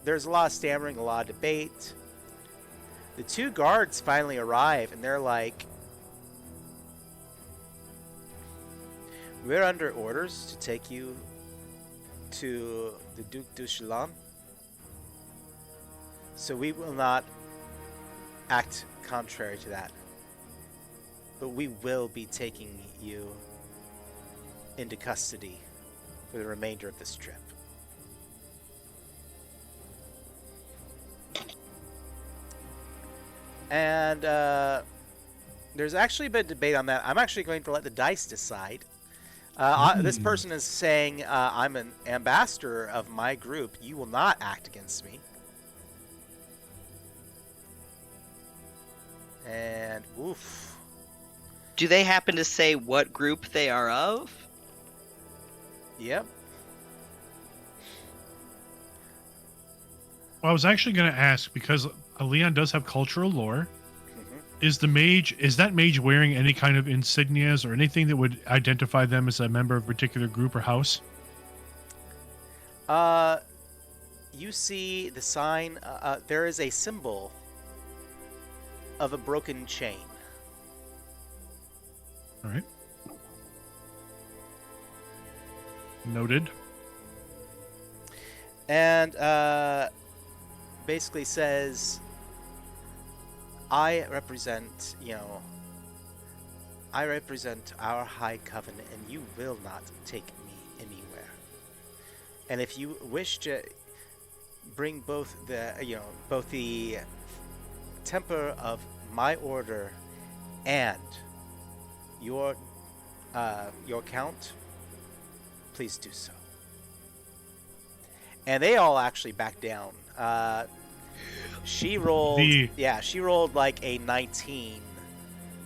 There's a lot of stammering, a lot of debate. The 2 guards finally arrive, and they're like, we're under orders to take you to the Duc du Chalon, so we will not act contrary to that. But we will be taking you into custody for the remainder of this trip. And there's actually been debate on that. I'm actually going to let the dice decide. This person is saying, I'm an ambassador of my group. You will not act against me. And, oof. Do they happen to say what group they are of? Yep. Well, I was actually going to ask, because Leon does have cultural lore. Mm-hmm. Is that mage wearing any kind of insignias or anything that would identify them as a member of a particular group or house? You see the sign, there is a symbol of a broken chain. All right. Noted. And basically says, I represent, I represent our High Covenant, and you will not take me anywhere. And if you wish to bring both the temper of my order and your count, please do so. And they all actually back down. She rolled, she rolled like a 19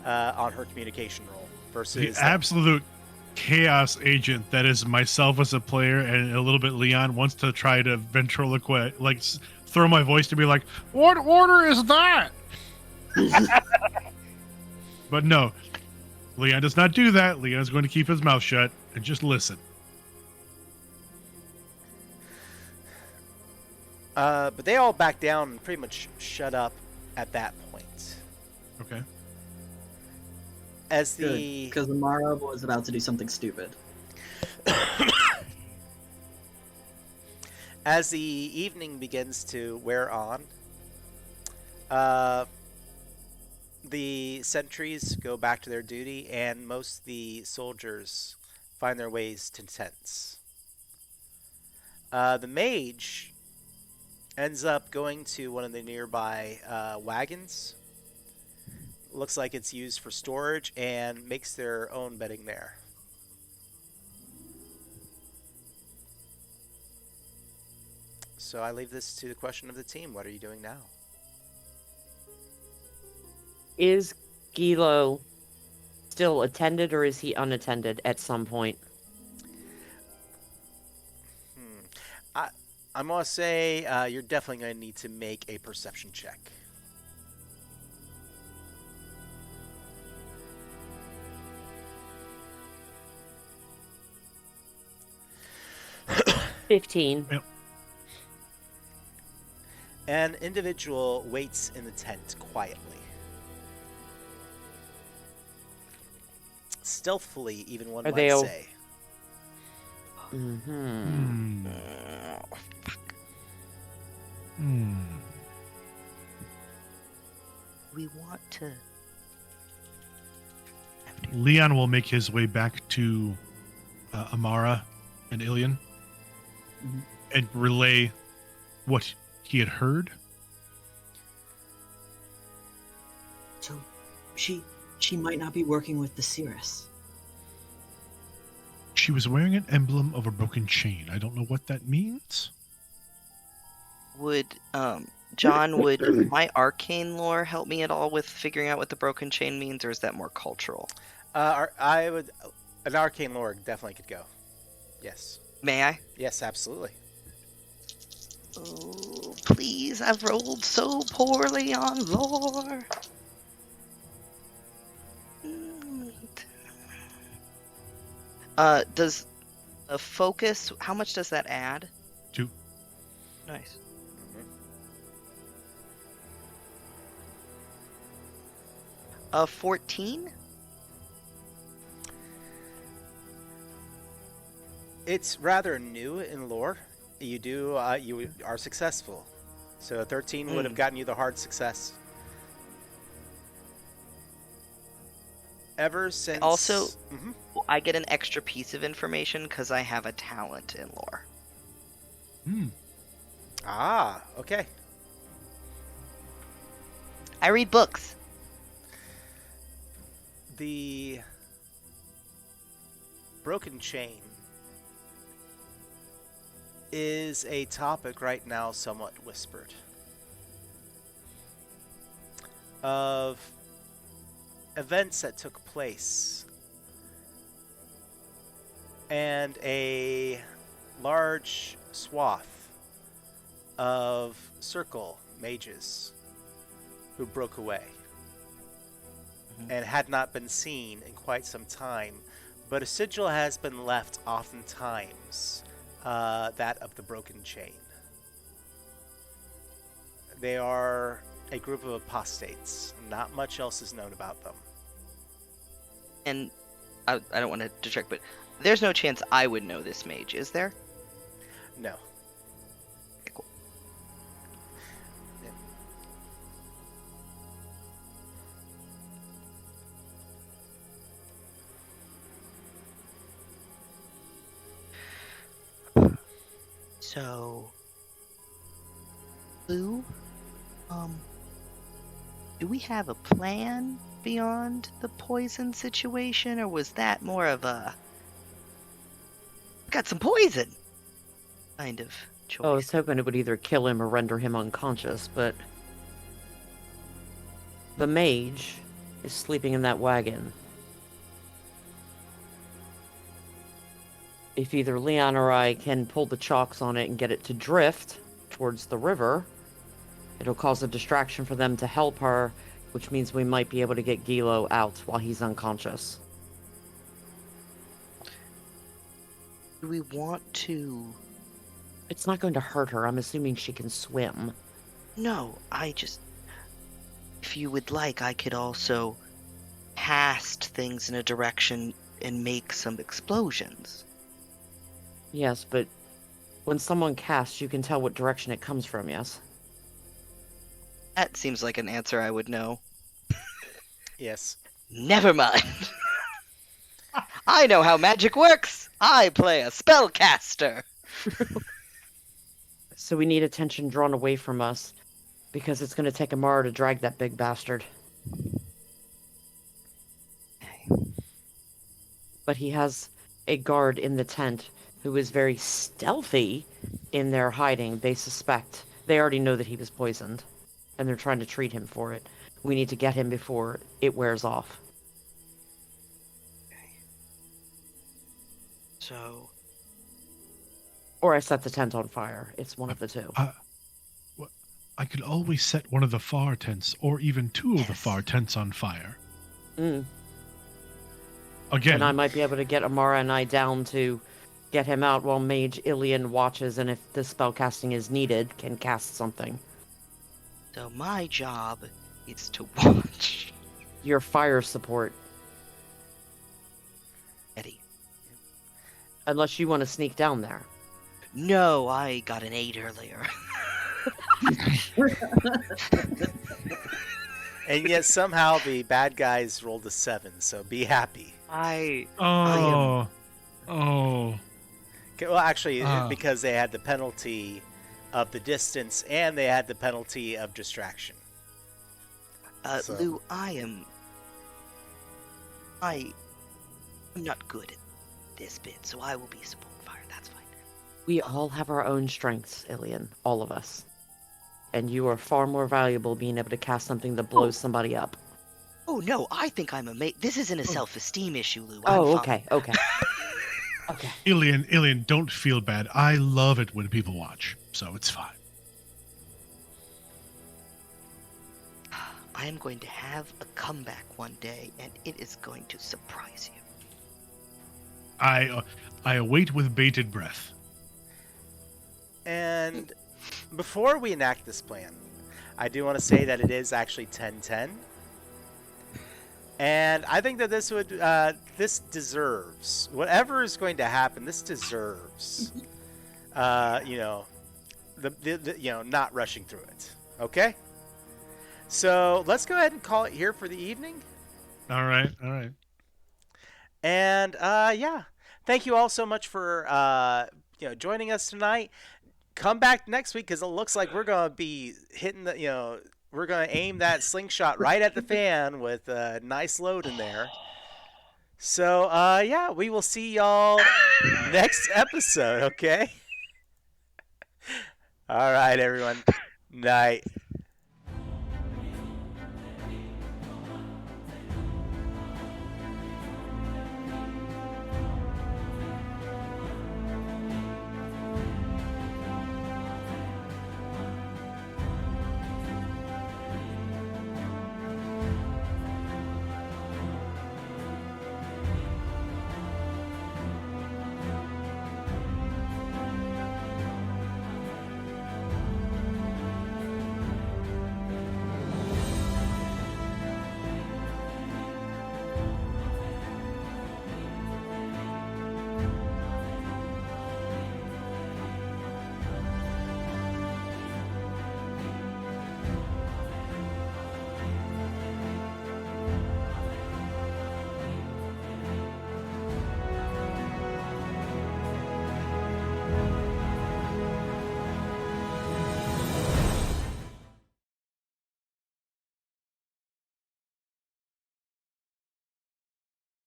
on her communication roll The versus absolute chaos agent that is myself as a player, and a little bit Leon wants to try to ventriloquiate, like throw my voice to be like, "What order is that?" But no, Leon does not do that. Leon is going to keep his mouth shut and just listen. But they all back down and pretty much shut up at that point. Okay. As the Because Amara was about to do something stupid. as the evening begins to wear on, the sentries go back to their duty, and most of the soldiers find their ways to tents. The mage ends up going to one of the nearby wagons. Looks like it's used for storage, and makes their own bedding there. So I leave this to the question of the team. What are you doing now? Is Gilo still attended, or is he unattended at some point? I'm going to say you're definitely going to need to make a perception check. $15. Yep. An individual waits in the tent quietly. Stealthily, even one Are might they say. Mm-hmm. We want to. Leon will make his way back to Amara and Ilian and relay what he had heard. So, she might not be working with the Cirrus. She was wearing an emblem of a broken chain. I don't know what that means. Would John, would my arcane lore help me at all with figuring out what the broken chain means, or is that more cultural? I would. An arcane lore definitely could go. Yes. May I? Yes, absolutely. Oh, please! I've rolled so poorly on lore. Does a focus? How much does that add? 2. Nice. 14. It's rather new in lore. You are successful. So 13 would have gotten you the hard success. Ever since. Also, I get an extra piece of information because I have a talent in lore. Ah, okay. I read books. The broken chain is a topic right now somewhat whispered of events that took place, and a large swath of circle mages who broke away and had not been seen in quite some time, but a sigil has been left oftentimes, that of the broken chain. They are a group of apostates. Not much else is known about them. And I don't want to distract, but there's no chance I would know this mage, is there? No. Okay, cool. So, Lou, um, do we have a plan beyond the poison situation, or was that more of a got some poison kind of Oh, I was choice? hoping it would either kill him or render him unconscious, but the mage is sleeping in that wagon. If either Leon or I can pull the chocks on it and get it to drift towards the river, it'll cause a distraction for them to help her, which means we might be able to get Gilo out while he's unconscious. Do we want to? It's not going to hurt her. I'm assuming she can swim. No, if you would like, I could also cast things in a direction and make some explosions. Yes, but when someone casts, you can tell what direction it comes from, yes? That seems like an answer I would know. Yes. Never mind. I know how magic works. I play a spellcaster. So we need attention drawn away from us, because it's going to take Amara to drag that big bastard. But he has a guard in the tent who is very stealthy in their hiding. They already know that he was poisoned, and they're trying to treat him for it. We need to get him before it wears off. So, Or I set the tent on fire. It's one of the two. I could always set one of the far tents, or even two of the Yes. far tents on fire. Mm. Again, And I might be able to get Amara and I down to get him out while Mage Ilian watches, and if the spellcasting is needed, can cast something. so my job is to watch. Your fire support. Eddie. Unless you want to sneak down there. No, I got an 8 earlier. And yet somehow the bad guys rolled a 7, so be happy. I oh, Okay, well, actually, Ah. because they had the penalty of the distance and they had the penalty of distraction. So- Lou, I'm not good at this bit, so I will be support fire. That's fine. We all have our own strengths, Ilian. All of us. And you are far more valuable being able to cast something that blows somebody up. Oh no, I think I'm amazing. This isn't a self-esteem issue, Lou. Oh, I'm fine. okay. Okay. Alien, don't feel bad. I love it when people watch, so it's fine. I am going to have a comeback one day, and it is going to surprise you. I await with bated breath. And before we enact this plan, I do want to say that it is actually 10-10. And I think that this deserves, whatever is going to happen, this deserves, not rushing through it. Okay? So let's go ahead and call it here for the evening. All right. And thank you all so much for joining us tonight. Come back next week because it looks like we're going to be hitting we're going to aim that slingshot right at the fan with a nice load in there. So we will see y'all next episode. Okay. All right, everyone. Night.